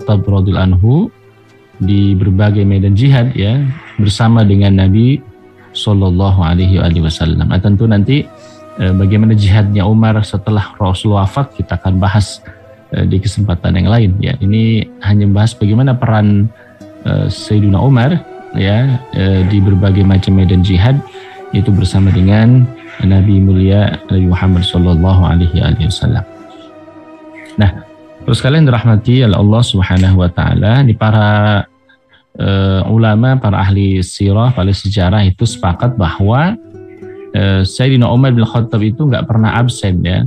Khattab radhiyallahu anhu di berbagai medan jihad ya bersama dengan Nabi Sallallahu Alaihi Wasallam. Nah, tentu nanti bagaimana jihadnya Umar setelah Rasul wafat kita akan bahas di kesempatan yang lain ya. Ini hanya bahas bagaimana peran Sayyidina Umar ya di berbagai macam medan jihad itu bersama dengan Nabi mulia Nabi Muhammad Sallallahu Alaihi Wasallam. Nah, terus kalian dirahmati oleh Allah Subhanahu Wa Taala, di para ulama, para ahli sirah, para sejarah itu sepakat bahwa Sayyidina Umar bin Khattab itu nggak pernah absen ya,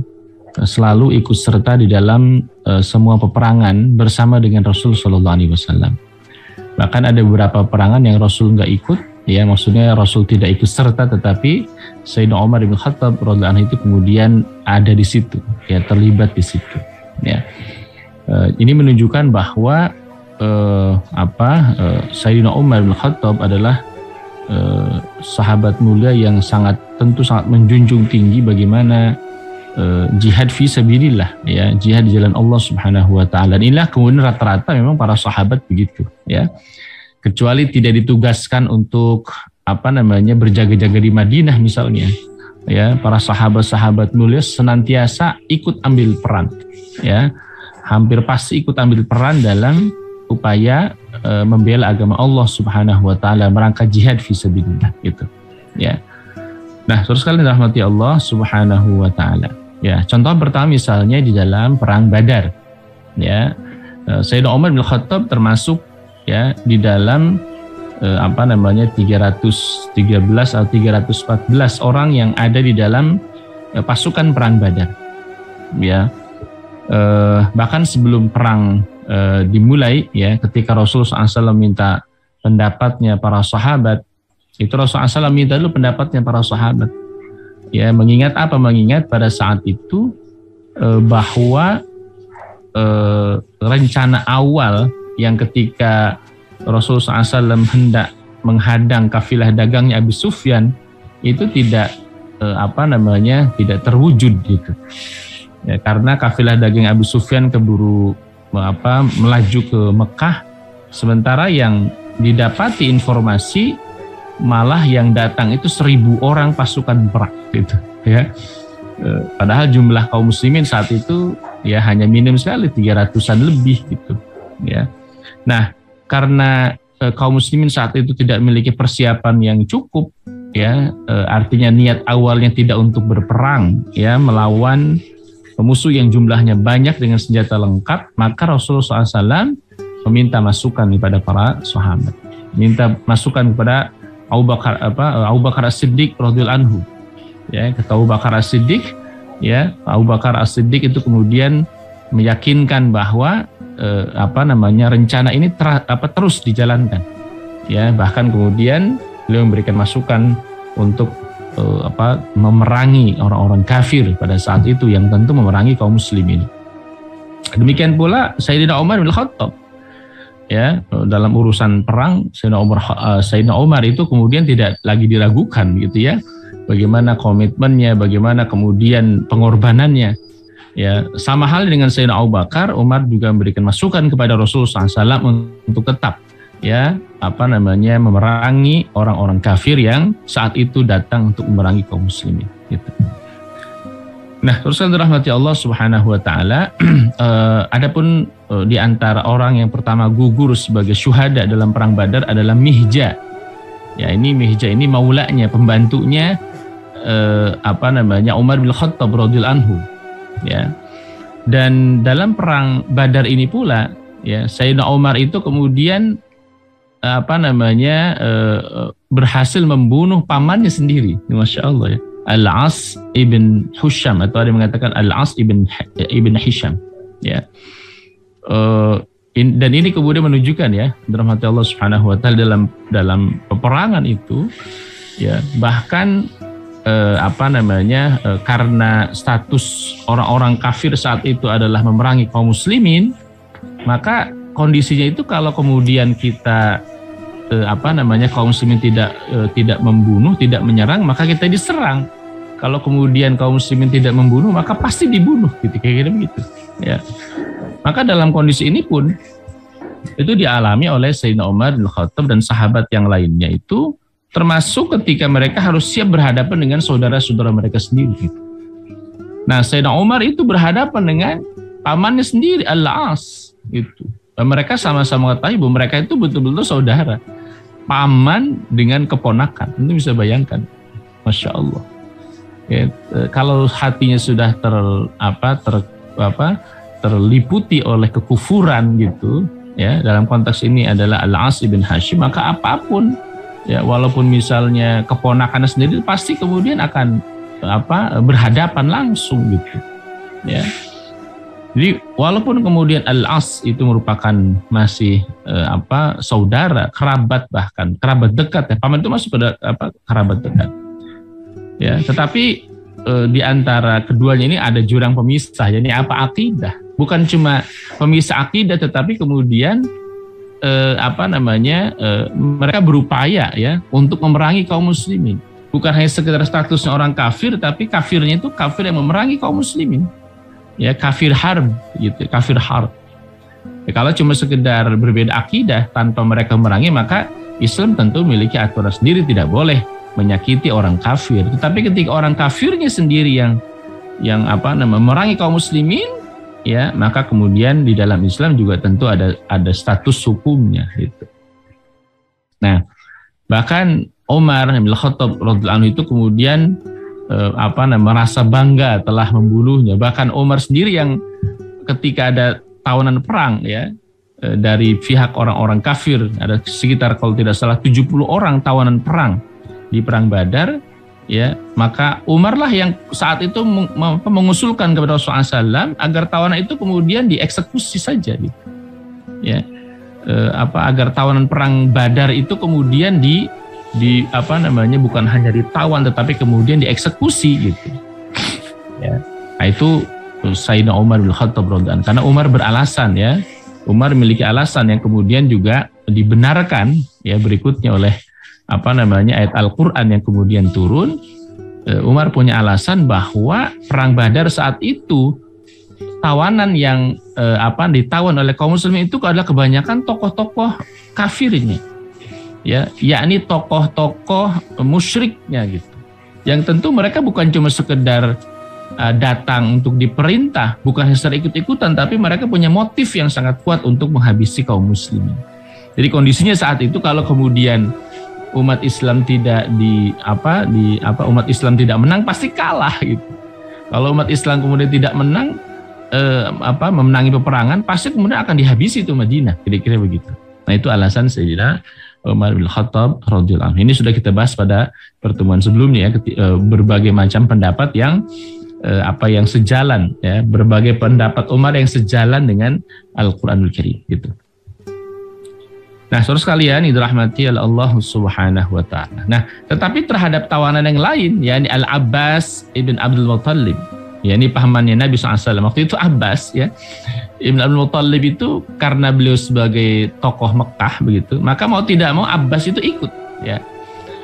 selalu ikut serta di dalam semua peperangan bersama dengan Rasul Sallallahu Alaihi Wasallam. Bahkan ada beberapa peperangan yang Rasul nggak ikut, ya maksudnya Rasul tidak ikut serta, tetapi Sayyidina Umar bin Khattab radhiyallahu anhu itu kemudian ada di situ, ya terlibat di situ. Ya, ini menunjukkan bahwa Sayyidina Umar bin Khattab adalah sahabat mulia yang tentu sangat menjunjung tinggi bagaimana jihad fi sabilillah ya, jihad di jalan Allah Subhanahu wa taala. Inilah kemudian rata-rata memang para sahabat begitu ya. Kecuali tidak ditugaskan untuk berjaga-jaga di Madinah misalnya. Ya, para sahabat-sahabat mulia senantiasa ikut ambil peran ya. Hampir pasti ikut ambil peran dalam upaya membela agama Allah Subhanahu wa taala, merangkak jihad fi sabilillah gitu. Ya. Nah, terus kalian rahmati Allah Subhanahu wa taala. Ya, contoh pertama misalnya di dalam perang Badar. Ya. Sayyidina Umar bin Khattab termasuk ya di dalam 313 atau 314 orang yang ada di dalam pasukan perang Badar. Ya. Bahkan sebelum perang dimulai ya, ketika Rasulullah SAW minta pendapatnya para sahabat, itu Rasulullah SAW minta dulu pendapatnya para sahabat ya, mengingat pada saat itu bahwa rencana awal yang ketika Rasulullah SAW hendak menghadang kafilah dagangnya Abu Sufyan itu tidak tidak terwujud gitu ya, karena kafilah dagang Abu Sufyan keburu melaju ke Mekah, sementara yang didapati informasi malah yang datang itu 1.000 orang pasukan perang gitu ya. Padahal jumlah kaum muslimin saat itu ya hanya minim sekali, 300-an lebih gitu ya. Nah, karena kaum muslimin saat itu tidak memiliki persiapan yang cukup ya, artinya niat awalnya tidak untuk berperang ya melawan musuh yang jumlahnya banyak dengan senjata lengkap, maka Rasulullah SAW meminta masukan kepada para sahabat, minta masukan kepada Abu Bakar As-Siddiq radhiyallahu anhu. Ya, kata Abu Bakar As-Siddiq, ya Abu Bakar As-Siddiq itu kemudian meyakinkan bahwa rencana ini terus dijalankan. Ya, bahkan kemudian beliau memberikan masukan untuk memerangi orang-orang kafir pada saat itu yang tentu memerangi kaum muslimin. Demikian pula Sayyidina Umar bin Khattab ya, dalam urusan perang Sayyidina Umar itu kemudian tidak lagi diragukan gitu ya, bagaimana komitmennya, bagaimana kemudian pengorbanannya ya. Sama hal dengan Sayyidina Abu Bakar, Umar juga memberikan masukan kepada Rasulullah SAW untuk tetap ya memerangi orang-orang kafir yang saat itu datang untuk memerangi kaum muslimin gitu. Nah, terus kan dirahmati Allah Subhanahu wa taala, adapun di antara orang yang pertama gugur sebagai syuhada dalam perang Badar adalah Mihja. Ya, ini Mihja ini maulanya, pembantunya Umar bin Khattab radhiyallahu anhu ya. Dan dalam perang Badar ini pula ya, Sayyidina Umar itu kemudian berhasil membunuh pamannya sendiri. Masya Allah ya, Al-As ibn Hisham, atau ada yang mengatakan Al-As ibn Hisham ya. Dan ini kemudian menunjukkan ya, rahmat Allah Subhanahu wa taala dalam peperangan itu ya, bahkan karena status orang-orang kafir saat itu adalah memerangi kaum muslimin, maka kondisinya itu kalau kemudian kita kaum muslimin tidak membunuh, tidak menyerang, maka kita diserang. Kalau kemudian kaum muslimin tidak membunuh, maka pasti dibunuh gitu, kayak begitu ya. Maka dalam kondisi ini pun Itu dialami oleh Sayyidina Umar bin Khattab dan sahabat yang lainnya itu, termasuk ketika mereka harus siap berhadapan dengan saudara-saudara mereka sendiri. Nah, Sayyidina Umar itu berhadapan dengan pamannya sendiri, Al-As. Gitu. Dan mereka sama-sama mengetahui bahwa mereka itu betul-betul saudara. Paman dengan keponakan. Itu bisa bayangkan. Masya Allah. Ya, kalau hatinya sudah terliputi oleh kekufuran gitu, ya, dalam konteks ini adalah Al-As bin Hashim, maka apapun, ya, walaupun misalnya keponakannya sendiri, pasti kemudian akan berhadapan langsung gitu, ya. Jadi walaupun kemudian Al-As itu merupakan masih saudara, kerabat, bahkan kerabat dekat, ya, paman itu masuk pada kerabat dekat, ya, tetapi di antara keduanya ini ada jurang pemisah. Jadi akidah, bukan cuma pemisah akidah, tetapi kemudian mereka berupaya, ya, untuk memerangi kaum muslimin. Bukan hanya sekedar statusnya orang kafir, tapi kafirnya itu kafir yang memerangi kaum muslimin. Ya, kafir harb gitu, kafir harb. Ya, kalau cuma sekedar berbeda akidah tanpa mereka memerangi, maka Islam tentu memiliki aturan sendiri, tidak boleh menyakiti orang kafir. Tetapi ketika orang kafirnya sendiri yang memerangi kaum muslimin, ya, maka kemudian di dalam Islam juga tentu ada status hukumnya gitu. Nah, bahkan Umar bin Khattab radhiyallahu anhu itu kemudian merasa bangga telah membunuhnya. Bahkan Umar sendiri yang ketika ada tawanan perang, ya, dari pihak orang-orang kafir, ada sekitar kalau tidak salah 70 orang tawanan perang di perang Badar, ya, maka Umar lah yang saat itu mengusulkan kepada Rasulullah SAW agar tawanan itu kemudian dieksekusi saja, gitu. Ya, agar tawanan perang Badar itu kemudian bukan hanya ditawan tetapi kemudian dieksekusi, gitu. Ya, nah itu Sayyidina Umar bin Khattab radhiyallahu anhu, karena Umar beralasan, ya, Umar memiliki alasan yang kemudian juga dibenarkan, ya, berikutnya oleh ayat Al-Quran yang kemudian turun. Umar punya alasan bahwa perang Badar saat itu tawanan yang ditawan oleh kaum muslimin itu adalah kebanyakan tokoh-tokoh kafirnya, ya, yakni tokoh-tokoh musyriknya gitu. Yang tentu mereka bukan cuma sekedar datang untuk diperintah, bukan secara ikut-ikutan, tapi mereka punya motif yang sangat kuat untuk menghabisi kaum muslimin. Jadi kondisinya saat itu kalau kemudian umat Islam tidak umat Islam tidak menang, pasti kalah gitu. Kalau umat Islam kemudian tidak menang, memenangi peperangan, pasti kemudian akan dihabisi itu Madinah, kira-kira begitu. Nah, itu alasan Sayyidina Umar bin Khattab radhiyallahu anhu. Ini sudah kita bahas pada pertemuan sebelumnya, ya, berbagai macam pendapat yang yang sejalan, ya, berbagai pendapat Umar yang sejalan dengan Al-Qur'anul Karim gitu. Nah, saudara sekalian, dirahmati Allah Subhanahu wa taala. Nah, tetapi terhadap tawanan yang lain, yakni Al-Abbas ibn Abdul Muttalib, ya, ini pamannya Nabi SAW. Waktu itu Abbas, ya, Ibn Abdul Muttalib itu karena beliau sebagai tokoh Mekah begitu, maka mau tidak mau Abbas itu ikut, ya.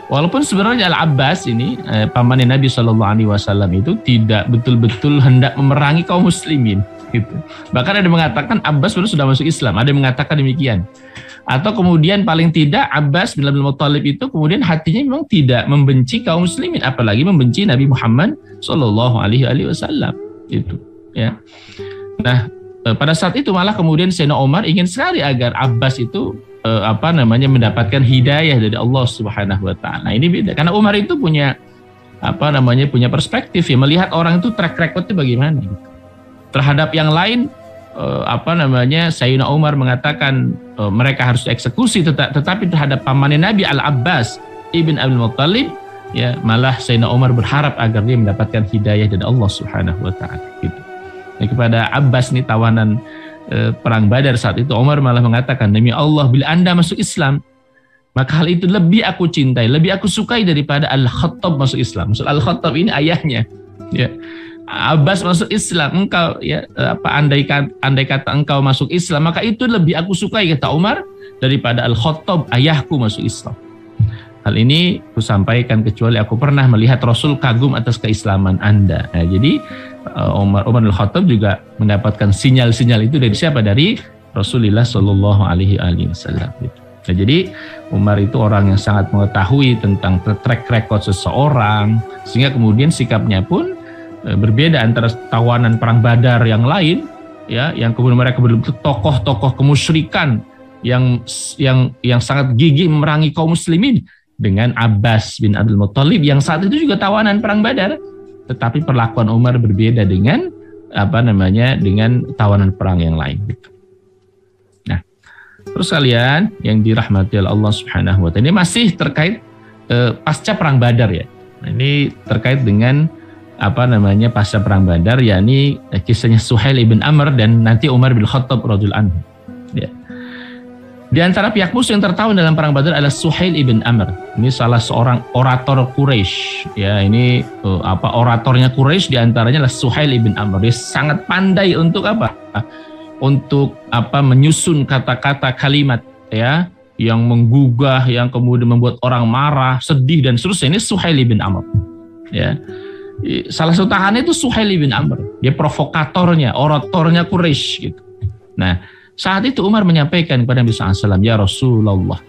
Walaupun sebenarnya Al-Abbas ini pamannya Nabi SAW itu tidak betul-betul hendak memerangi kaum muslimin gitu. Bahkan ada yang mengatakan Abbas sudah masuk Islam, ada yang mengatakan demikian. Atau kemudian paling tidak Abbas bin Abdul Muttalib itu kemudian hatinya memang tidak membenci kaum muslimin, apalagi membenci Nabi Muhammad SAW itu, ya. Nah, pada saat itu malah kemudian Sayyidina Umar ingin sekali agar Abbas itu mendapatkan hidayah dari Allah Subhanahu wa taala. Ini beda karena Umar itu punya punya perspektif, ya, melihat orang itu track record itu bagaimana gitu. Terhadap yang lain Sayyidina Umar mengatakan mereka harus dieksekusi, tetapi terhadap pamannya Nabi Al-Abbas ibn Abdul Muttalib, ya, malah Sayyidina Umar berharap agar dia mendapatkan hidayah dari Allah Subhanahu wa taala gitu. Nah, kepada Abbas nih tawanan perang Badar saat itu, Umar malah mengatakan, demi Allah, bila Anda masuk Islam, maka hal itu lebih aku cintai, lebih aku sukai daripada Al-Khattab masuk Islam. Maksud Al-Khattab ini ayahnya, ya. Abbas masuk Islam, engkau, ya, andai kata engkau masuk Islam, maka itu lebih aku sukai, kata Umar, daripada Al-Khattab ayahku masuk Islam. Hal ini aku sampaikan kecuali aku pernah melihat Rasul kagum atas keislaman Anda. Nah, jadi Umar Al-Khattab juga mendapatkan sinyal-sinyal itu dari siapa? Dari Rasulullah Shallallahu Alaihi Wasallam. Nah, jadi Umar itu orang yang sangat mengetahui tentang track record seseorang, sehingga kemudian sikapnya pun berbeda antara tawanan perang Badar yang lain, ya, yang kemudian mereka betul-betul tokoh-tokoh kemusyrikan yang sangat gigih memerangi kaum muslimin, dengan Abbas bin Abdul Muttalib yang saat itu juga tawanan perang Badar, tetapi perlakuan Umar berbeda dengan dengan tawanan perang yang lain. Nah, terus kalian yang dirahmati Allah Subhanahu wa taala, ini masih terkait pasca perang Badar ya. Nah, ini terkait dengan pasca perang Badar, yakni kisahnya Suhail ibn Amr dan nanti Umar bin Khattab radhiyallahu anhu. Ya. Di antara pihak musuh yang tertawan dalam perang Badar adalah Suhail ibn Amr. Ini salah seorang orator Quraisy. Ya, ini oratornya Quraisy, di antaranya adalah Suhail ibn Amr. Dia sangat pandai untuk menyusun kata-kata kalimat ya yang menggugah, yang kemudian membuat orang marah, sedih dan seterusnya. Ini Suhail ibn Amr. Ya. Salah satu tahanan itu Suhail ibn Amr. Dia provokatornya, oratornya Quraisy gitu. Nah, saat itu Umar menyampaikan kepada Nabi SAW, ya Rasulullah,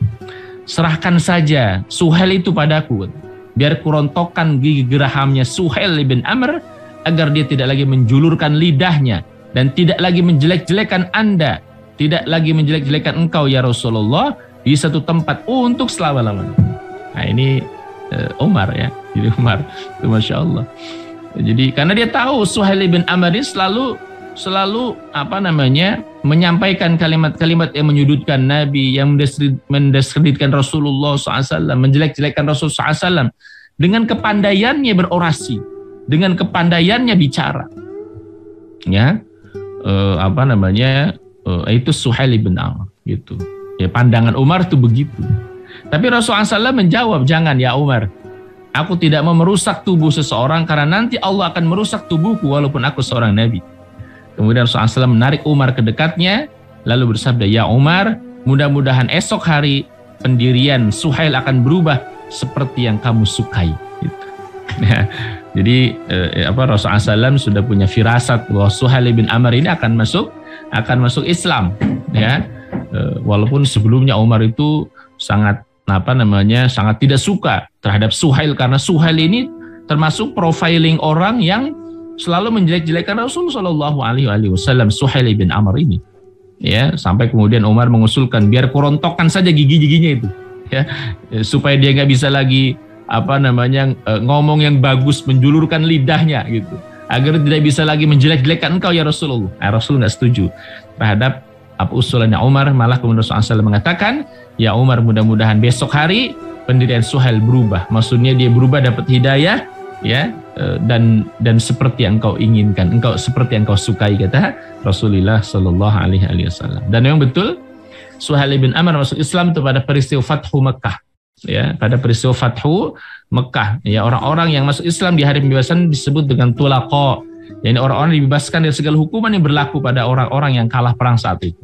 serahkan saja Suhail itu padaku, biar kurontokkan gigi gerahamnya Suhail ibn Amr, agar dia tidak lagi menjulurkan lidahnya dan tidak lagi menjelek-jelekan Anda, tidak lagi menjelek-jelekan engkau ya Rasulullah di satu tempat untuk selama-lamanya. Nah, ini Umar ya, jadi Umar itu Masya Allah. Jadi karena dia tahu Suhail ibn Amr ini selalu menyampaikan kalimat-kalimat yang menyudutkan Nabi, yang mendiskreditkan Rasulullah SAW, menjelek-jelekkan Rasulullah SAW, dengan kepandaiannya berorasi, dengan kepandaiannya bicara. Ya, itu Suhail ibn Amr gitu. Ya, pandangan Umar itu begitu. Tapi Rasulullah SAW menjawab, jangan ya Umar, aku tidak mau merusak tubuh seseorang karena nanti Allah akan merusak tubuhku walaupun aku seorang Nabi. Kemudian Rasulullah SAW menarik Umar ke dekatnya, lalu bersabda, ya Umar, mudah-mudahan esok hari pendirian Suhail akan berubah seperti yang kamu sukai. Gitu. Nah, jadi Rasulullah SAW sudah punya firasat bahwa Suhail bin Amr ini akan masuk Islam. Ya, walaupun sebelumnya Umar itu sangat sangat tidak suka terhadap Suhail, karena Suhail ini termasuk profiling orang yang selalu menjelek-jelekan Rasulullah Shallallahu Alaihi Wasallam, Suhail bin Amr ini, ya, sampai kemudian Umar mengusulkan biar kurontokkan saja gigi-giginya itu, ya, supaya dia nggak bisa lagi ngomong yang bagus, menjulurkan lidahnya gitu, agar tidak bisa lagi menjelek-jelekan engkau ya Rasulullah. Rasul nggak setuju terhadap usulannya Umar, malah kemudian Rasulullah SAW mengatakan, ya Umar, mudah-mudahan besok hari pendirian Suhail berubah, maksudnya dia berubah, dapat hidayah, ya, dan seperti yang engkau inginkan, seperti yang engkau sukai, kata Rasulullah Shallallahu Alaihi Wasallam. Dan memang betul Suhail bin Amr masuk Islam itu pada peristiwa Fathu Mekah, ya, pada peristiwa Fathu Mekah, ya, orang-orang yang masuk Islam di hari pembebasan disebut dengan tulaqa, yakni orang-orang dibebaskan dari segala hukuman yang berlaku pada orang-orang yang kalah perang saat itu.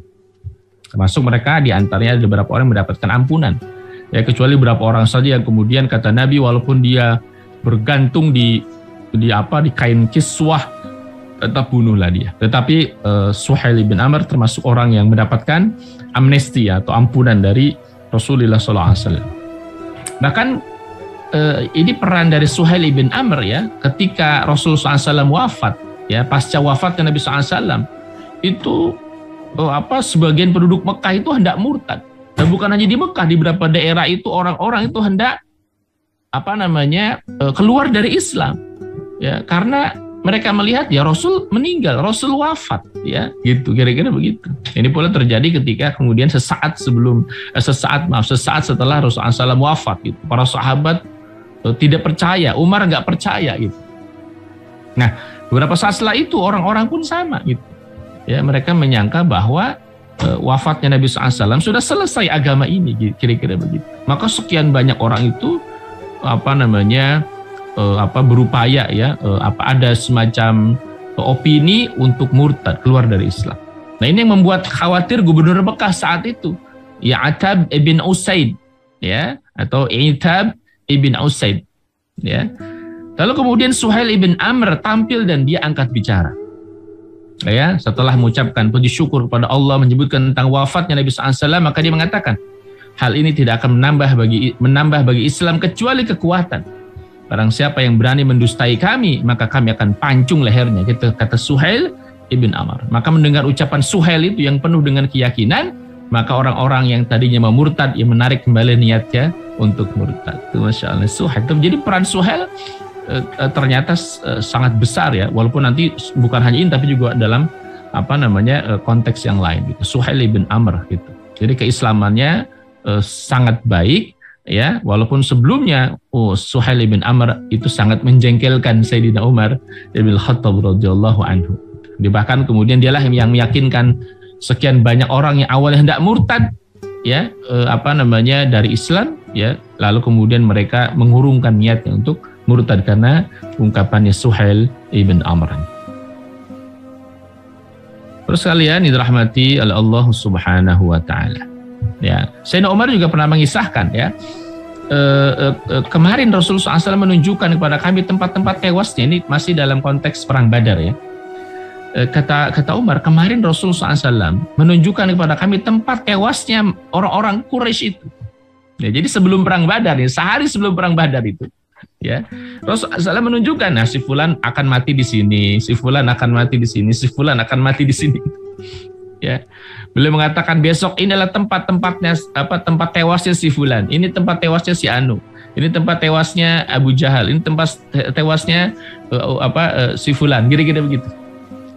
Termasuk mereka di antaranya ada beberapa orang yang mendapatkan ampunan, ya, kecuali beberapa orang saja yang kemudian kata Nabi walaupun dia bergantung di kain kiswah, tetap bunuhlah dia. Tetapi Suhail bin Amr termasuk orang yang mendapatkan amnesti atau ampunan dari Rasulullah SAW. Bahkan ini peran dari Suhail bin Amr ya, ketika Rasulullah SAW wafat, ya, pasca wafatnya Nabi SAW itu sebagian penduduk Mekah itu hendak murtad. Dan bukan hanya di Mekah, di beberapa daerah itu orang-orang itu hendak keluar dari Islam, ya, karena mereka melihat ya Rasul meninggal, Rasul wafat, ya, gitu, kira-kira begitu. Ini pula terjadi ketika kemudian sesaat setelah Rasulullah SAW wafat, gitu. Para sahabat tidak percaya, Umar nggak percaya, gitu. Nah, beberapa saat setelah itu orang-orang pun sama, gitu. Ya, mereka menyangka bahwa wafatnya Nabi SAW sudah selesai agama ini, kira-kira begitu. Maka sekian banyak orang itu berupaya, ya, ada semacam opini untuk murtad, keluar dari Islam. Nah, ini yang membuat khawatir gubernur Mekah saat itu, ya, Atab ibn Usaid, ya, atau Itab ibn Usaid, ya. Lalu kemudian Suhail ibn Amr tampil dan dia angkat bicara. Ya, setelah mengucapkan puji syukur kepada Allah, menyebutkan tentang wafatnya Nabi SAW, maka dia mengatakan, hal ini tidak akan menambah bagi Islam kecuali kekuatan. Barang siapa yang berani mendustai kami, maka kami akan pancung lehernya. Kata Suhail ibn Amr. Maka mendengar ucapan Suhail itu yang penuh dengan keyakinan, maka orang-orang yang tadinya mau murtad, yang menarik kembali niatnya untuk murtad. Masya Allah. Suhail. Jadi peran Suhail ternyata sangat besar ya, walaupun nanti bukan hanya ini tapi juga dalam konteks yang lain gitu. Suhail bin Amr gitu. Jadi keislamannya sangat baik ya, walaupun sebelumnya Suhail bin Amr itu sangat menjengkelkan Sayyidina Umar bin Khattab radhiyallahu anhu. Bahkan kemudian dialah yang meyakinkan sekian banyak orang yang awalnya hendak murtad ya, dari Islam ya, lalu kemudian mereka mengurungkan niatnya untuk murtad karena ungkapannya Suhail ibn Amr. Terus kalian dirahmati oleh Allah Subhanahu wa taala. Ya, Sayyidina Umar juga pernah mengisahkan ya, kemarin Rasulullah SAW menunjukkan kepada kami tempat-tempat tewasnya, ini masih dalam konteks perang Badar ya. Kata Umar, kemarin Rasulullah SAW menunjukkan kepada kami tempat tewasnya orang-orang Quraisy itu. Ya, jadi sebelum perang Badar ya, sehari sebelum perang Badar itu. Ya, Rasulullah SAW menunjukkan, nah si fulan akan mati di sini, si fulan akan mati di sini, si fulan akan mati di sini. Ya, beliau mengatakan besok ini adalah tempat tewasnya si fulan, ini tempat tewasnya si Anu, ini tempat tewasnya Abu Jahal, ini tempat tewasnya si fulan, kira-kira begitu.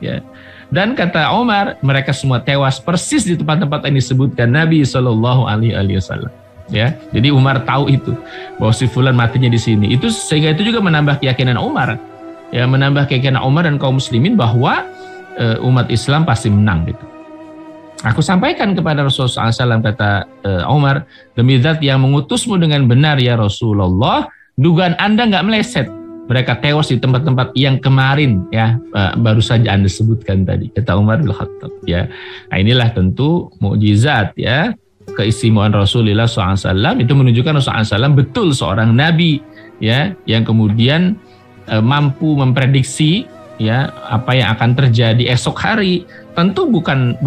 Ya, dan kata Umar, mereka semua tewas persis di tempat-tempat yang disebutkan Nabi Shallallahu Alaihi Wasallam. Ya, jadi Umar tahu itu bahwa si fulan matinya di sini. Itu sehingga itu juga menambah keyakinan Umar, ya, menambah keyakinan Umar dan kaum muslimin bahwa umat Islam pasti menang gitu. Aku sampaikan kepada Rasulullah SAW, kata Umar, demi zat yang mengutusmu dengan benar ya Rasulullah, dugaan Anda nggak meleset. Mereka tewas di tempat-tempat yang kemarin ya baru saja Anda sebutkan tadi, kata Umar bin Khattab. Ya, nah inilah tentu mukjizat ya, keistimewaan Rasulullah SAW itu menunjukkan Rasulullah SAW betul seorang nabi ya, yang kemudian mampu memprediksi ya apa yang akan terjadi esok hari. Tentu bukan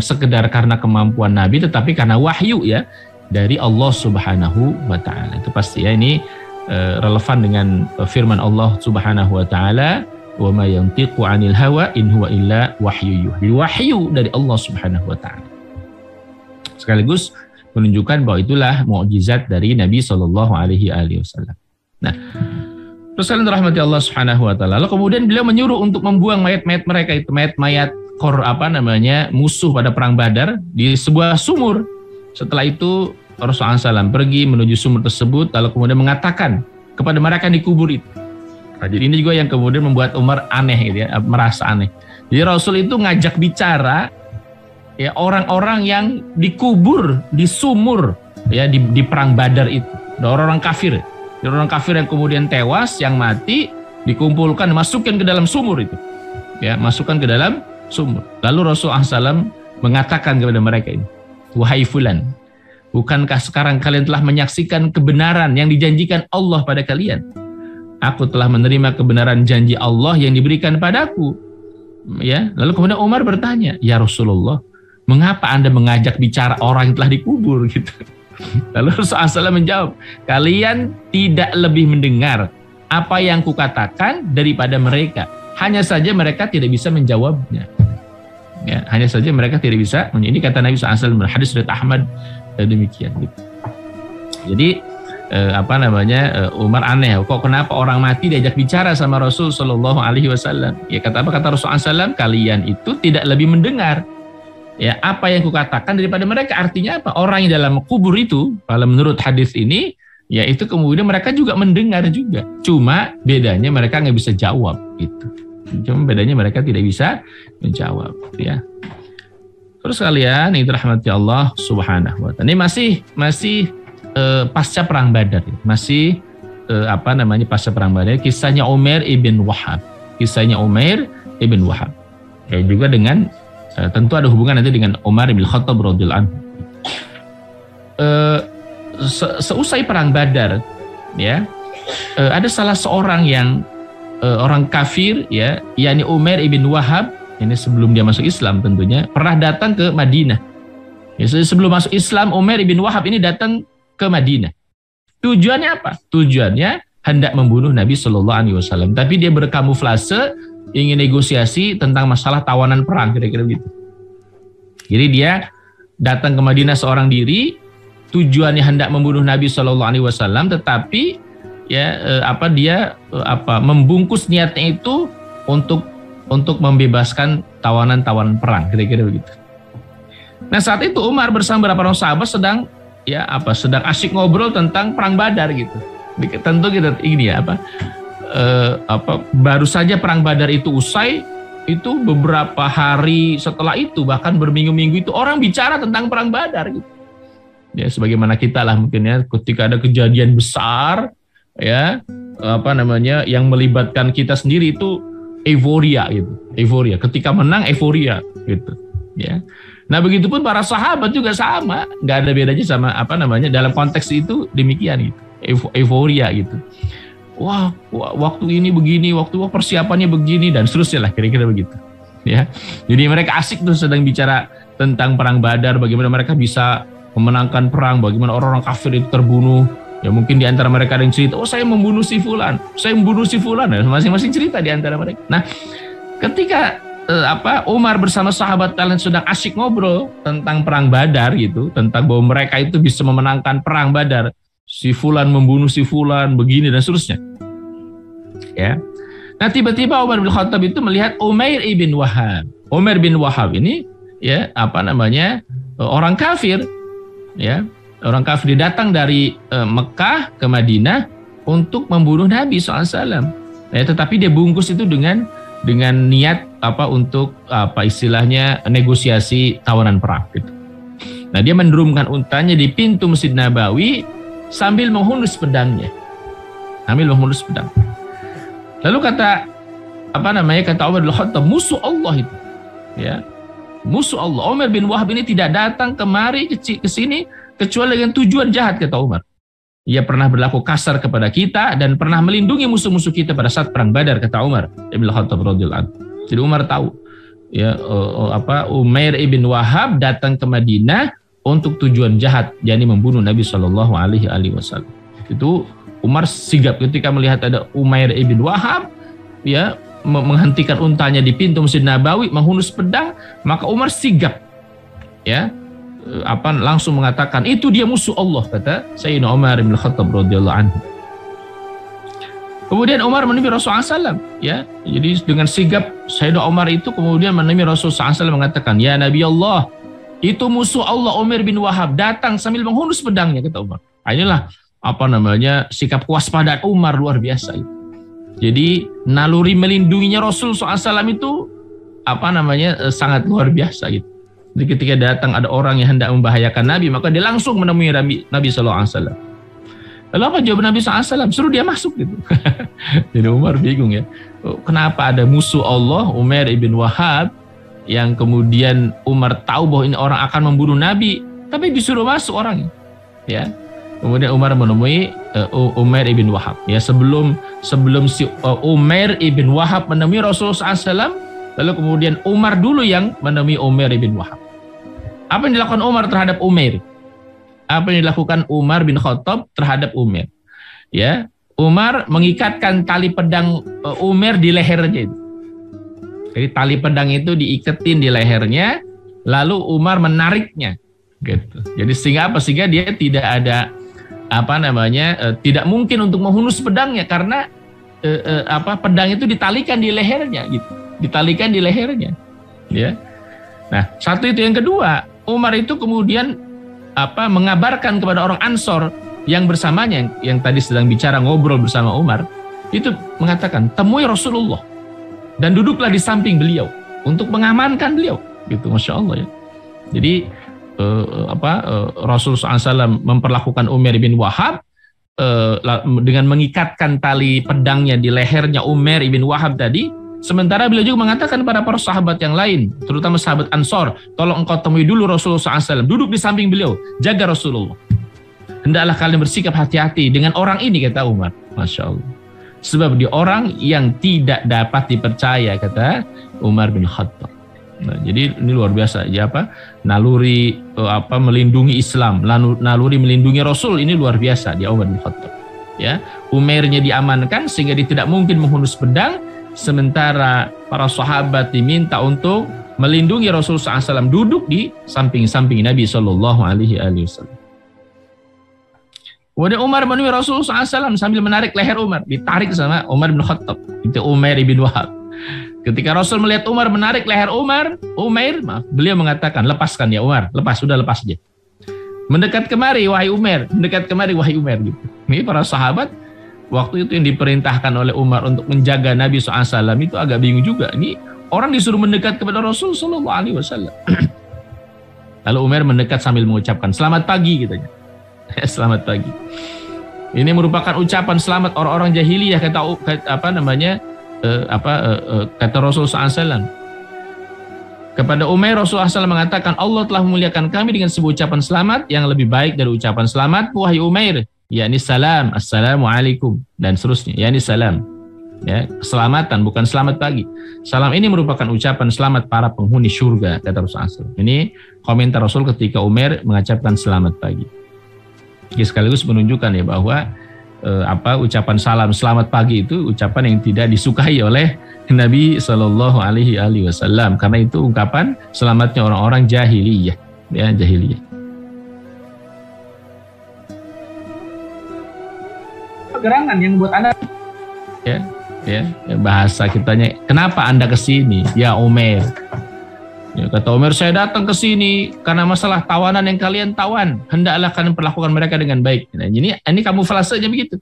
sekedar karena kemampuan nabi, tetapi karena wahyu ya dari Allah Subhanahu wa taala. Itu pasti ya, ini relevan dengan firman Allah Subhanahu wa taala, wa ma yantiqu 'anil hawa in huwa illa wahyu yuha. Wahyu dari Allah Subhanahu wa taala. Sekaligus menunjukkan bahwa itulah mukjizat dari Nabi Shallallahu Alaihi Wasallam. Nah, terus kalian dirahmati Allah Subhanahu Wa Taala. Lalu kemudian beliau menyuruh untuk membuang mayat-mayat mereka itu, mayat-mayat musuh pada perang Badar di sebuah sumur. Setelah itu Rasulullah SAW pergi menuju sumur tersebut, lalu kemudian mengatakan kepada mereka yang dikubur itu. Nah, jadi ini juga yang kemudian membuat Umar aneh gitu ya, merasa aneh. Jadi Rasul itu ngajak bicara ya orang-orang yang dikubur di sumur ya di perang Badar itu, orang-orang kafir, orang kafir yang kemudian tewas, yang mati dikumpulkan, masukkan ke dalam sumur itu, ya masukkan ke dalam sumur. Lalu Rasulullah SAW mengatakan kepada mereka ini, wahai fulan, bukankah sekarang kalian telah menyaksikan kebenaran yang dijanjikan Allah pada kalian? Aku telah menerima kebenaran janji Allah yang diberikan padaku. Ya, lalu kemudian Umar bertanya, ya Rasulullah, mengapa Anda mengajak bicara orang yang telah dikubur gitu? Lalu Rasulullah SAW menjawab, kalian tidak lebih mendengar apa yang kukatakan daripada mereka. Hanya saja mereka tidak bisa menjawabnya. Ya, hanya saja mereka tidak bisa. Ini kata Nabi SAW, hadis riwayat Ahmad demikian. Gitu. Jadi Umar aneh, kok kenapa orang mati diajak bicara sama Rasul Shallallahu Alaihi Wasallam? Ya kata Rasulullah SAW, kalian itu tidak lebih mendengar ya apa yang kukatakan daripada mereka. Artinya apa? Orang yang dalam kubur itu, kalau menurut hadis ini, ya itu kemudian mereka juga mendengar juga. Cuma bedanya mereka nggak bisa jawab gitu. Cuma bedanya mereka tidak bisa menjawab ya. Terus kalian ini rahmati Allah Subhanahu wa taala. Ini masih pasca perang Badar, masih pasca perang Badar, kisahnya Umair ibn Wahab, ya juga dengan tentu ada hubungan nanti dengan Umar bin Khattab radhiyallahu anhu. Seusai perang Badar, ya ada salah seorang yang orang kafir ya, yakni Umair ibn Wahab, ini sebelum dia masuk Islam tentunya, pernah datang ke Madinah. Ya, sebelum masuk Islam, Umair ibn Wahab ini datang ke Madinah. Tujuannya apa? Tujuannya hendak membunuh Nabi Shallallahu Alaihi Wasallam. Tapi dia berkamuflase, ingin negosiasi tentang masalah tawanan perang, kira-kira begitu. Jadi dia datang ke Madinah seorang diri, tujuannya hendak membunuh Nabi Shallallahu Alaihi Wasallam, tetapi ya dia membungkus niatnya itu untuk membebaskan tawanan-tawanan perang, kira-kira begitu. Nah saat itu Umar bersama beberapa orang sahabat sedang asyik ngobrol tentang perang Badar gitu. Tentu kita ini ya baru saja perang Badar itu usai, itu beberapa hari setelah itu bahkan berminggu-minggu itu orang bicara tentang perang Badar gitu. Ya sebagaimana kita lah mungkin ya, ketika ada kejadian besar ya yang melibatkan kita sendiri itu euforia gitu. Euforia. Ketika menang euforia gitu. Ya. Nah, begitupun para sahabat juga sama, nggak ada bedanya sama dalam konteks itu demikian gitu. Euforia gitu. Wah, waktu ini begini, waktu persiapannya begini dan seterusnya lah, kira-kira begitu. Ya. Jadi mereka asik tuh sedang bicara tentang perang Badar, bagaimana mereka bisa memenangkan perang, bagaimana orang-orang kafir itu terbunuh. Ya mungkin di antara mereka ada yang cerita, oh saya membunuh si fulan, ya, masing-masing cerita di antara mereka. Nah, ketika Umar bersama sahabat kalian sedang asyik ngobrol tentang perang Badar gitu, tentang bahwa mereka itu bisa memenangkan perang Badar, si fulan membunuh si fulan, begini dan seterusnya. Ya. Nah, tiba-tiba Umar bin Khattab itu melihat Umair ibn Wahab. Umair bin Wahab ini ya orang kafir, ya. Orang kafir datang dari Mekah ke Madinah untuk membunuh Nabi SAW. Ya, tetapi dia bungkus itu dengan niat untuk istilahnya negosiasi tawanan perang gitu. Nah, dia menurunkan untanya di pintu Masjid Nabawi sambil menghunus pedangnya. Lalu kata Umar bin Khattab, musuh Allah itu. Ya. Musuh Allah. Umar bin Wahab ini tidak datang kemari ke sini kecuali dengan tujuan jahat, kata Umar. Ia pernah berlaku kasar kepada kita dan pernah melindungi musuh-musuh kita pada saat perang Badar, kata Umar ibn Khattab radhiyallahu anhu. Jadi Umar tahu ya Umair ibn Wahab datang ke Madinah untuk tujuan jahat, yakni membunuh Nabi Shallallahu Alaihi Wasallam. Itu Umar sigap ketika melihat ada Umair ibn Wahab ya menghentikan untanya di pintu Masjid Nabawi, menghunus pedang, maka Umar sigap ya langsung mengatakan itu dia musuh Allah, kata Sayyidina Umar bin Khattab radhiyallahu anhu. Kemudian Umar menemui Rasulullah SAW, ya. Jadi dengan sigap Sayyidina Umar itu kemudian menemui Rasulullah SAW mengatakan, ya Nabi Allah, itu musuh Allah Umair bin Wahab datang sambil menghunus pedangnya, kata Umar. Nah, inilah sikap kewaspadaan Umar luar biasa itu. Jadi naluri melindunginya Rasulullah SAW itu sangat luar biasa gitu. Jadi ketika datang ada orang yang hendak membahayakan Nabi, maka dia langsung menemui Nabi SAW. Lalu apa jawab Nabi SAW? Suruh dia masuk gitu. Jadi Umar bingung ya. Kenapa ada musuh Allah, Umair ibn Wahab, yang kemudian Umar tahu bahwa ini orang akan membunuh Nabi, tapi disuruh masuk orangnya. Ya. Kemudian Umar menemui Umair ibn Wahab. Ya, sebelum si Umair ibn Wahab menemui Rasulullah SAW, lalu kemudian Umar dulu yang menemui Umair ibn Wahab. Apa yang dilakukan Umar terhadap Umair? Apa yang dilakukan Umar bin Khattab terhadap Umair? Ya, Umar mengikatkan tali pedang Umair di lehernya itu. Jadi tali pedang itu diiketin di lehernya, lalu Umar menariknya, gitu. Jadi sehingga dia tidak ada tidak mungkin untuk menghunus pedangnya karena pedang itu ditalikan di lehernya, gitu. Ditalikan di lehernya, ya. Nah, satu itu. Yang kedua, Umar itu kemudian mengabarkan kepada orang Ansor yang bersamanya, yang tadi sedang bicara ngobrol bersama Umar, itu mengatakan, temui Rasulullah dan duduklah di samping beliau untuk mengamankan beliau, gitu. Masya Allah ya. Jadi Rasulullah SAW memperlakukan Umair bin Wahab dengan mengikatkan tali pedangnya di lehernya Umair bin Wahab tadi. Sementara beliau juga mengatakan kepada para sahabat yang lain, terutama sahabat Ansor, tolong engkau temui dulu Rasulullah SAW, duduk di samping beliau, jaga Rasulullah. Hendaklah kalian bersikap hati-hati dengan orang ini, kata Umar. Masya Allah. Sebab dia orang yang tidak dapat dipercaya, kata Umar bin Khattab. Nah, jadi ini luar biasa ya, naluri melindungi Islam, naluri melindungi Rasul, ini luar biasa dia Umar bin Khattab. Ya, Umairnya diamankan sehingga dia tidak mungkin menghunus pedang, sementara para sahabat diminta untuk melindungi Rasul SAW, duduk di samping-samping Nabi SAW. Kemudian Umar menemui Rasul SAW sambil menarik leher Umar, ditarik sama Umar bin Khattab, itu Umair bin Wahab. Ketika Rasul melihat Umar menarik leher Umair, beliau mengatakan, lepaskan ya Umar, sudah lepas aja. Mendekat kemari wahai Umar, gitu. Ini para sahabat waktu itu yang diperintahkan oleh Umar untuk menjaga Nabi SAW itu agak bingung juga. Ini orang disuruh mendekat kepada Rasul SAW. Lalu Umar mendekat sambil mengucapkan selamat pagi, katanya. Selamat pagi. Ini merupakan ucapan selamat orang-orang jahiliyah, kata Rasul SAW. Kepada Umair, Rasulullah SAW mengatakan, Allah telah memuliakan kami dengan sebuah ucapan selamat yang lebih baik dari ucapan selamat wahai Umair, yakni salam, assalamualaikum, dan seterusnya, yakni salam. Ya, keselamatan, bukan selamat pagi. Salam ini merupakan ucapan selamat para penghuni surga, kata Rasulullah SAW. Ini komentar Rasul ketika Umair mengucapkan selamat pagi. Jadi sekaligus menunjukkan ya bahwa ucapan salam selamat pagi itu ucapan yang tidak disukai oleh Nabi Shallallahu Alaihi Wasallam, karena itu ungkapan selamatnya orang-orang jahiliyah, ya jahiliyah. Gerangan yang buat Anda, ya bahasa kitanya, kenapa Anda kesini, ya Umar? Ya, kata Umar, saya datang ke sini karena masalah tawanan yang kalian tawan. Hendaklah kalian perlakukan mereka dengan baik. Nah, ini kamuflasenya begitu.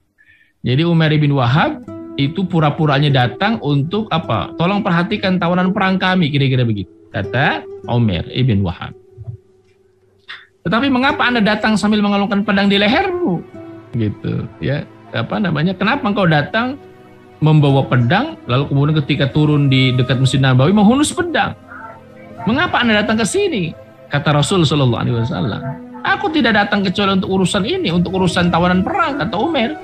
Jadi Umar bin Wahab itu pura-puranya datang untuk apa? Tolong perhatikan tawanan perang kami, kira-kira begitu. Kata Umar bin Wahab. Tetapi mengapa Anda datang sambil mengalungkan pedang di lehermu? Gitu, ya. Kenapa engkau datang membawa pedang, lalu kemudian ketika turun di dekat Masjid Nabawi menghunus pedang? Mengapa Anda datang ke sini? Kata Rasul Sallallahu Alaihi Wasallam, aku tidak datang kecuali untuk urusan ini, untuk urusan tawanan perang, kata Umar.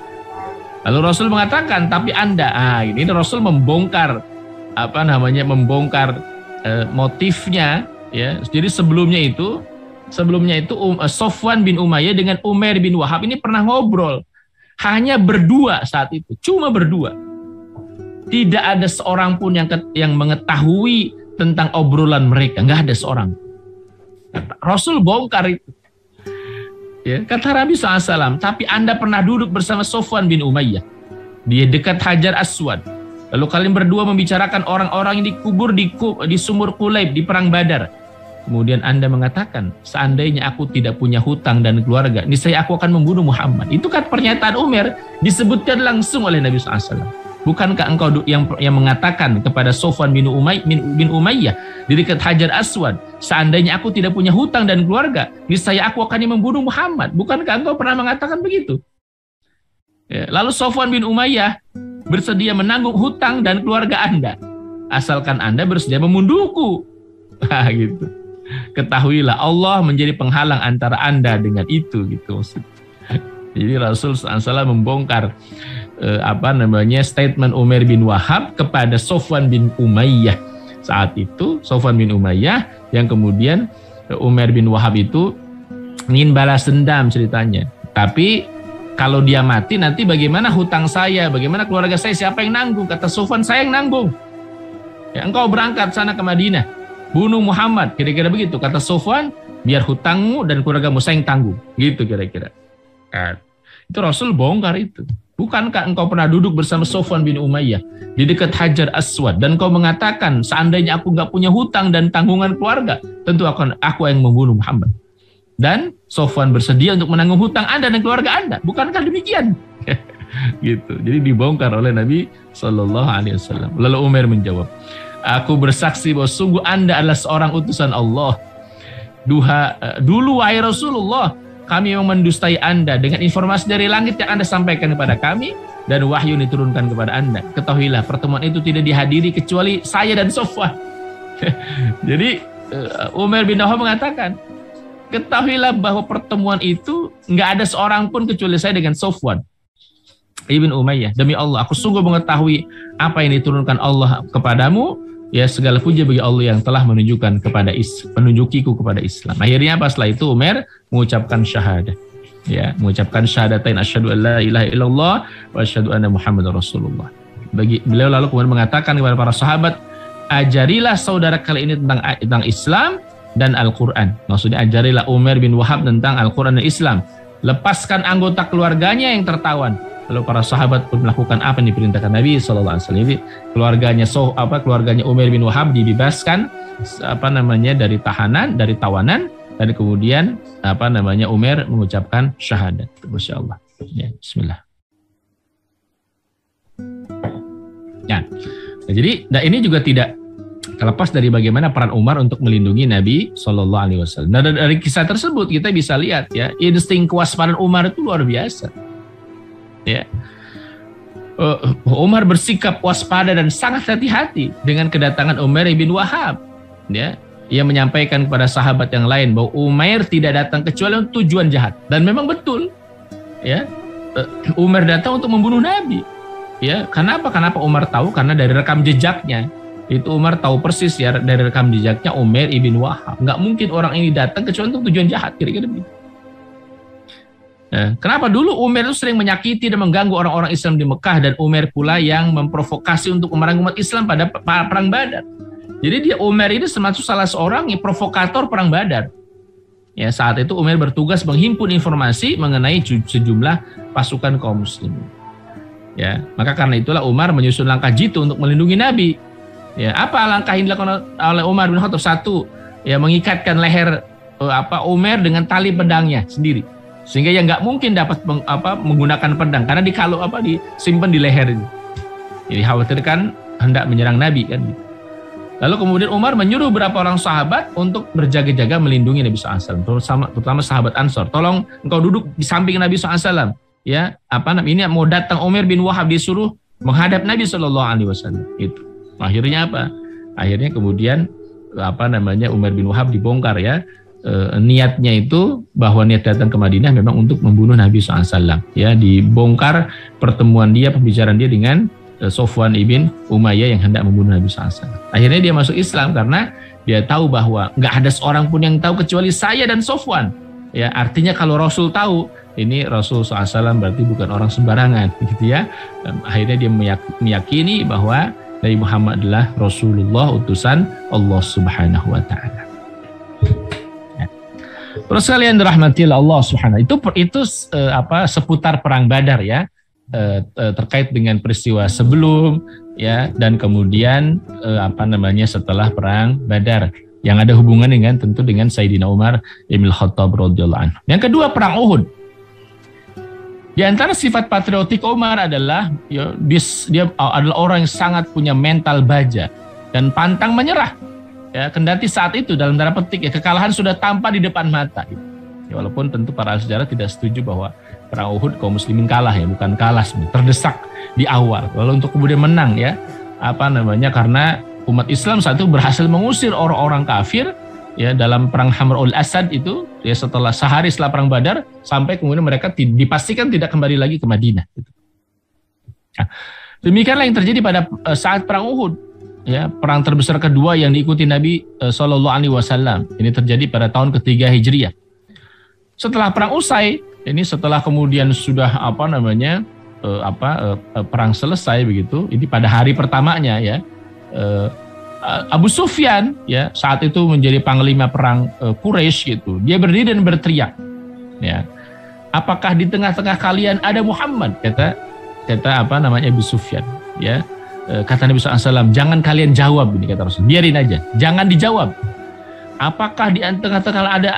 Lalu Rasul mengatakan, tapi Anda, ini Rasul membongkar, motifnya, ya. Jadi sebelumnya itu Sofwan bin Umayyah dengan Umar bin Wahab ini pernah ngobrol, hanya berdua saat itu, cuma berdua. Tidak ada seorang pun yang mengetahui tentang obrolan mereka, nggak ada seorang. Rasul bongkar itu. Ya, kata Nabi SAW, tapi Anda pernah duduk bersama Sofwan bin Umayyah di dekat Hajar Aswad. Lalu kalian berdua membicarakan orang-orang yang dikubur di sumur Qulaib di perang Badar. Kemudian Anda mengatakan, seandainya aku tidak punya hutang dan keluarga, niscaya aku akan membunuh Muhammad. Itu kan pernyataan Umar disebutkan langsung oleh Nabi SAW. Bukankah engkau yang mengatakan kepada Sofwan bin Umayyah di dekat Hajar Aswad, seandainya aku tidak punya hutang dan keluarga, niscaya aku akan membunuh Muhammad. Bukankah engkau pernah mengatakan begitu? Ya, lalu Sofwan bin Umayyah bersedia menanggung hutang dan keluarga Anda, asalkan Anda bersedia membunuhku. Gitu. Ketahuilah Allah menjadi penghalang antara Anda dengan itu, gitu maksud. Jadi Rasul SAW membongkar statement Umar bin Wahab kepada Sofwan bin Umayyah. Saat itu Sofwan bin Umayyah yang kemudian Umar bin Wahab itu ingin balas dendam ceritanya. Tapi kalau dia mati nanti bagaimana hutang saya, bagaimana keluarga saya, siapa yang nanggung? Kata Sofwan, saya yang nanggung. Ya, engkau berangkat sana ke Madinah, bunuh Muhammad, kira-kira begitu. Kata Sofwan, biar hutangmu dan keluargamu saya yang tanggung. Gitu kira-kira. Itu Rasul bongkar itu. Bukankah engkau pernah duduk bersama Sofwan bin Umayyah di dekat Hajar Aswad dan kau mengatakan, seandainya aku nggak punya hutang dan tanggungan keluarga, tentu aku yang membunuh Muhammad. Dan Sofwan bersedia untuk menanggung hutang Anda dan keluarga Anda. Bukankah demikian? Gitu. Jadi dibongkar oleh Nabi Sallallahu Alaihi Wasallam. Lalu Umar menjawab, aku bersaksi bahwa sungguh Anda adalah seorang utusan Allah. Dulu wahai Rasulullah, kami memang mendustai Anda dengan informasi dari langit yang Anda sampaikan kepada kami dan wahyu yang diturunkan kepada Anda. Ketahuilah pertemuan itu tidak dihadiri kecuali saya dan Sofwan. Jadi Umar bin Wahab mengatakan, ketahuilah bahwa pertemuan itu nggak ada seorang pun kecuali saya dengan Sofwan. ibn Umayyah, demi Allah, aku sungguh mengetahui apa yang diturunkan Allah kepadamu. Ya, segala puji bagi Allah yang telah menunjukiku kepada Islam. Akhirnya apa setelah itu Umar mengucapkan syahadat. Ya, mengucapkan syahadatain asyhadu an la ilaha illallah wa asyhadu anna Muhammadar Rasulullah. Beliau lalu kemudian mengatakan kepada para sahabat, ajarilah saudara kali ini tentang Islam dan Al-Quran. Maksudnya ajarilah Umar bin Wahab tentang Al-Quran dan Islam. Lepaskan anggota keluarganya yang tertawan. Lalu para sahabat pun melakukan apa yang diperintahkan Nabi SAW. Jadi keluarganya Umar bin Wahab dibebaskan dari tawanan, dan kemudian Umar mengucapkan syahadat. Masya Allah. Ya, Bismillah. Ya. Jadi ini juga tidak terlepas dari bagaimana peran Umar untuk melindungi Nabi SAW. Nah, dari kisah tersebut kita bisa lihat ya, insting kewaspadaan Umar itu luar biasa. Ya, Umar bersikap waspada dan sangat hati-hati dengan kedatangan Umar bin Wahab. Ya, ia menyampaikan kepada sahabat yang lain bahwa Umar tidak datang kecuali untuk tujuan jahat, dan memang betul. Ya, Umar datang untuk membunuh Nabi. Ya, kenapa Umar tahu? Karena dari rekam jejaknya itu Umar tahu persis ya, dari rekam jejaknya Umar ibn Wahab. Nggak mungkin orang ini datang kecuali untuk tujuan jahat, kira-kira begitu. Nah, kenapa dulu Umar itu sering menyakiti dan mengganggu orang-orang Islam di Mekah, dan Umar pula yang memprovokasi untuk memerangi umat Islam pada perang Badar. Jadi Umar ini termasuk salah seorang yang provokator perang Badar. Ya, saat itu Umar bertugas menghimpun informasi mengenai sejumlah pasukan kaum muslimin. Ya, maka karena itulah Umar menyusun langkah jitu untuk melindungi Nabi. Ya, apa langkah yang dilakukan oleh Umar bin Khattab? Satu, ya mengikatkan leher Umar dengan tali pedangnya sendiri. Sehingga yang nggak mungkin dapat menggunakan pedang karena disimpan di leher ini. Jadi khawatirkan hendak menyerang Nabi kan. Lalu kemudian Umar menyuruh beberapa orang sahabat untuk berjaga-jaga melindungi Nabi SAW, terutama sahabat Ansor. Tolong engkau duduk di samping Nabi SAW. Ya, ini mau datang Umar bin Wahab, disuruh menghadap Nabi SAW. Itu. Akhirnya apa? Akhirnya kemudian Umar bin Wahab dibongkar ya. Niatnya itu bahwa niat datang ke Madinah memang untuk membunuh Nabi SAW. Ya, dibongkar pembicaraan dia dengan Sofwan ibn Umayyah yang hendak membunuh Nabi SAW. Akhirnya dia masuk Islam karena dia tahu bahwa nggak ada seorang pun yang tahu kecuali saya dan Sofwan. Ya, artinya kalau Rasul tahu, ini Rasul SAW berarti bukan orang sembarangan, gitu ya. Akhirnya dia meyakini bahwa Nabi Muhammad adalah Rasulullah, utusan Allah Subhanahu wa Ta'ala. Terus kalian dirahmati Allah Subhanahu, itu seputar perang Badar ya, terkait dengan peristiwa sebelum ya, dan kemudian setelah perang Badar yang ada hubungan tentu dengan Sayyidina Umar bin Khattab radhiyallahu anhu. Yang kedua, perang Uhud. Di antara sifat patriotik Umar adalah dia adalah orang yang sangat punya mental baja dan pantang menyerah. Ya, kendati saat itu dalam tanda petik ya, kekalahan sudah tampak di depan mata. Ya, walaupun tentu para sejarah tidak setuju bahwa perang Uhud kaum muslimin kalah ya, bukan kalah sebenarnya, terdesak di awal. Lalu untuk kemudian menang ya, karena umat Islam saat itu berhasil mengusir orang-orang kafir ya dalam perang Hamrul Asad itu ya, sehari setelah perang Badar, sampai kemudian mereka dipastikan tidak kembali lagi ke Madinah. Gitu. Nah, demikianlah yang terjadi pada saat perang Uhud. Ya, perang terbesar kedua yang diikuti Nabi SAW. Ini terjadi pada tahun ketiga Hijriah. Setelah perang usai, ini setelah kemudian sudah perang selesai begitu. Ini pada hari pertamanya ya, Abu Sufyan ya saat itu menjadi panglima perang Quraisy gitu. Dia berdiri dan berteriak. Ya, apakah di tengah-tengah kalian ada Muhammad? Kata Abu Sufyan. Ya. Kata Nabi SAW, jangan kalian jawab, ini kata Rasul, biarin aja, jangan dijawab. Apakah di tengah-tengah ada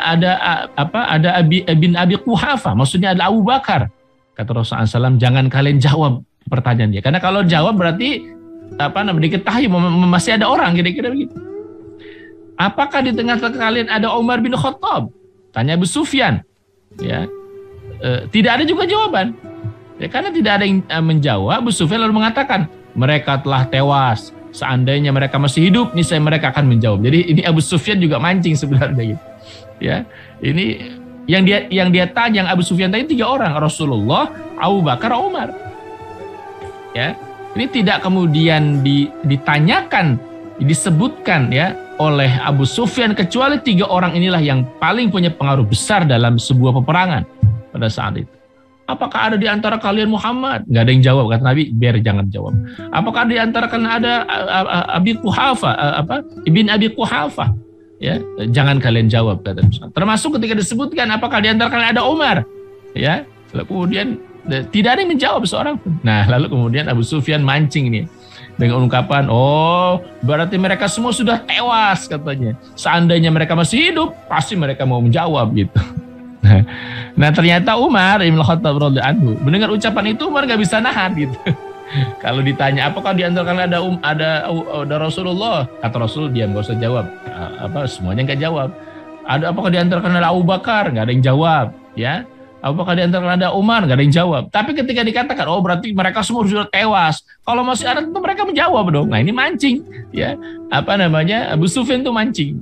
bin Abi Quhafa, maksudnya ada Abu Bakar? Kata Rasul SAW, jangan kalian jawab pertanyaan dia, karena kalau jawab berarti diketahui masih ada orang, kira-kira begitu. Apakah di tengah-tengah kalian ada Umar bin Khattab? Tanya Abu Sufyan. Ya, tidak ada juga jawaban. Ya, karena tidak ada yang menjawab, Abu Sufyan lalu mengatakan, mereka telah tewas. Seandainya mereka masih hidup, niscaya mereka akan menjawab. Jadi ini Abu Sufyan juga mancing sebenarnya gitu. Ya, ini yang dia tanya, yang Abu Sufyan tadi 3 orang, Rasulullah, Abu Bakar, Umar. Ya, ini tidak kemudian ditanyakan, disebutkan ya oleh Abu Sufyan, kecuali 3 orang inilah yang paling punya pengaruh besar dalam sebuah peperangan pada saat itu. Apakah ada di antara kalian Muhammad? Nggak ada yang jawab, kata Nabi, biar jangan jawab. Apakah di antara kalian ada Abi Quhafa, Ibn Abi Quhafa? Ya, jangan kalian jawab, kata Nabi. Termasuk ketika disebutkan apakah di antara kalian ada Umar? Ya, lalu kemudian tidak ada yang menjawab seorang pun. Nah, lalu kemudian Abu Sufyan mancing nih dengan ungkapan, oh berarti mereka semua sudah tewas katanya. Seandainya mereka masih hidup, pasti mereka mau menjawab gitu. Nah ternyata Umar Ibn Khattab radhiyallahu anhu mendengar ucapan itu, Umar nggak bisa nahan gitu. Kalau ditanya apakah di antara kalian ada Rasulullah, kata Rasul diam, nggak usah jawab. Semuanya nggak jawab. Apakah di antara kalian ada Abu Bakar? Nggak ada yang jawab. Ya. Apakah di antara kalian ada Umar? Nggak ada yang jawab. Tapi ketika dikatakan, oh berarti mereka semua sudah tewas. Kalau masih ada, tentu mereka menjawab dong. Nah ini mancing, ya. Abu Sufyan itu mancing.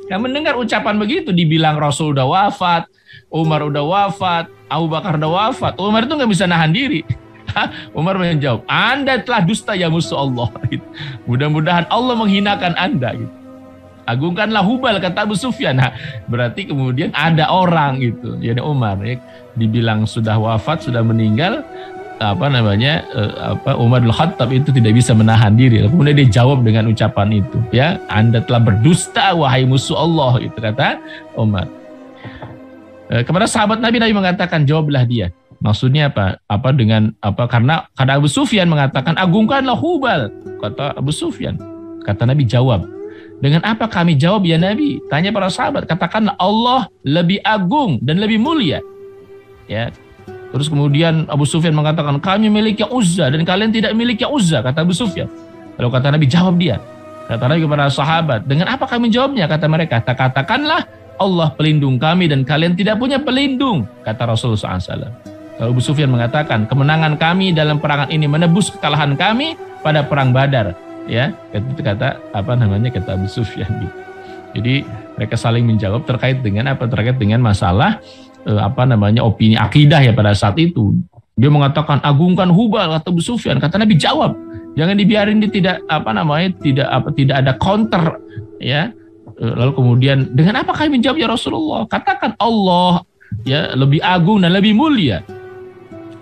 Yang mendengar ucapan begitu, dibilang Rasul udah wafat, Umar udah wafat, Abu Bakar udah wafat. Umar itu nggak bisa nahan diri. Umar menjawab, Anda telah dusta ya musuh Allah. Mudah-mudahan Allah menghinakan Anda. Gitu. Agungkanlah Hubal, kata Abu Sufyan. Nah, berarti kemudian ada orang gitu, ya Umar, ya, dibilang sudah wafat, sudah meninggal. Umar bin Khattab itu tidak bisa menahan diri. Kemudian dia jawab dengan ucapan itu, ya, Anda telah berdusta wahai musuh Allah, itu kata Umar. Kepada sahabat Nabi mengatakan, jawablah dia. Maksudnya apa? Karena Abu Sufyan mengatakan, agungkanlah Hubal, kata Abu Sufyan. Kata Nabi, jawab. Dengan apa kami jawab ya Nabi? Tanya para sahabat, katakanlah Allah lebih agung dan lebih mulia. Ya. Terus kemudian Abu Sufyan mengatakan, kami miliki Uzza dan kalian tidak miliki Uzza, kata Abu Sufyan. Lalu kata Nabi, jawab dia. Kata Nabi kepada sahabat, dengan apa kami jawabnya? Kata mereka, katakanlah Allah pelindung kami dan kalian tidak punya pelindung, kata Rasulullah SAW. Lalu Abu Sufyan mengatakan, kemenangan kami dalam perangan ini menebus kekalahan kami pada perang Badar. Ya, kata Abu Sufyan gitu. Jadi mereka saling menjawab terkait dengan masalah opini akidah ya pada saat itu. Dia mengatakan agungkan Hubal, kata Abu Sufyan. Kata Nabi, jawab. Jangan dibiarin dia tidak ada counter ya. Lalu kemudian dengan apa kami menjawab ya Rasulullah? Katakan Allah ya lebih agung dan lebih mulia.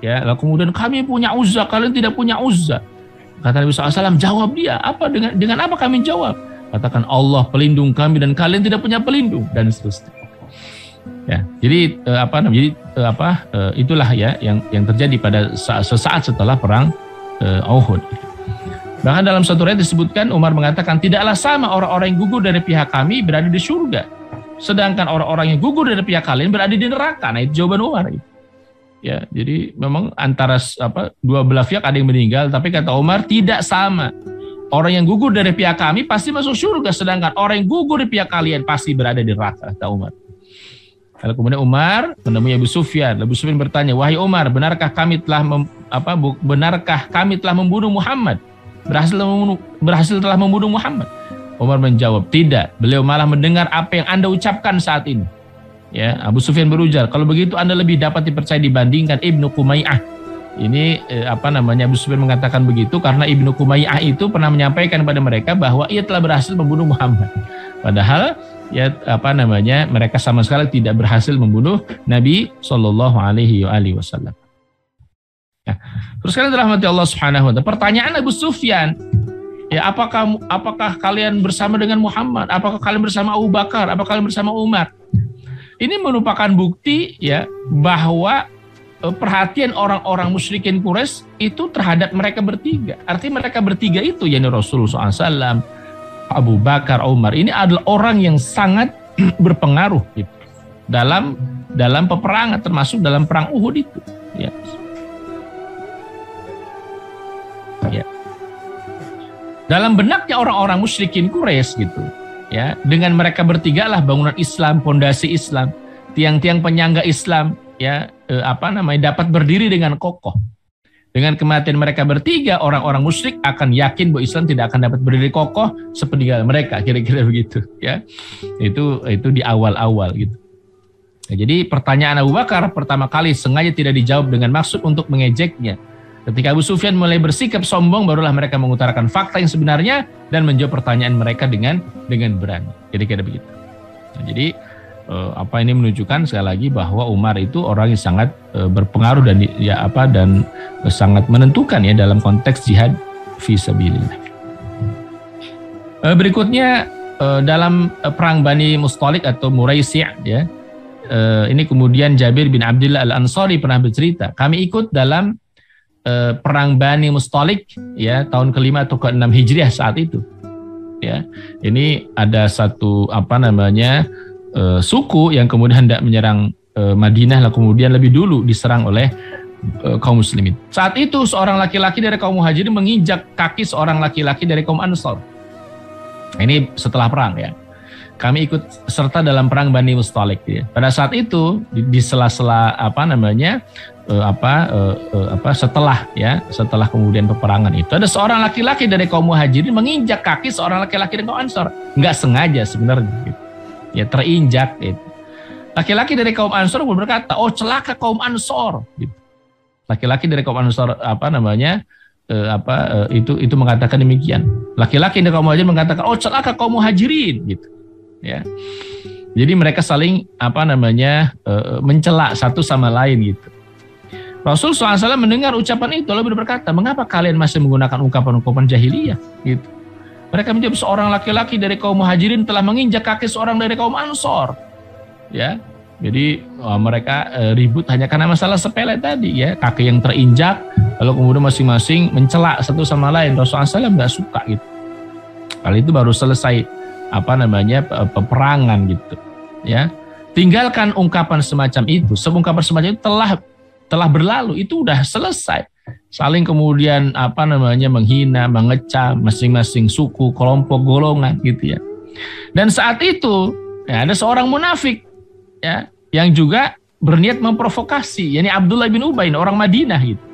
Ya, lalu kemudian kami punya Uzza, kalian tidak punya Uzza. Kata Nabi SAW, jawab dia. Dengan apa kami jawab? Katakan Allah pelindung kami dan kalian tidak punya pelindung, dan seterusnya. Ya, jadi itulah ya yang terjadi pada sesaat setelah perang Uhud. Bahkan dalam satu ayat disebutkan, Umar mengatakan, tidaklah sama orang-orang yang gugur dari pihak kami berada di surga, sedangkan orang-orang yang gugur dari pihak kalian berada di neraka. Nah itu jawaban Umar. Ya, jadi memang antara dua belah pihak ada yang meninggal, tapi kata Umar tidak sama. Orang yang gugur dari pihak kami pasti masuk surga, sedangkan orang yang gugur di pihak kalian pasti berada di neraka, kata Umar. Lalu kemudian Umar menemui Abu Sufyan. Abu Sufyan bertanya, wahai Umar, benarkah kami telah membunuh Muhammad? Berhasil telah membunuh Muhammad? Umar menjawab, tidak. Beliau malah mendengar apa yang Anda ucapkan saat ini. Ya, Abu Sufyan berujar, kalau begitu Anda lebih dapat dipercaya dibandingkan Ibnu Qumayyah. Ini Abu Sufyan mengatakan begitu karena Ibnu Qumayyah itu pernah menyampaikan kepada mereka bahwa ia telah berhasil membunuh Muhammad. Padahal ya mereka sama sekali tidak berhasil membunuh Nabi Shallallahu Alaihi Wasallam. Nah, terus kalian dirahmati Allah Subhanahu Wa Taala. Pertanyaan Abu Sufyan, ya apakah kalian bersama dengan Muhammad? Apakah kalian bersama Abu Bakar? Apakah kalian bersama Umar? Ini merupakan bukti ya bahwa perhatian orang-orang musyrikin Quraisy itu terhadap mereka bertiga. Artinya mereka bertiga itu, yakni Rasulullah SAW, Abu Bakar, Umar, ini adalah orang yang sangat berpengaruh gitu, dalam peperangan, termasuk dalam perang Uhud itu. Ya. Ya. Dalam benaknya orang-orang musyrikin Quraisy gitu. Ya, dengan mereka bertiga lah bangunan Islam, pondasi Islam, tiang-tiang penyangga Islam, ya dapat berdiri dengan kokoh. Dengan kematian mereka bertiga, orang-orang musyrik akan yakin bahwa Islam tidak akan dapat berdiri kokoh sepeninggal mereka, kira-kira begitu. Ya, itu di awal-awal gitu. Ya, jadi pertanyaan Abu Bakar pertama kali sengaja tidak dijawab dengan maksud untuk mengejeknya, Ketika Abu Sufyan mulai bersikap sombong, barulah mereka mengutarakan fakta yang sebenarnya dan menjawab pertanyaan mereka dengan berani. Kira-kira begitu. Nah, jadi ini menunjukkan sekali lagi bahwa Umar itu orang yang sangat berpengaruh dan sangat menentukan ya dalam konteks jihad fi sabilillah. Berikutnya dalam perang Bani Mustalik atau Muraisi' ya. Ini kemudian Jabir bin Abdullah Al-Ansari pernah bercerita, kami ikut dalam perang Bani Mustalik ya tahun ke-5 atau ke-6 Hijriah saat itu. Ya. Ini ada satu suku yang kemudian hendak menyerang Madinah, lalu kemudian lebih dulu diserang oleh kaum muslimin. Saat itu seorang laki-laki dari kaum Muhajirin menginjak kaki seorang laki-laki dari kaum Ansar. Ini setelah perang ya. Kami ikut serta dalam perang Bani Mustalik ya. Pada saat itu di sela-sela setelah kemudian peperangan itu ada seorang laki-laki dari kaum Muhajirin menginjak kaki seorang laki-laki dari kaum Ansar. Enggak sengaja sebenarnya gitu. Ya terinjak gitu. Laki-laki dari kaum Ansar berkata, "Oh, celaka kaum Ansar." Gitu. Laki-laki dari kaum Ansar itu mengatakan demikian. Laki-laki dari kaum Muhajirin mengatakan, "Oh, celaka kaum Muhajirin." Gitu. Ya. Jadi mereka saling mencela satu sama lain gitu. Rasul SAW mendengar ucapan itu lalu berkata, "Mengapa kalian masih menggunakan ungkapan-ungkapan jahiliyah?" Gitu. Mereka menjawab, seorang laki-laki dari kaum Muhajirin telah menginjak kaki seorang dari kaum Ansor. Ya, jadi mereka ribut hanya karena masalah sepele tadi ya, kaki yang terinjak, lalu kemudian masing-masing mencela satu sama lain. Rasulullah SAW nggak suka gitu. Kali itu baru selesai peperangan gitu. Ya, tinggalkan ungkapan semacam itu. Ungkapan semacam itu telah berlalu, itu udah selesai. Saling kemudian menghina, mengecam masing-masing suku, kelompok, golongan gitu ya. Dan saat itu ya, ada seorang munafik ya yang juga berniat memprovokasi, yakni Abdullah bin Ubay, orang Madinah gitu.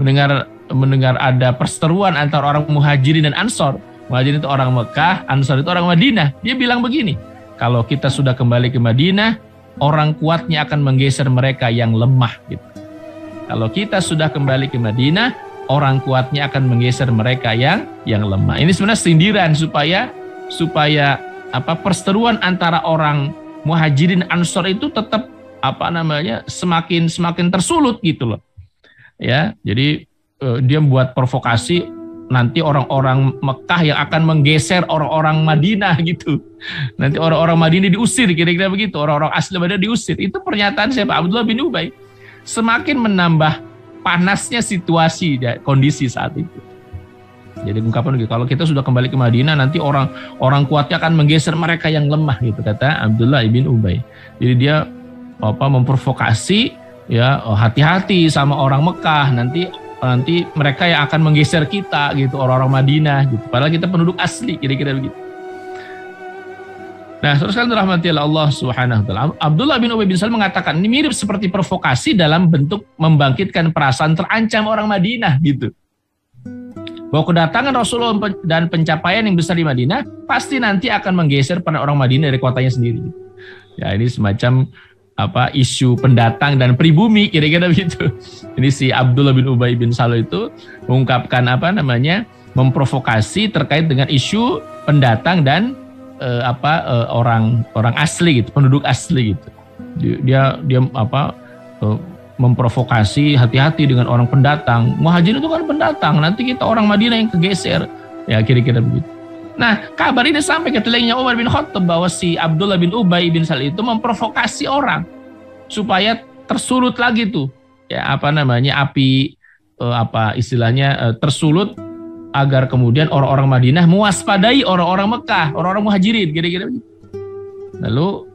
Mendengar ada perseteruan antara orang Muhajirin dan Ansor. Muhajirin itu orang Mekah, Ansor itu orang Madinah. Dia bilang begini, kalau kita sudah kembali ke Madinah, orang kuatnya akan menggeser mereka yang lemah gitu. Kalau kita sudah kembali ke Madinah, orang kuatnya akan menggeser mereka yang lemah. Ini sebenarnya sindiran supaya perseteruan antara orang Muhajirin Ansor itu tetap semakin tersulut gitu loh. Ya, jadi dia membuat provokasi nanti orang-orang Mekah yang akan menggeser orang-orang Madinah gitu. Nanti orang-orang Madinah diusir, kira-kira begitu. Orang-orang asli Madinah diusir. Itu pernyataan siapa? Abdullah bin Ubay. Semakin menambah panasnya situasi dan kondisi saat itu. Jadi ungkapan gitu, kalau kita sudah kembali ke Madinah nanti orang kuatnya akan menggeser mereka yang lemah gitu, kata Abdullah bin Ubay. Jadi dia memprovokasi ya, hati-hati sama orang Mekah, nanti mereka yang akan menggeser kita gitu, orang-orang Madinah gitu. Padahal kita penduduk asli, kira-kira begitu. Nah, terus kan rahmati Allah Subhanahu wa taala. Abdullah bin Ubay bin Salul mengatakan ini mirip seperti provokasi dalam bentuk membangkitkan perasaan terancam orang Madinah gitu. Bahwa kedatangan Rasulullah dan pencapaian yang besar di Madinah pasti nanti akan menggeser pada orang Madinah dari kotanya sendiri. Ya, ini semacam isu pendatang dan pribumi, kira-kira begitu. Ini si Abdullah bin Ubay bin Salul itu mengungkapkan memprovokasi terkait dengan isu pendatang dan orang asli gitu, penduduk asli gitu. Dia memprovokasi, hati-hati dengan orang pendatang. Muhajirin itu kan pendatang, nanti kita orang Madinah yang kegeser. Ya, kira-kira begitu. Nah, kabar ini sampai ke telinganya Umar bin Khattab bahwa si Abdullah bin Ubay bin Salul itu memprovokasi orang supaya tersulut lagi tuh. Ya, api tersulut agar kemudian orang-orang Madinah mewaspadai orang-orang Mekah, orang-orang Muhajirin, kira-kira begitu. Lalu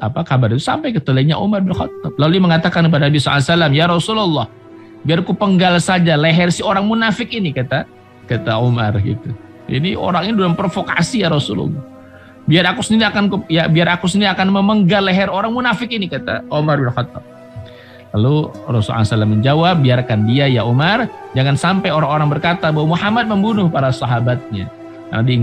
kabar itu sampai ke telinganya Umar bin Khattab. Lalu dia mengatakan kepada Nabi SAW, "Ya Rasulullah, biar ku penggal saja leher si orang munafik ini," kata Umar gitu. Ini orang ini dalam provokasi ya Rasulullah. Biar aku sendiri akan memenggal leher orang munafik ini, kata Umar bin Khattab. Lalu Rasulullah SAW menjawab, biarkan dia ya Umar, jangan sampai orang-orang berkata bahwa Muhammad membunuh para sahabatnya. Nanti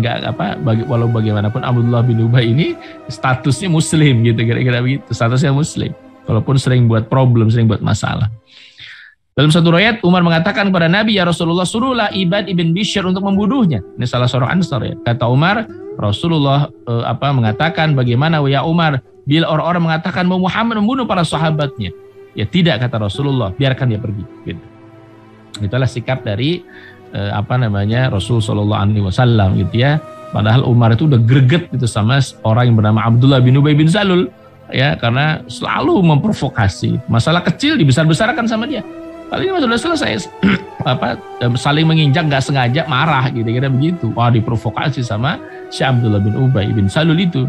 walau bagaimanapun Abdullah bin Ubay ini statusnya Muslim gitu, kira-kira begitu, statusnya Muslim. Walaupun sering buat problem, sering buat masalah. Dalam satu riwayat Umar mengatakan kepada Nabi, ya Rasulullah, suruhlah Ibad ibn Bishr untuk membunuhnya. Ini salah seorang Ansar ya. Kata Umar, Rasulullah mengatakan, bagaimana ya Umar bila orang-orang mengatakan bahwa Muhammad membunuh para sahabatnya? Ya tidak, kata Rasulullah, biarkan dia pergi. Gitu. Itulah sikap dari Rasul Shallallahu Alaihi Wasallam gitu ya. Padahal Umar itu udah greget gitu sama orang yang bernama Abdullah bin Ubay bin Salul ya, karena selalu memprovokasi. Masalah kecil dibesar-besarkan sama dia. Kali ini sudah selesai saling menginjak nggak sengaja, marah gitu kira begitu. Wah, diprovokasi sama si Abdullah bin Ubay bin Salul itu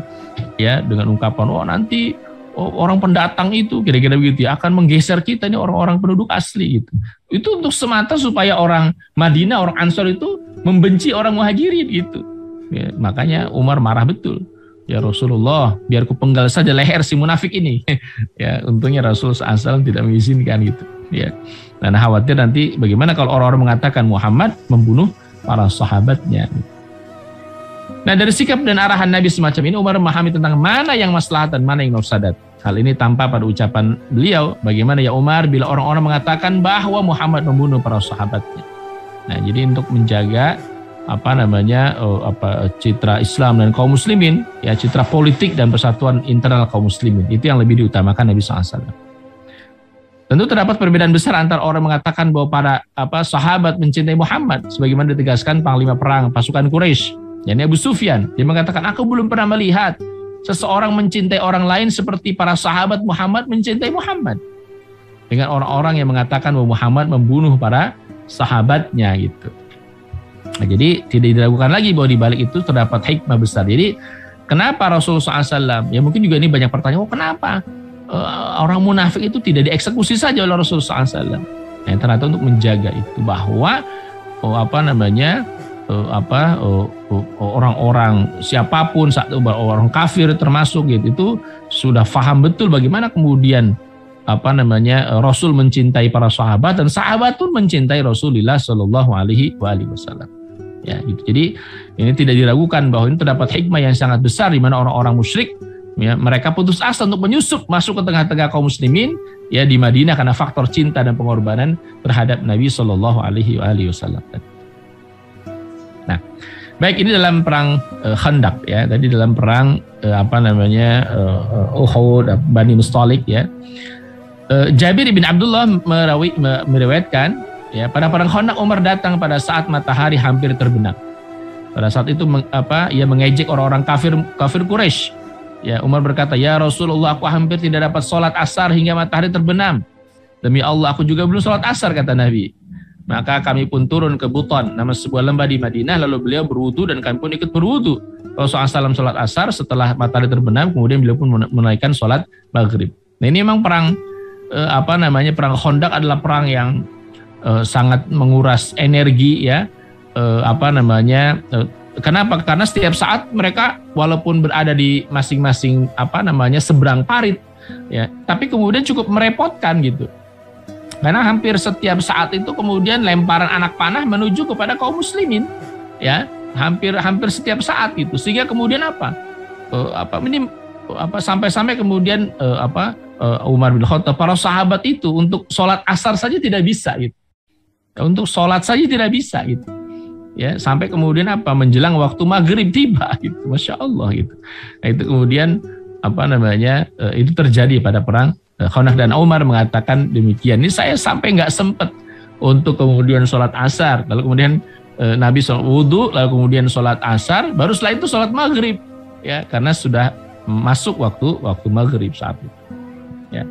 ya, dengan ungkapan nanti orang pendatang itu kira-kira begitu ya, akan menggeser kita ini orang-orang penduduk asli gitu. Itu untuk semata supaya orang Madinah, orang Ansor itu membenci orang Muhajirin gitu. Ya, makanya Umar marah betul. Ya Rasulullah, biar ku penggal saja leher si munafik ini. Ya, untungnya Rasul SAW tidak mengizinkan gitu. Ya, dan khawatir nanti bagaimana kalau orang-orang mengatakan Muhammad membunuh para sahabatnya. Nah, dari sikap dan arahan Nabi semacam ini, Umar memahami tentang mana yang maslahat dan mana yang mafsadat. Hal ini tampak pada ucapan beliau, bagaimana ya Umar bila orang-orang mengatakan bahwa Muhammad membunuh para sahabatnya. Nah, jadi untuk menjaga citra Islam dan kaum muslimin, ya citra politik dan persatuan internal kaum muslimin, itu yang lebih diutamakan Nabi SAW. Tentu terdapat perbedaan besar antara orang mengatakan bahwa para sahabat mencintai Muhammad, sebagaimana ditegaskan panglima perang pasukan Quraisy, yakni Abu Sufyan. Dia mengatakan, aku belum pernah melihat seseorang mencintai orang lain seperti para sahabat Muhammad mencintai Muhammad. Dengan orang-orang yang mengatakan bahwa Muhammad membunuh para sahabatnya gitu. Nah, jadi tidak diragukan lagi bahwa di balik itu terdapat hikmah besar. Jadi kenapa Rasulullah SAW? Ya mungkin juga ini banyak pertanyaan. Kenapa orang munafik itu tidak dieksekusi saja oleh Rasulullah SAW? Nah, ternyata untuk menjaga itu bahwa orang-orang siapapun, orang kafir termasuk gitu, itu sudah paham betul bagaimana kemudian Rasul mencintai para sahabat dan sahabat pun mencintai Rasulullah Shallallahu Alaihi Wasallam. Ya, gitu. Jadi ini tidak diragukan bahwa ini terdapat hikmah yang sangat besar di mana orang-orang musyrik ya, mereka putus asa untuk menyusup masuk ke tengah-tengah kaum muslimin ya di Madinah karena faktor cinta dan pengorbanan terhadap Nabi Shallallahu Alaihi Wasallam. Nah, baik, ini dalam perang Khandaq ya, tadi dalam perang Uhud, Bani Mustalik ya. Jabir bin Abdullah meriwayatkan ya, pada perang Khandaq Umar datang pada saat matahari hampir terbenam. Pada saat itu ia mengejek orang-orang kafir Quraisy. Ya, Umar berkata, "Ya Rasulullah, aku hampir tidak dapat sholat asar hingga matahari terbenam. Demi Allah, aku juga belum sholat asar," kata Nabi. Maka kami pun turun ke Buton, nama sebuah lembah di Madinah, lalu beliau berwudu dan kami pun ikut berwudu. Rasulullah SAW sholat asar, setelah matahari terbenam, kemudian beliau pun menaikkan sholat maghrib. Nah, ini memang perang perang Khandaq adalah perang yang sangat menguras energi ya. Kenapa? Karena setiap saat mereka walaupun berada di masing-masing seberang parit ya, tapi kemudian cukup merepotkan gitu. Karena hampir setiap saat itu kemudian lemparan anak panah menuju kepada kaum muslimin, ya, hampir setiap saat gitu. Sehingga kemudian sampai kemudian Umar bin Khattab, para sahabat itu untuk sholat asar saja tidak bisa gitu. Untuk sholat saja tidak bisa gitu. Ya, sampai kemudian menjelang waktu maghrib tiba gitu, masya Allah gitu. Nah, itu kemudian itu terjadi pada perang Khandaq dan Umar mengatakan demikian. Ini saya sampai nggak sempat untuk kemudian sholat asar. Lalu kemudian Nabi sholat wudhu, lalu kemudian sholat asar, baru setelah itu sholat maghrib. Ya, karena sudah masuk waktu maghrib saat itu. Ya.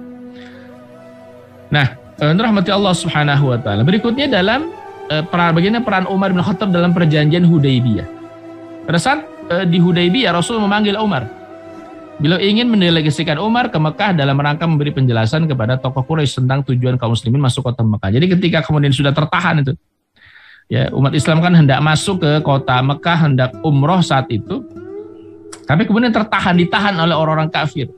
Nah, rahmati Allah Subhanahu Wa Taala. Berikutnya dalam bagaimana peran Umar bin Khattab dalam perjanjian Hudaybiyah. Pada saat di Hudaybiyah, Rasul memanggil Umar. Beliau ingin mendelegasikan Umar ke Mekah dalam rangka memberi penjelasan kepada tokoh Quraisy tentang tujuan kaum muslimin masuk kota Mekah. Jadi ketika kemudian sudah tertahan itu, ya umat Islam kan hendak masuk ke kota Mekah, hendak umroh saat itu, tapi kemudian ditahan oleh orang-orang kafir,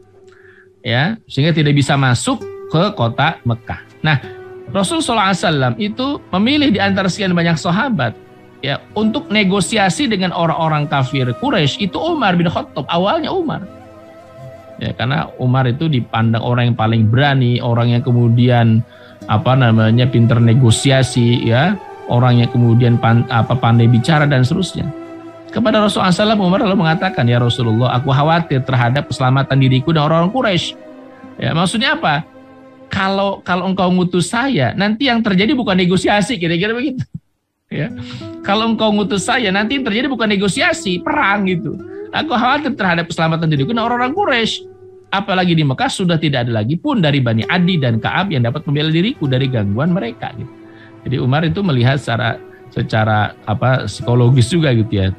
ya, sehingga tidak bisa masuk ke kota Mekah. Nah, Rasulullah SAW itu memilih di antara sekian banyak sahabat, ya, untuk negosiasi dengan orang-orang kafir Quraisy itu Umar bin Khattab, awalnya Umar. Ya, karena Umar itu dipandang orang yang paling berani, orang yang kemudian pintar negosiasi, ya, orang yang kemudian pandai bicara dan seterusnya. Kepada Rasulullah SAW, Umar lalu mengatakan, ya Rasulullah, aku khawatir terhadap keselamatan diriku dan orang-orang Quraisy. Ya, maksudnya apa? Kalau engkau ngutus saya, nanti yang terjadi bukan negosiasi, kira-kira begitu. Ya. Kalau engkau ngutus saya, nanti yang terjadi bukan negosiasi, perang gitu. Aku khawatir terhadap keselamatan diriku dan orang-orang Quraisy. Apalagi di Mekah sudah tidak ada lagi pun dari Bani Adi dan Ka'ab yang dapat membela diriku dari gangguan mereka. Gitu. Jadi Umar itu melihat secara psikologis juga gitu ya.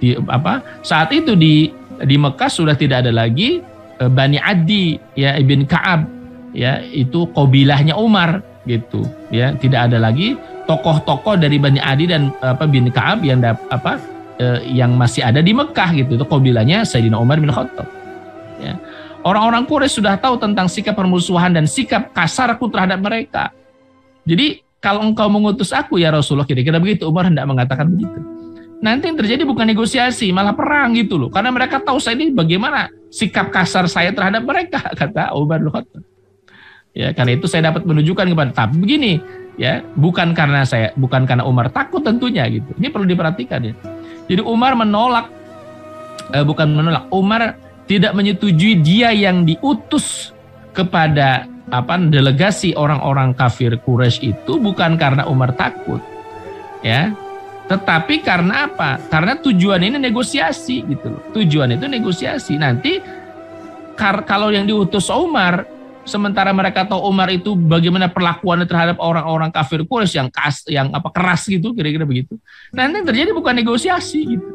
Saat itu di Mekah sudah tidak ada lagi Bani Adi ya ibn Ka'ab ya, itu kabilahnya Umar gitu ya. Tidak ada lagi tokoh-tokoh dari Bani Adi dan bin Ka'ab yang masih ada di Mekah gitu. Itu kabilahnya Sayyidina Umar bin Khattab. Ya. Orang-orang Quraisy sudah tahu tentang sikap permusuhan dan sikap kasarku terhadap mereka. Jadi kalau engkau mengutus aku ya Rasulullah, kira-kira begitu. Umar hendak mengatakan begitu. Nanti yang terjadi bukan negosiasi, malah perang gitu loh. Karena mereka tahu saya ini bagaimana sikap kasar saya terhadap mereka, kata Umar bin Khattab. Ya, karena itu saya dapat menunjukkan kepada. Tapi begini, ya, bukan karena Umar takut tentunya gitu. Ini perlu diperhatikan ya. Jadi Umar Umar tidak menyetujui dia yang diutus kepada delegasi orang-orang kafir Quraisy itu bukan karena Umar takut, ya, tetapi karena apa? Karena tujuan ini negosiasi gitu loh. Tujuan itu negosiasi. Nanti kalau yang diutus Umar, sementara mereka tahu Umar itu bagaimana perlakuannya terhadap orang-orang kafir Quraisy yang keras gitu, kira-kira begitu. Nanti yang terjadi bukan negosiasi gitu.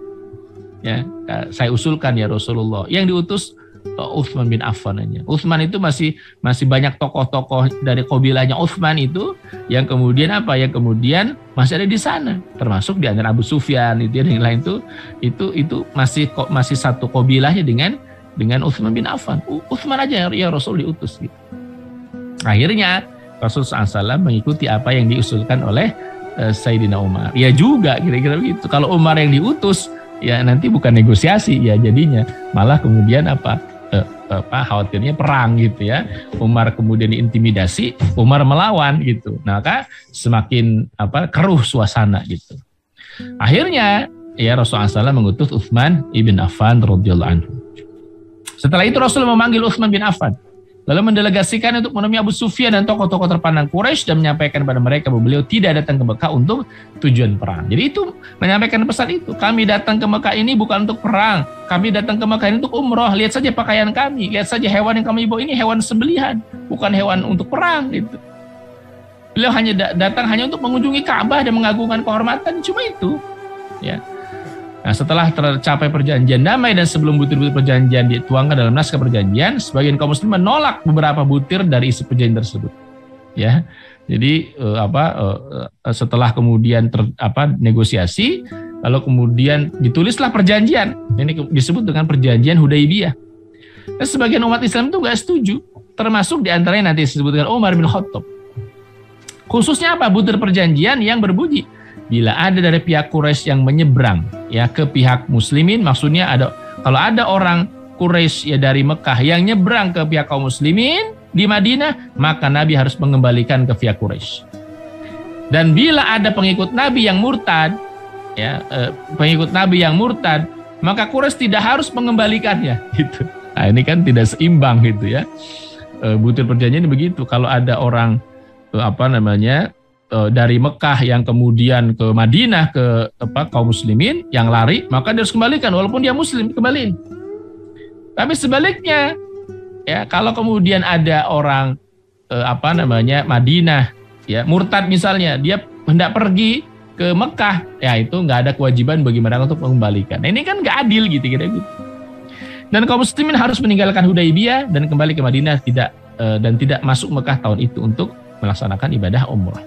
Ya, saya usulkan ya Rasulullah, yang diutus Utsman bin Affan aja. Utsman itu masih banyak tokoh-tokoh dari kabilahnya Utsman itu yang kemudian masih ada di sana, termasuk di antara Abu Sufyan itu yang lain itu masih satu kabilahnya dengan Utsman bin Affan. Utsman aja ya Rasul diutus gitu. Akhirnya Rasul SAW mengikuti apa yang diusulkan oleh Sayyidina Umar. Ya juga kira-kira begitu. Kalau Umar yang diutus, ya nanti bukan negosiasi ya jadinya, malah kemudian khawatirnya perang gitu ya. Umar kemudian diintimidasi, Umar melawan gitu. Maka semakin keruh suasana gitu. Akhirnya ya Rasulullah SAW mengutus Utsman ibn Affan radhiyallahu anhu. Setelah itu Rasul memanggil Utsman bin Affan, lalu mendelegasikan untuk menemui Abu Sufyan dan tokoh-tokoh terpandang Quraisy dan menyampaikan kepada mereka bahwa beliau tidak datang ke Mekah untuk tujuan perang. Jadi itu menyampaikan pesan itu. Kami datang ke Mekah ini bukan untuk perang. Kami datang ke Mekah ini untuk umroh. Lihat saja pakaian kami. Lihat saja hewan yang kami bawa ini hewan sembelihan. Bukan hewan untuk perang. Gitu. Beliau datang hanya untuk mengunjungi Ka'bah dan mengagungkan kehormatan. Cuma itu. Ya. Nah, setelah tercapai perjanjian damai dan sebelum butir-butir perjanjian dituangkan dalam naskah perjanjian, sebagian kaum muslim menolak beberapa butir dari isi perjanjian tersebut. Ya, jadi setelah kemudian negosiasi, lalu kemudian ditulislah perjanjian. Ini disebut dengan perjanjian Hudaybiyah. Dan sebagian umat Islam itu nggak setuju, termasuk diantaranya nanti disebut dengan Umar bin Khattab. Khususnya butir perjanjian yang berbunyi, bila ada dari pihak Quraisy yang menyeberang ya ke pihak muslimin, maksudnya kalau ada orang Quraisy ya dari Mekah yang nyebrang ke pihak kaum muslimin di Madinah, maka Nabi harus mengembalikan ke pihak Quraisy. Dan bila ada pengikut Nabi yang murtad, maka Quraisy tidak harus mengembalikannya gitu. Nah, ini kan tidak seimbang gitu ya. Butir perjanjian begitu. Kalau ada orang dari Mekah yang kemudian ke Madinah ke kaum muslimin yang lari, maka dia harus kembalikan walaupun dia muslim, kembaliin. Tapi sebaliknya ya, kalau kemudian ada orang Madinah ya murtad misalnya, dia hendak pergi ke Mekah, ya itu nggak ada kewajiban bagi mereka untuk mengembalikan. Nah, ini kan nggak adil gitu. Dan kaum muslimin harus meninggalkan Hudaybiyah dan kembali ke Madinah tidak masuk Mekah tahun itu untuk melaksanakan ibadah umrah.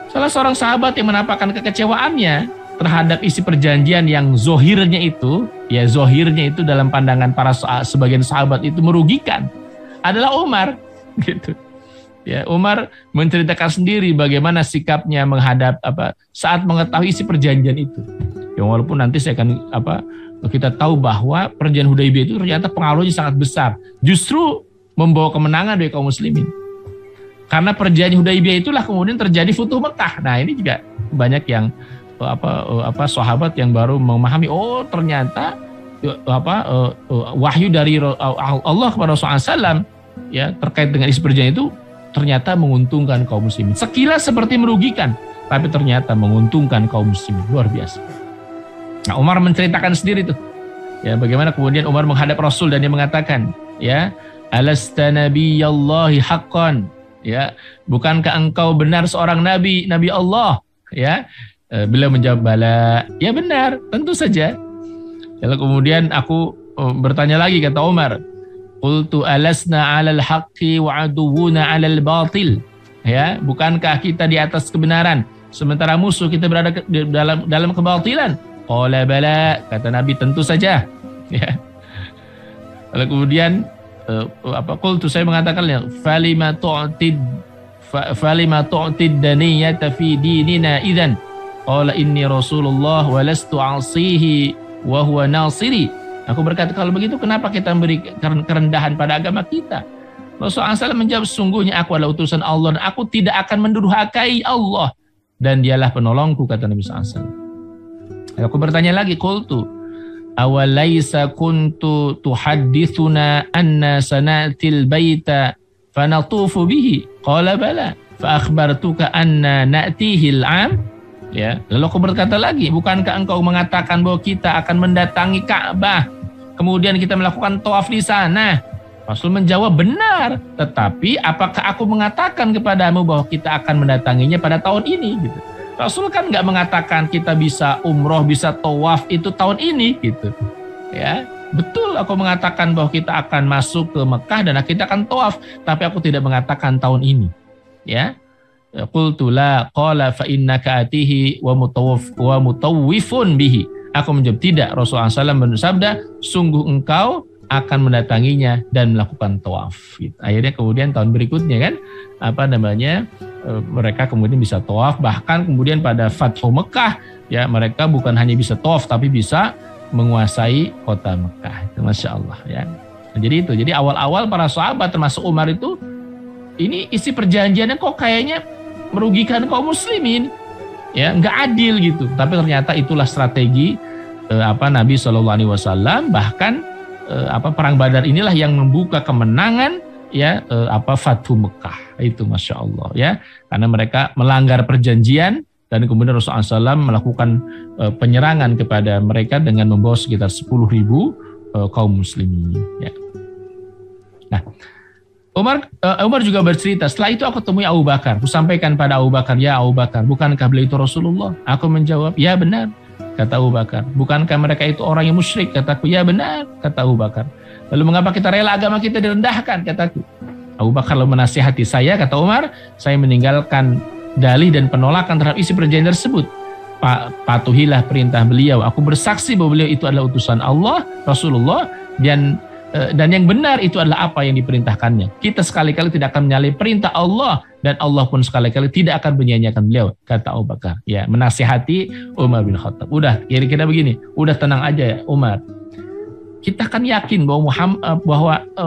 Salah seorang sahabat yang menampakkan kekecewaannya terhadap isi perjanjian yang zohirnya itu dalam pandangan para sebagian sahabat itu merugikan, adalah Umar. Gitu. Ya, Umar menceritakan sendiri bagaimana sikapnya menghadap saat mengetahui isi perjanjian itu. Ya, walaupun nanti saya akan kita tahu bahwa perjanjian Hudaybiyah itu ternyata pengaruhnya sangat besar. Justru membawa kemenangan dari kaum muslimin. Karena perjanjian Hudaybiyah itulah kemudian terjadi Futuh Mekah. Nah, ini juga banyak yang sahabat yang baru memahami, oh ternyata wahyu dari Allah kepada Rasulullah SAW ya terkait dengan isi perjanjian itu ternyata menguntungkan kaum muslimin. Sekilas seperti merugikan, tapi ternyata menguntungkan kaum muslimin. Luar biasa. Nah, Umar menceritakan sendiri tuh, ya bagaimana kemudian Umar menghadap Rasul dan dia mengatakan, ya alasta nabiyallahi haqqan, ya bukankah engkau benar seorang nabi Allah, ya beliau menjawab bala, ya benar, tentu saja. Lalu kemudian aku bertanya lagi, kata Umar, qultu alasna 'alal haqqi wa 'aduwuna 'alal batil, ya bukankah kita di atas kebenaran sementara musuh kita berada dalam kebatilan? Qala bala, kata Nabi, tentu saja. Ya. Lalu kemudian qultu, saya mengatakan, falima tu'tid daniyata fi dinina idzan. Qala inni Rasulullah wa lastu 'asihi wa huwa nasiri. Aku berkata, kalau begitu kenapa kita memberi kerendahan pada agama kita? Rasulullah SAW menjawab, sungguhnya aku adalah utusan Allah dan aku tidak akan mendurhakai Allah dan dialah penolongku, kata Nabi SAW. Aku bertanya lagi, qultu awalaisa kuntu tuhaddithuna anna sanatil baita fanatufu bihi? Qala bala fa akhbartuka anna na'tihi al-'am. Ya, lalu aku berkata lagi, bukankah engkau mengatakan bahwa kita akan mendatangi Ka'bah, kemudian kita melakukan tawaf di sana? Rasul menjawab, benar, tetapi apakah aku mengatakan kepadamu bahwa kita akan mendatanginya pada tahun ini? Gitu. Rasul kan nggak mengatakan kita bisa umroh, bisa tawaf itu tahun ini, gitu. Ya, betul aku mengatakan bahwa kita akan masuk ke Mekah dan kita akan tawaf, tapi aku tidak mengatakan tahun ini. Ya, qultu la, qala fa innaka atihi wa mutawwifun bihi. Aku menjawab, tidak. Rasulullah SAW bersabda, sungguh engkau akan mendatanginya dan melakukan tawaf. Gitu. Akhirnya kemudian tahun berikutnya kan, mereka kemudian bisa tawaf, bahkan kemudian pada Fathu Mekah ya mereka bukan hanya bisa tawaf tapi bisa menguasai kota Mekah. Itu Masya Allah ya. Nah, jadi awal-awal para sahabat termasuk Umar itu, ini isi perjanjiannya kok kayaknya merugikan kaum muslimin, ya nggak adil gitu. Tapi ternyata itulah strategi Nabi SAW. Bahkan perang Badar inilah yang membuka kemenangan ya Fathu Mekah itu, Masya Allah ya, karena mereka melanggar perjanjian dan kemudian Rasulullah SAW melakukan penyerangan kepada mereka dengan membawa sekitar 10.000 kaum muslimin ya. Nah, Umar juga bercerita, setelah itu aku temui Abu Bakar, aku sampaikan pada Abu Bakar, ya Abu Bakar, bukankah beliau itu Rasulullah? Aku menjawab, ya benar, kata Abu Bakar. Bukankah mereka itu orang yang musyrik? Kataku, ya benar, kata Abu Bakar. Lalu mengapa kita rela agama kita direndahkan? Kataku. Abu Bakar lalu menasihati saya, kata Umar, saya meninggalkan dalih dan penolakan terhadap isi perjanjian tersebut. Patuhilah perintah beliau. Aku bersaksi bahwa beliau itu adalah utusan Allah, Rasulullah, dan yang benar itu adalah apa yang diperintahkannya. Kita sekali-kali tidak akan menyalahi perintah Allah, dan Allah pun sekali-kali tidak akan menyia-nyiakan beliau, kata Abu Bakar. Ya, menasihati Umar bin Khattab. Udah, kira-kira begini, udah tenang aja ya Umar. Kita kan yakin bahwa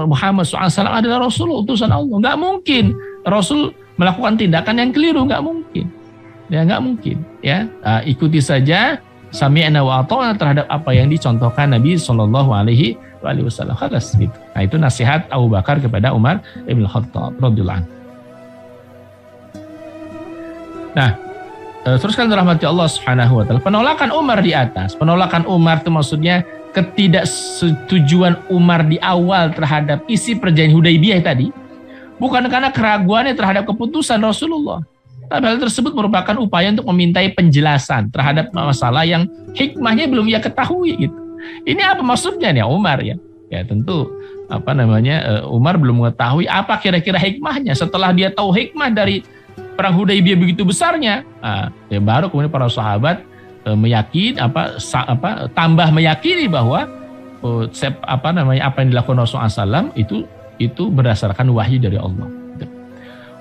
Muhammad SAW adalah Rasul, utusan Allah. Nggak mungkin Rasul melakukan tindakan yang keliru, nggak mungkin. Ya, nggak mungkin. Ya, ikuti saja sami'na wa ata'na terhadap apa yang dicontohkan Nabi Shallallahu Alaihi Wasallam. Gitu. Nah, itu nasihat Abu Bakar kepada Umar bin Khattab radhiyallahu anhu. Nah, terus kan rahmati Allah Subhanahu wa taala. Penolakan Umar di atas. Penolakan Umar itu maksudnya ketidaksetujuan Umar di awal terhadap isi perjanjian Hudaybiyah tadi bukan karena keraguannya terhadap keputusan Rasulullah. Tapi hal tersebut merupakan upaya untuk memintai penjelasan terhadap masalah yang hikmahnya belum ia ketahui gitu. Ini apa maksudnya nih Umar ya? Ya tentu Umar belum mengetahui apa kira-kira hikmahnya. Setelah dia tahu hikmah dari perang Hudaybiyah begitu besarnya, ya baru kemudian para sahabat tambah meyakini bahwa apa yang dilakukan Rasulullah SAW itu berdasarkan wahyu dari Allah.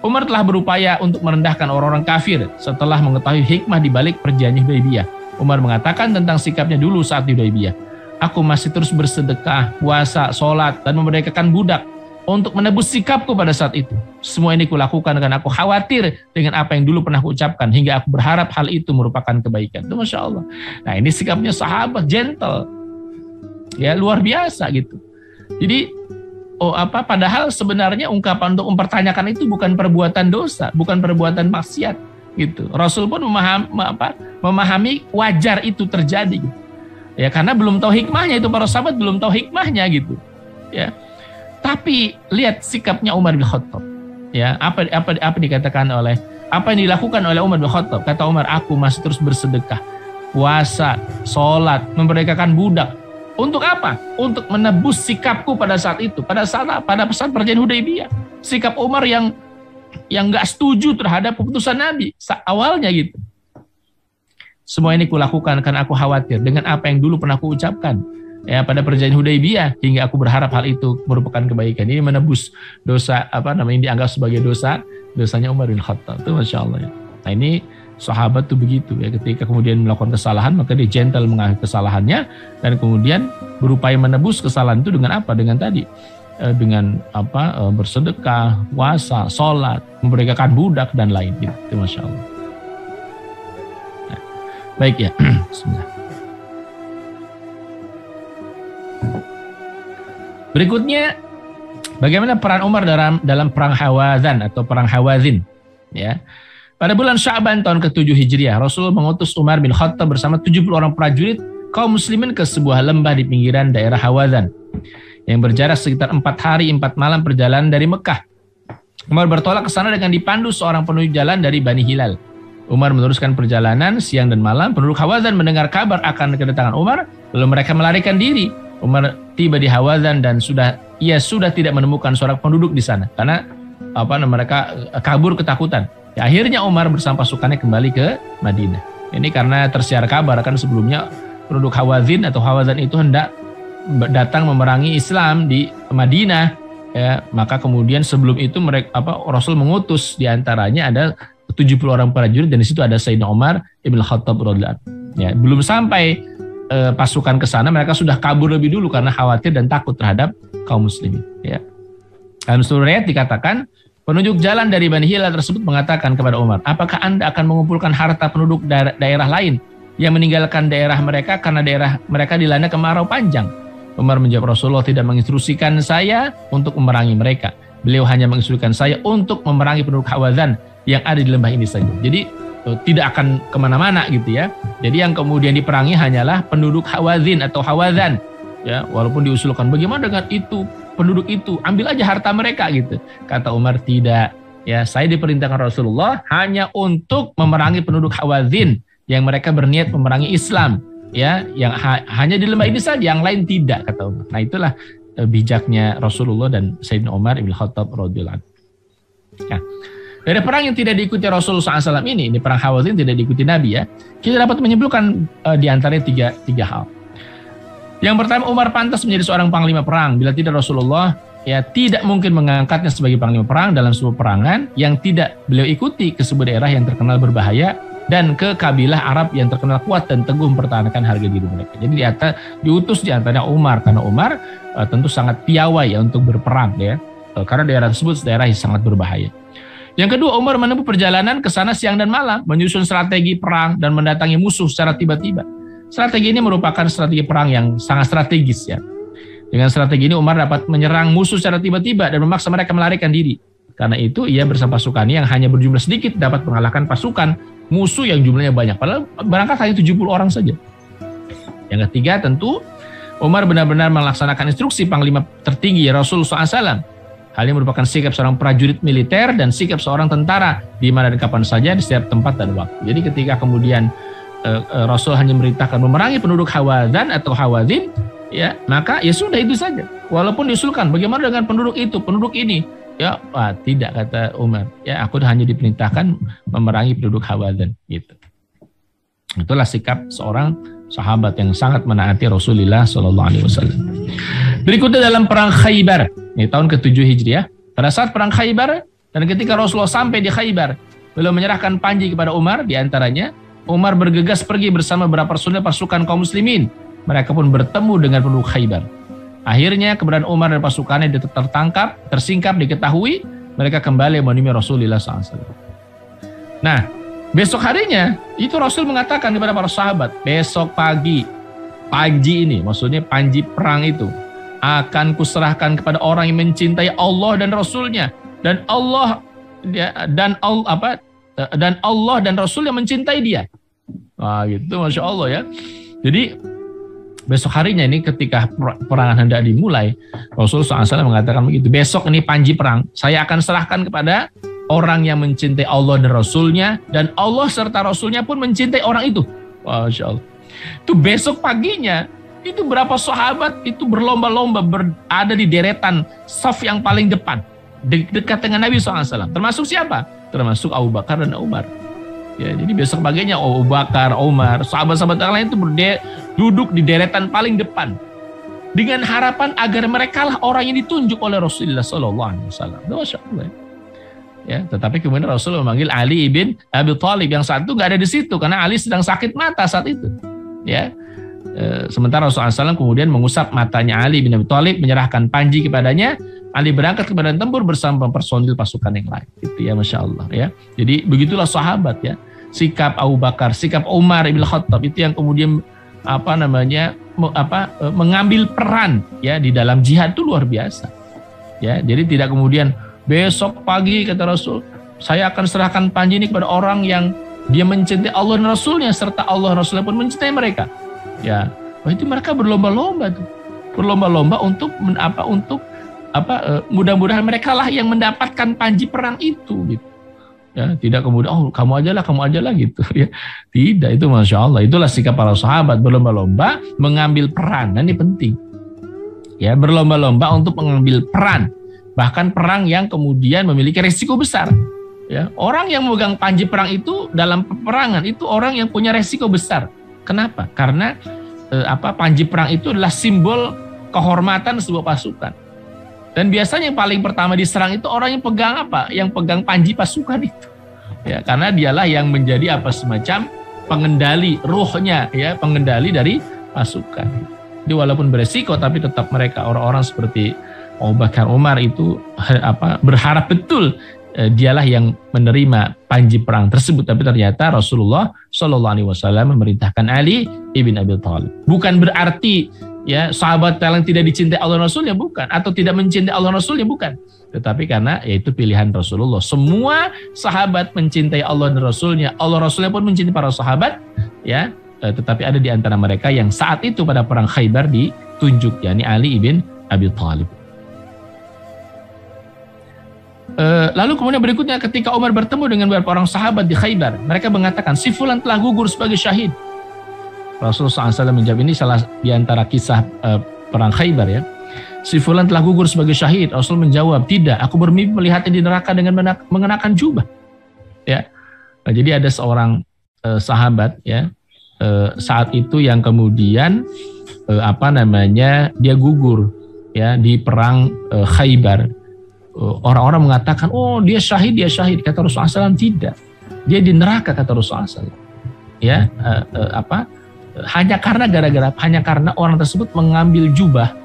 Umar telah berupaya untuk merendahkan orang-orang kafir setelah mengetahui hikmah di balik perjanjian Hudaybiyah. Umar mengatakan tentang sikapnya dulu saat di Hudaybiyah, aku masih terus bersedekah, puasa, sholat, dan memerdekakan budak untuk menebus sikapku pada saat itu. Semua ini kulakukan karena aku khawatir dengan apa yang dulu pernah kuucapkan, hingga aku berharap hal itu merupakan kebaikan. Itu Masya Allah. Nah, ini sikapnya sahabat, gentle. Ya, luar biasa gitu. Jadi, padahal sebenarnya ungkapan untuk mempertanyakan itu bukan perbuatan dosa, bukan perbuatan maksiat gitu. Rasul pun memahami wajar itu terjadi gitu. Ya, karena belum tahu hikmahnya, itu para sahabat belum tahu hikmahnya gitu. Ya. Tapi lihat sikapnya Umar bin Khattab. Ya, apa dikatakan oleh, apa yang dilakukan oleh Umar bin Khattab? Kata Umar, aku masih terus bersedekah, puasa, sholat, memerdekakan budak. Untuk apa? Untuk menebus sikapku pada saat itu, pada saat perjanjian Hudaybiyah. Sikap Umar yang nggak setuju terhadap keputusan Nabi awalnya gitu. Semua ini kulakukan karena aku khawatir dengan apa yang dulu pernah kuucapkan ya pada perjanjian Hudaybiyah, hingga aku berharap hal itu merupakan kebaikan. Ini menebus dosa yang dianggap sebagai dosanya Umar bin Khattab. Itu Masya Allah ya. Nah, ini sahabat tuh begitu ya, ketika kemudian melakukan kesalahan maka dia gentle mengakui kesalahannya dan kemudian berupaya menebus kesalahan itu dengan apa? Dengan tadi bersedekah, puasa, sholat, memerdekakan budak dan lain gitu. Itu Masya Allah. Baik ya, bismillah. Berikutnya, bagaimana peran Umar dalam perang Hawazan atau perang Hawazin? Ya, pada bulan Sya'ban tahun ke-7 Hijriah, Rasul mengutus Umar bin Khattab bersama 70 orang prajurit kaum muslimin ke sebuah lembah di pinggiran daerah Hawazan yang berjarak sekitar 4 hari 4 malam perjalanan dari Mekah. Umar bertolak ke sana dengan dipandu seorang penunjuk jalan dari Bani Hilal. Umar meneruskan perjalanan siang dan malam. Penduduk Hawazan mendengar kabar akan kedatangan Umar, lalu mereka melarikan diri. Umar tiba di Hawazan dan ia sudah tidak menemukan seorang penduduk di sana karena mereka kabur ketakutan. Ya, akhirnya Umar bersama pasukannya kembali ke Madinah. Ini karena tersiar kabar kan sebelumnya penduduk Hawazin atau Hawazan itu hendak datang memerangi Islam di Madinah. Ya, maka kemudian sebelum itu Rasul mengutus diantaranya ada 70 orang prajurit dan di situ ada Sayyidina Umar Ibn Khattab radhiyallahu anhu. Ya, belum sampai pasukan ke sana mereka sudah kabur lebih dulu karena khawatir dan takut terhadap kaum muslimin. Ya. Dalam surah riwayat dikatakan penunjuk jalan dari Bani Hilal tersebut mengatakan kepada Umar, apakah Anda akan mengumpulkan harta penduduk daerah lain yang meninggalkan daerah mereka karena daerah mereka dilanda kemarau panjang? Umar menjawab, Rasulullah tidak menginstruksikan saya untuk memerangi mereka. Beliau hanya menginstruksikan saya untuk memerangi penduduk Hawazan yang ada di lembah ini saja. Jadi tidak akan kemana-mana gitu ya. Jadi yang kemudian diperangi hanyalah penduduk Hawazin atau Hawazan. Ya, walaupun diusulkan bagaimana dengan itu penduduk itu, ambil aja harta mereka gitu. Kata Umar tidak. Ya, saya diperintahkan Rasulullah hanya untuk memerangi penduduk Hawazin yang mereka berniat memerangi Islam. Ya, yang hanya di lembah ini saja, yang lain tidak, kata Umar. Nah, itulah bijaknya Rasulullah dan Sayyidina Umar Ibn Khattab radhiyallahu anhu. Nah, dari perang yang tidak diikuti Rasulullah SAW ini perang Hawazin tidak diikuti Nabi ya, kita dapat menyimpulkan di antaranya tiga hal. Yang pertama, Umar pantas menjadi seorang panglima perang. Bila tidak, Rasulullah tidak mungkin mengangkatnya sebagai panglima perang dalam sebuah perangan yang tidak beliau ikuti ke sebuah daerah yang terkenal berbahaya dan ke kabilah Arab yang terkenal kuat dan teguh mempertahankan harga diri mereka. Jadi diutus di antaranya Umar karena Umar tentu sangat piawai ya untuk berperang ya, karena daerah tersebut daerah yang sangat berbahaya. Yang kedua, Umar menempuh perjalanan ke sana siang dan malam, menyusun strategi perang dan mendatangi musuh secara tiba-tiba. Strategi ini merupakan strategi perang yang sangat strategis ya. Dengan strategi ini Umar dapat menyerang musuh secara tiba-tiba dan memaksa mereka melarikan diri. Karena itu ia bersama pasukannya yang hanya berjumlah sedikit dapat mengalahkan pasukan musuh yang jumlahnya banyak. Padahal berangkat hanya 70 orang saja. Yang ketiga, tentu Umar benar-benar melaksanakan instruksi panglima tertinggi Rasulullah SAW. Hal ini merupakan sikap seorang prajurit militer dan sikap seorang tentara di mana dan kapan saja di setiap tempat dan waktu. Jadi ketika kemudian Rasul hanya memerintahkan memerangi penduduk Hawazan atau Hawazin, ya maka ya sudah itu saja. Walaupun diusulkan bagaimana dengan penduduk itu, penduduk ini, ya tidak, kata Umar. Ya aku hanya diperintahkan memerangi penduduk Hawazan gitu. Itulah sikap seorang sahabat yang sangat menaati Rasulullah SAW. Berikutnya dalam perang Khaybar, ini tahun ke-7 Hijriah. Pada saat perang Khaybar dan ketika Rasulullah sampai di Khaybar, beliau menyerahkan panji kepada Umar. Di antaranya, Umar bergegas pergi bersama beberapa personel pasukan kaum muslimin Mereka pun bertemu dengan penduduk Khaybar. Akhirnya keberadaan Umar dan pasukannya tertangkap, tersingkap, diketahui. Mereka kembali menemui Rasulullah SAW. Nah, besok harinya itu Rasul mengatakan kepada para sahabat, besok pagi, panji ini, maksudnya panji perang itu, akan kuserahkan kepada orang yang mencintai Allah dan Rasulnya, dan Allah dan Rasul yang mencintai dia. Wah, gitu, Masya Allah ya. Jadi besok harinya ini ketika perangan hendak dimulai, Rasulullah SAW mengatakan begitu. Besok ini panji perang, saya akan serahkan kepada orang yang mencintai Allah dan Rasulnya, dan Allah serta Rasulnya pun mencintai orang itu. Masya Allah. Itu besok paginya, itu berapa sahabat itu berlomba-lomba berada di deretan saf yang paling depan, dekat dengan Nabi SAW. Termasuk siapa? Termasuk Abu Bakar dan Umar. Ya, jadi besok paginya Abu Bakar, Umar, sahabat-sahabat yang lain itu duduk di deretan paling depan dengan harapan agar mereka lah orang yang ditunjuk oleh Rasulullah SAW. Masya Allah. Ya, tetapi kemudian Rasul memanggil Ali ibn Abi Thalib yang satu nggak ada di situ karena Ali sedang sakit mata saat itu. Ya, sementara Rasulullah SAW kemudian mengusap matanya Ali bin Abi Thalib, menyerahkan panji kepadanya. Ali berangkat ke medan tempur bersama personil pasukan yang lain. Itu ya, Masya Allah ya. Jadi begitulah sahabat ya. Sikap Abu Bakar, sikap Umar ibn Khattab itu yang kemudian mengambil peran ya di dalam jihad itu luar biasa. Ya, jadi tidak kemudian besok pagi kata Rasul, saya akan serahkan panji ini kepada orang yang dia mencintai Allah dan Rasulnya serta Allah dan Rasulnya pun mencintai mereka. Ya, itu mereka berlomba-lomba tuh, berlomba-lomba untuk mudah-mudahan mereka lah yang mendapatkan panji perang itu gitu. Ya, tidak kemudian kamu aja lah gitu ya. Tidak, itu Masya Allah. Itulah sikap para sahabat, berlomba-lomba mengambil peran. Dan ini penting. Ya, berlomba-lomba untuk mengambil peran. Bahkan perang yang kemudian memiliki resiko besar. Ya, orang yang memegang panji perang itu dalam peperangan itu orang yang punya resiko besar. Kenapa? Karena panji perang itu adalah simbol kehormatan sebuah pasukan. Dan biasanya yang paling pertama diserang itu orang yang pegang Yang pegang panji pasukan itu. Ya, karena dialah yang menjadi semacam pengendali ruhnya, ya, pengendali dari pasukan. Jadi walaupun beresiko, tapi tetap mereka orang-orang seperti Abu Bakar, Umar itu berharap betul dialah yang menerima panji perang tersebut. Tapi ternyata Rasulullah SAW memerintahkan Ali ibn Abi Thalib. Bukan berarti ya sahabat yang tidak dicintai Allah Rasulnya, bukan, atau tidak mencintai Allah Rasulnya, bukan, tetapi karena yaitu pilihan Rasulullah. Semua sahabat mencintai Allah dan Rasulnya, Allah Rasulnya pun mencintai para sahabat, ya. Tetapi ada di antara mereka yang saat itu pada perang Khaybar ditunjuk, yakni Ali ibn Abi Thalib. Lalu kemudian berikutnya ketika Umar bertemu dengan beberapa orang sahabat di Khaybar, mereka mengatakan si fulan telah gugur sebagai syahid. Rasulullah SAW menjawab, ini salah di antara kisah perang Khaybar ya. Si fulan telah gugur sebagai syahid. Rasul menjawab, tidak, aku bermimpi melihatnya di neraka dengan mengenakan jubah. Ya. Nah, jadi ada seorang sahabat ya saat itu yang kemudian dia gugur ya di perang Khaybar. Orang-orang mengatakan, oh dia syahid. Kata Rasulullah SAW, tidak, dia di neraka, kata Rasulullah SAW. Ya, hanya karena orang tersebut mengambil jubah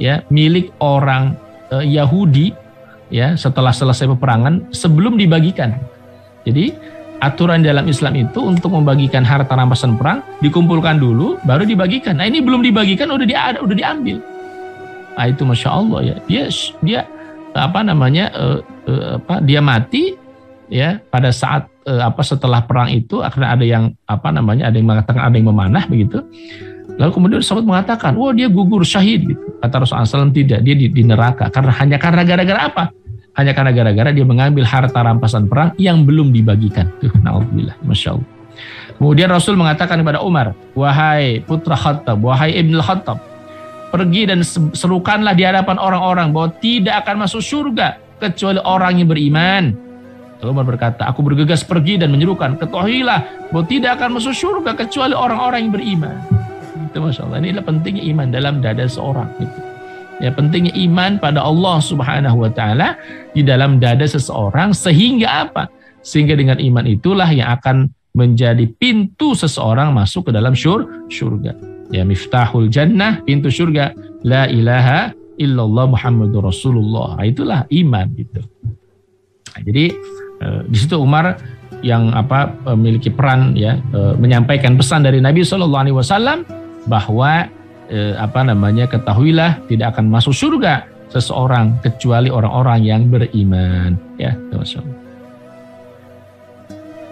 ya milik orang Yahudi ya setelah selesai peperangan sebelum dibagikan. Jadi aturan dalam Islam itu untuk membagikan harta rampasan perang dikumpulkan dulu baru dibagikan. Nah, ini belum dibagikan udah diambil. Nah, itu Masya Allah ya. Dia dia mati ya pada saat setelah perang itu, akhirnya ada yang ada yang mengatakan ada yang memanah begitu. Lalu kemudian sahabat mengatakan, wah dia gugur syahid gitu. Kata Rasulullah SAW, tidak, dia di neraka. Hanya karena gara-gara apa? Hanya karena gara-gara dia mengambil harta rampasan perang yang belum dibagikan. Na'udzubillah, Masya Allah. Kemudian Rasul mengatakan kepada Umar, wahai putra Khattab, wahai Ibn Khattab, pergi dan serukanlah di hadapan orang-orang bahwa tidak akan masuk surga kecuali orang yang beriman. Lalu Umar berkata, aku bergegas pergi dan menyerukan, ketahuilah bahwa tidak akan masuk surga kecuali orang-orang yang beriman. Itu Masya Allah. Inilah pentingnya iman dalam dada seorang. Gitu. Ya, pentingnya iman pada Allah Subhanahu Wa Taala di dalam dada seseorang, sehingga apa? Sehingga dengan iman itulah yang akan menjadi pintu seseorang masuk ke dalam surga. Ya, miftahul jannah, pintu surga, la ilaha illallah Muhammadur Rasulullah. Nah, itulah iman gitu. Nah, jadi di situ Umar yang memiliki peran ya, menyampaikan pesan dari Nabi SAW bahwa ketahuilah tidak akan masuk surga seseorang kecuali orang-orang yang beriman ya.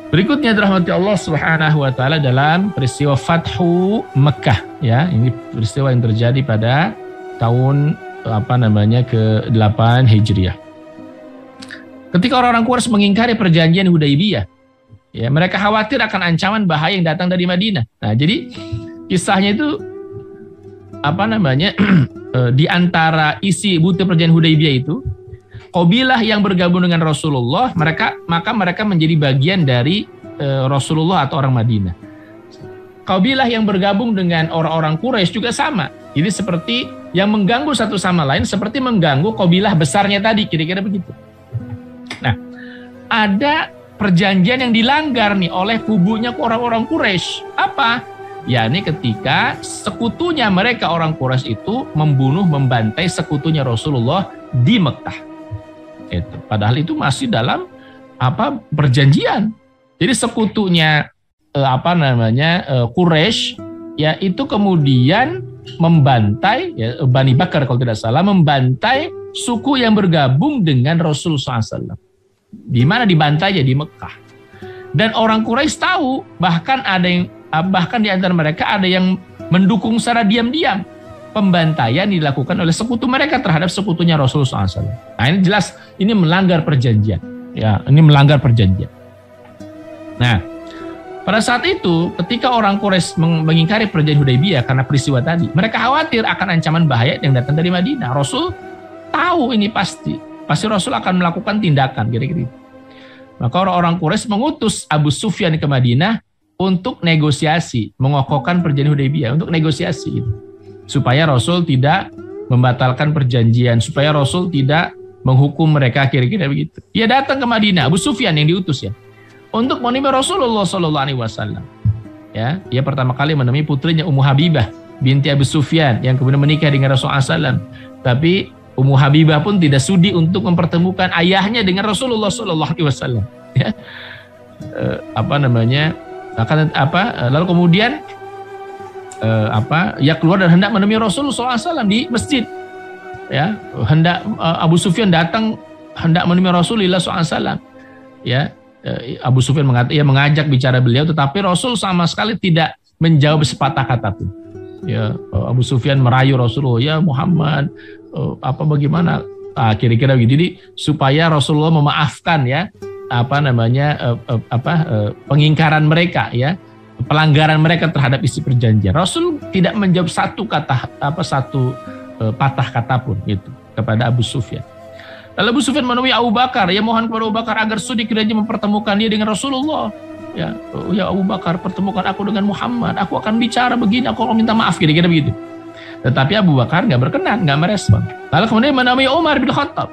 Berikutnya dirahmati Allah Subhanahu wa taala dalam peristiwa Fathu Mekah ya. Ini peristiwa yang terjadi pada tahun ke-8 Hijriah. Ketika orang-orang Quraisy mengingkari perjanjian Hudaybiyah, ya, mereka khawatir akan ancaman bahaya yang datang dari Madinah. Nah, jadi kisahnya itu di antara isi butir perjanjian Hudaybiyah itu, kabilah yang bergabung dengan Rasulullah, maka mereka menjadi bagian dari Rasulullah atau orang Madinah. Kabilah yang bergabung dengan orang-orang Quraisy juga sama. Jadi seperti yang mengganggu satu sama lain, seperti mengganggu kabilah besarnya tadi, kira-kira begitu. Nah, ada perjanjian yang dilanggar nih oleh kubunya orang-orang Quraisy. Apa? Yakni ketika sekutunya mereka orang Quraisy itu membantai sekutunya Rasulullah di Mekah. Itu. Padahal itu masih dalam perjanjian. Jadi sekutunya Quraisy ya itu kemudian membantai ya, Bani Bakar kalau tidak salah, membantai suku yang bergabung dengan Rasulullah SAW. Di mana dibantainya? Di Mekah. Dan orang Quraisy tahu, bahkan di antara mereka ada yang mendukung secara diam-diam pembantaian dilakukan oleh sekutu mereka terhadap sekutunya Rasulullah SAW. Nah, ini jelas ini melanggar perjanjian. Ya, ini melanggar perjanjian. Nah, pada saat itu ketika orang Quraisy mengingkari perjanjian Hudaybiyah karena peristiwa tadi, mereka khawatir akan ancaman bahaya yang datang dari Madinah. Rasul tahu ini pasti Rasul akan melakukan tindakan kira-kira. Maka orang-orang Quraisy mengutus Abu Sufyan ke Madinah untuk negosiasi, mengokohkan perjanjian Hudaybiyah, untuk negosiasi gitu. Supaya Rasul tidak membatalkan perjanjian, supaya Rasul tidak menghukum mereka, kira-kira begitu. Dia datang ke Madinah, Abu Sufyan yang diutus ya, untuk menemui Rasulullah SAW. Ya, dia pertama kali menemui putrinya Ummu Habibah binti Abu Sufyan yang kemudian menikah dengan Rasulullah SAW. Tapi Ummu Habibah pun tidak sudi untuk mempertemukan ayahnya dengan Rasulullah SAW. Ya, lalu kemudian keluar dan hendak menemui Rasulullah SAW di masjid. Ya, Abu Sufyan datang hendak menemui Rasulullah SAW. Ya, Abu Sufyan mengajak bicara beliau, tetapi Rasul sama sekali tidak menjawab sepatah kata pun. Ya, Abu Sufyan merayu Rasulullah, ya Muhammad, bagaimana? Kira-kira begitu. Jadi supaya Rasulullah memaafkan ya pengingkaran mereka ya, pelanggaran mereka terhadap isi perjanjian. Rasul tidak menjawab satu patah kata pun itu kepada Abu Sufyan. Lalu Abu Sufyan menemui Abu Bakar, ya mohon kepada Abu Bakar agar sudi kiranya mempertemukan dia dengan Rasulullah. Ya Abu Bakar, pertemukan aku dengan Muhammad. Aku akan bicara begini, aku akan minta maaf, kira-kira begitu. Tetapi Abu Bakar nggak berkenan, nggak merespon. Lalu kemudian menemui Umar bin Khattab.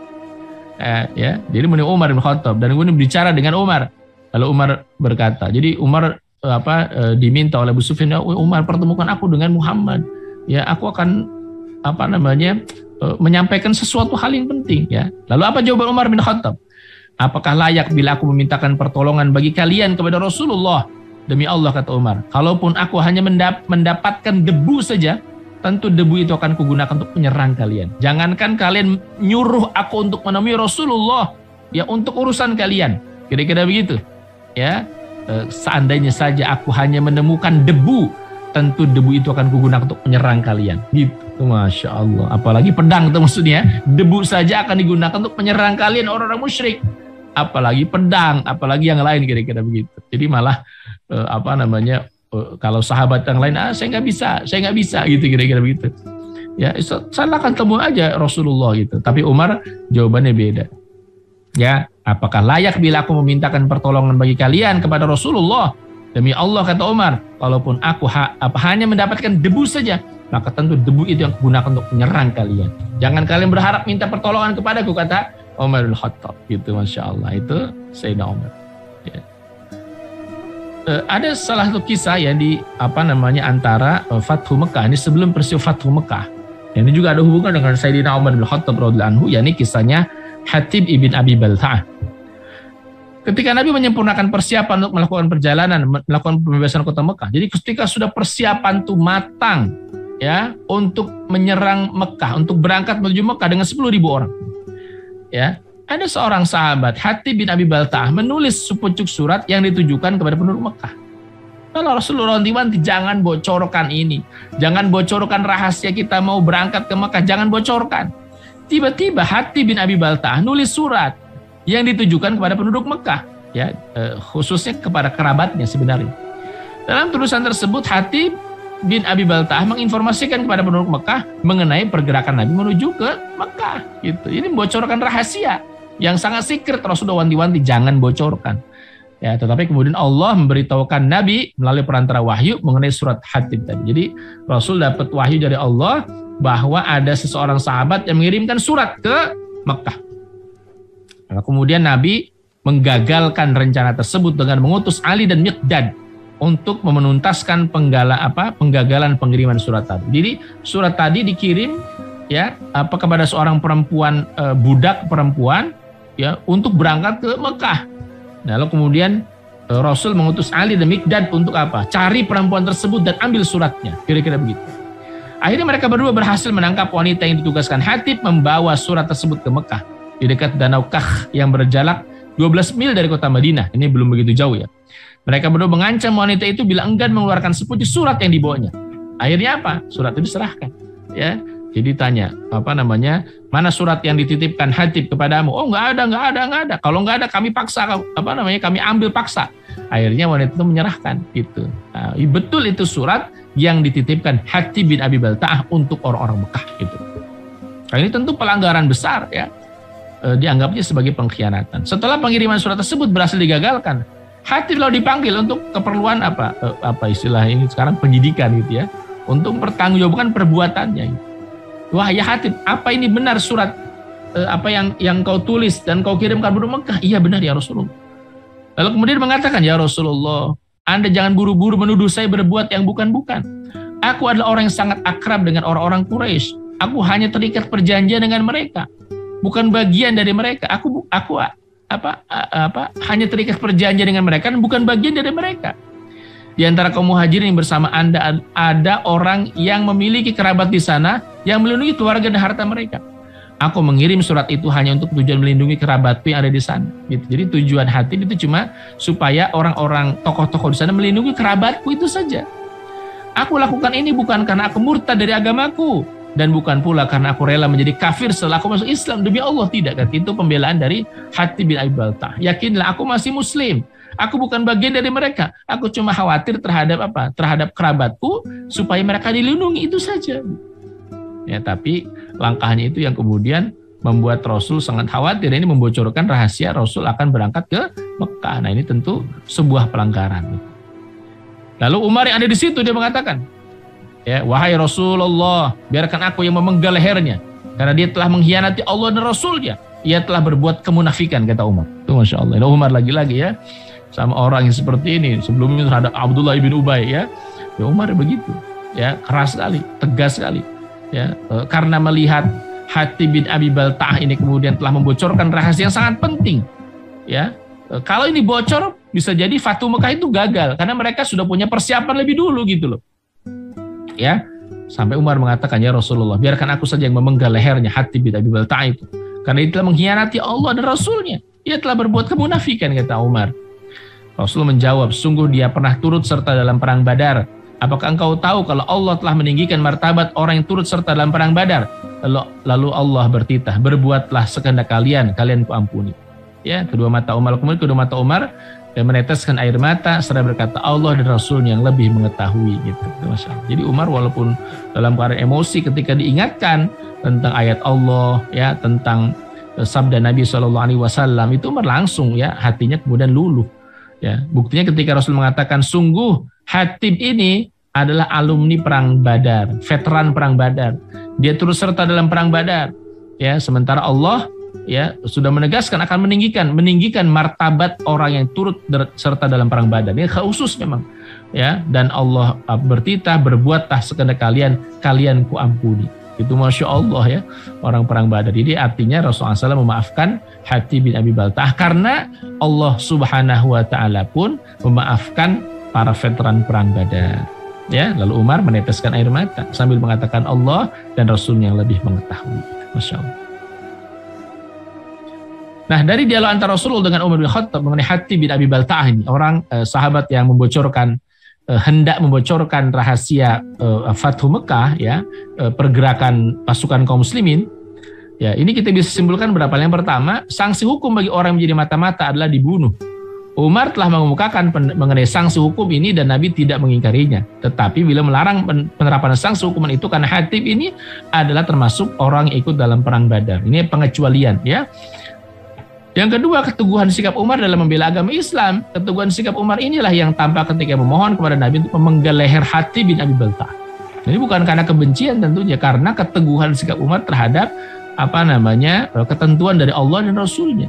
Jadi menemui Umar bin Khattab dan kemudian bicara dengan Umar. Lalu Umar berkata, jadi Umar diminta oleh Abu Sufyan, ya Umar pertemukan aku dengan Muhammad. Ya aku akan menyampaikan sesuatu hal yang penting ya. Lalu apa jawaban Umar bin Khattab? Apakah layak bila aku memintakan pertolongan bagi kalian kepada Rasulullah? Demi Allah, kata Umar, kalaupun aku hanya mendapatkan debu saja, tentu debu itu akan kugunakan untuk menyerang kalian. Jangankan kalian nyuruh aku untuk menemui Rasulullah, ya untuk urusan kalian. Kira-kira begitu. Ya, seandainya saja aku hanya menemukan debu, tentu debu itu akan kugunakan untuk menyerang kalian. Gitu. Masya Allah. Apalagi pedang itu maksudnya. Debu saja akan digunakan untuk menyerang kalian orang-orang musyrik. Apalagi pedang, apalagi yang lain, kira-kira begitu. Jadi malah kalau sahabat yang lain, saya nggak bisa, gitu kira-kira begitu. Ya, salahkan temu aja Rasulullah gitu. Tapi Umar jawabannya beda. Ya, apakah layak bila aku memintakan pertolongan bagi kalian kepada Rasulullah? Demi Allah, kata Umar, kalaupun aku hanya mendapatkan debu saja, maka tentu debu itu yang kugunakan untuk menyerang kalian. Jangan kalian berharap minta pertolongan kepadaku, kata Umar bin Khattab. Gitu, Masya Allah. Itu Sayyidina Umar. Ya. ada salah satu kisah ya di antara Fathu Mekah ini sebelum peristiwa Fathu Mekah. Ini juga ada hubungan dengan Sayyidina Umar bin Khattab radhiyallahu anhu, yakni kisahnya Hatib ibn Abi Balta'ah. Ketika Nabi menyempurnakan persiapan untuk melakukan perjalanan, melakukan pembebasan kota Mekah. Jadi ketika sudah persiapan tuh matang ya untuk menyerang Mekah, untuk berangkat menuju Mekah dengan 10.000 orang. Ya, ada seorang sahabat Hatib bin Abi Balta'ah menulis sepucuk surat yang ditujukan kepada penduduk Mekah. Kalau Rasulullah wanti-wanti, jangan bocorkan ini, jangan bocorkan rahasia kita mau berangkat ke Mekah, jangan bocorkan. Tiba-tiba Hatib bin Abi Balta'ah nulis surat yang ditujukan kepada penduduk Mekah, ya, khususnya kepada kerabatnya sebenarnya. Dalam tulisan tersebut, Hatib bin Abi Balta'ah menginformasikan kepada penduduk Mekah mengenai pergerakan Nabi menuju ke Mekah. Gitu. Ini membocorkan rahasia yang sangat secret. Rasulullah wanti-wanti jangan bocorkan. Ya, tetapi kemudian Allah memberitahukan Nabi melalui perantara wahyu mengenai surat Hatib tadi. Jadi Rasul dapat wahyu dari Allah bahwa ada seseorang sahabat yang mengirimkan surat ke Mekah. Nah, kemudian Nabi menggagalkan rencana tersebut dengan mengutus Ali dan Miqdad untuk menuntaskan penggagalan pengiriman surat tadi. Jadi surat tadi dikirim ya kepada seorang perempuan, budak perempuan ya untuk berangkat ke Mekah. Nah, lalu kemudian Rasul mengutus Ali dan Miqdad untuk apa? Cari perempuan tersebut dan ambil suratnya. Kira-kira begitu. Akhirnya mereka berdua berhasil menangkap wanita yang ditugaskan Hatib membawa surat tersebut ke Mekah di dekat Danau Kah yang berjarak 12 mil dari kota Madinah. Ini belum begitu jauh ya. Mereka berdua mengancam wanita itu bila enggan mengeluarkan sepucuk surat yang dibawanya. Akhirnya apa? Surat itu diserahkan. Ya, jadi tanya mana surat yang dititipkan Hatib kepadamu? Oh, nggak ada. Kalau nggak ada, kami paksa, kami ambil paksa. Akhirnya wanita itu menyerahkan. Gitu. Nah, betul itu surat yang dititipkan Hatib bin Abi Balta'ah untuk orang-orang Mekah. Gitu. Nah, ini tentu pelanggaran besar ya. Dianggapnya sebagai pengkhianatan. Setelah pengiriman surat tersebut berhasil digagalkan, Hatib lalu dipanggil untuk keperluan apa istilah ini sekarang penyidikan gitu ya, untuk mempertanggungjawabkan perbuatannya. Gitu. Wah ya Hatib, apa ini benar surat yang kau tulis dan kau kirimkan penduduk Mekah? Iya benar ya Rasulullah. Lalu kemudian mengatakan, ya Rasulullah, Anda jangan buru-buru menuduh saya berbuat yang bukan-bukan. Aku adalah orang yang sangat akrab dengan orang-orang Quraisy. Aku hanya terikat perjanjian dengan mereka. Bukan bagian dari mereka. Aku hanya terikat perjanjian dengan mereka dan bukan bagian dari mereka. Di antara kaum muhajirin yang bersama Anda ada orang yang memiliki kerabat di sana yang melindungi keluarga dan harta mereka. Aku mengirim surat itu hanya untuk tujuan melindungi kerabatku yang ada di sana. Gitu. Jadi tujuan Hatib itu cuma supaya orang-orang tokoh-tokoh di sana melindungi kerabatku itu saja. Aku lakukan ini bukan karena aku murtad dari agamaku. Dan bukan pula karena aku rela menjadi kafir setelah aku masuk Islam. Demi Allah tidak. Kan? Itu pembelaan dari Hatib bin Abi Balta'ah. Yakinlah aku masih muslim. Aku bukan bagian dari mereka. Aku cuma khawatir terhadap kerabatku supaya mereka dilindungi, itu saja. Ya, tapi langkahnya itu yang kemudian membuat Rasul sangat khawatir. Ini membocorkan rahasia Rasul akan berangkat ke Mekah. Nah, ini tentu sebuah pelanggaran. Lalu Umar yang ada di situ dia mengatakan, ya, wahai Rasulullah, biarkan aku yang memenggal lehernya, karena dia telah mengkhianati Allah dan Rasulnya. Ia telah berbuat kemunafikan, kata Umar. Itu Masya Allah. Nah, Umar lagi-lagi ya, sama orang yang seperti ini. Sebelumnya terhadap Abdullah bin Ubay ya. Ya Umar begitu. Ya, keras sekali, tegas sekali. Ya, karena melihat Hatib bin Abi Balta'ah ini kemudian telah membocorkan rahasia yang sangat penting. Ya, kalau ini bocor, bisa jadi Fathu Mekah itu gagal. Karena mereka sudah punya persiapan lebih dulu gitu loh. Ya, sampai Umar mengatakan, ya Rasulullah, biarkan aku saja yang memenggal lehernya Hatib bin Abi Balta'ah itu, karena dia telah mengkhianati Allah dan Rasulnya. Ia telah berbuat kemunafikan, kata Umar. Rasul menjawab, sungguh dia pernah turut serta dalam perang Badar. Apakah engkau tahu kalau Allah telah meninggikan martabat orang yang turut serta dalam perang Badar? Lalu Allah bertitah, berbuatlah sekehendak kalian kuampuni. Ya, kedua mata Umar meneteskan air mata serta berkata, Allah dan Rasulnya yang lebih mengetahui, gitu. Jadi Umar walaupun dalam keadaan emosi ketika diingatkan tentang ayat Allah, ya, tentang sabda Nabi SAW, itu Umar langsung ya hatinya kemudian luluh. Ya, buktinya ketika Rasul mengatakan, sungguh Hatib ini adalah alumni perang Badar, veteran perang Badar. Dia turut serta dalam perang Badar. Ya, sementara Allah ya sudah menegaskan akan meninggikan martabat orang yang turut serta dalam perang Badar. Ini khusus memang, ya. Dan Allah bertitah, berbuatlah sekehendak kalian ku ampuni. Itu Masya Allah, ya, orang perang Badar. Jadi artinya Rasulullah SAW memaafkan Hatib bin Abi Balta'ah karena Allah Subhanahu Wa Taala pun memaafkan para veteran perang Badar. Ya, lalu Umar meneteskan air mata sambil mengatakan Allah dan Rasulnya yang lebih mengetahui. Masya Allah. Nah, dari dialog antara Rasulullah dengan Umar bin Khattab mengenai Hatib bin Abi Balta'ah ini, orang sahabat yang hendak membocorkan rahasia Fathu Mekah, ya, pergerakan pasukan kaum muslimin. Ya, ini kita bisa simpulkan berapa. Yang pertama, sanksi hukum bagi orang yang menjadi mata-mata adalah dibunuh. Umar telah mengemukakan mengenai sanksi hukum ini dan Nabi tidak mengingkarinya. Tetapi bila melarang penerapan sanksi hukuman itu karena Hatib ini adalah termasuk orang yang ikut dalam perang Badar. Ini pengecualian, ya. Yang kedua, keteguhan sikap Umar dalam membela agama Islam. Keteguhan sikap Umar inilah yang tampak ketika memohon kepada Nabi untuk memenggal leher Hatib bin Abi Balta'ah. Ini bukan karena kebencian tentunya, karena keteguhan sikap Umar terhadap ketentuan dari Allah dan Rasulnya.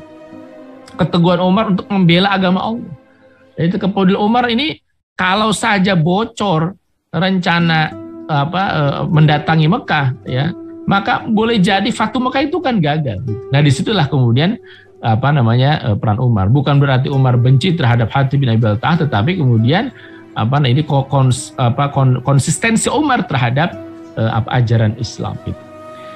Keteguhan Umar untuk membela agama Allah. Itu kepedulian Umar ini, kalau saja bocor rencana mendatangi Mekah, ya, maka boleh jadi Fathu Mekah itu kan gagal. Nah, disitulah kemudian peran Umar. Bukan berarti Umar benci terhadap Hatib bin Abi Balta'ah, tetapi kemudian konsistensi Umar terhadap ajaran Islam itu.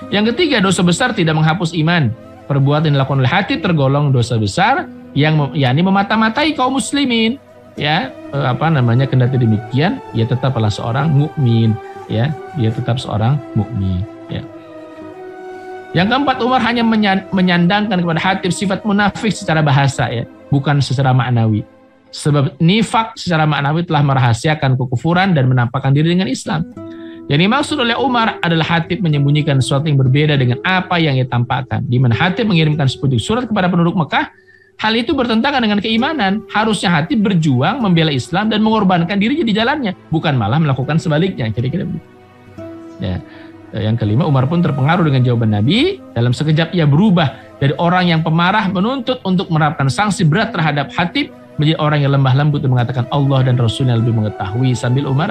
Yang ketiga, dosa besar tidak menghapus iman. Perbuatan yang dilakukan oleh Hatib tergolong dosa besar yang yakni memata-matai kaum muslimin, ya. Kendati demikian, ia tetaplah seorang mukmin, ya. Dia tetap seorang mukmin, ya. Yang keempat, Umar hanya menyandangkan kepada Hatib sifat munafik secara bahasa, ya, bukan secara maknawi. Sebab nifak secara maknawi telah merahasiakan kekufuran dan menampakkan diri dengan Islam. Yang dimaksud oleh Umar adalah Hatib menyembunyikan sesuatu yang berbeda dengan apa yang ia tampakkan. Di mana Hatib mengirimkan sepucuk surat kepada penduduk Mekah, hal itu bertentangan dengan keimanan. Harusnya Hatib berjuang membela Islam dan mengorbankan dirinya di jalannya, bukan malah melakukan sebaliknya. Kira-kira begitu. Ya. Yang kelima, Umar pun terpengaruh dengan jawaban Nabi. Dalam sekejap ia berubah dari orang yang pemarah menuntut untuk menerapkan sanksi berat terhadap Hatib menjadi orang yang lemah lembut dan mengatakan Allah dan Rasulnya lebih mengetahui, sambil Umar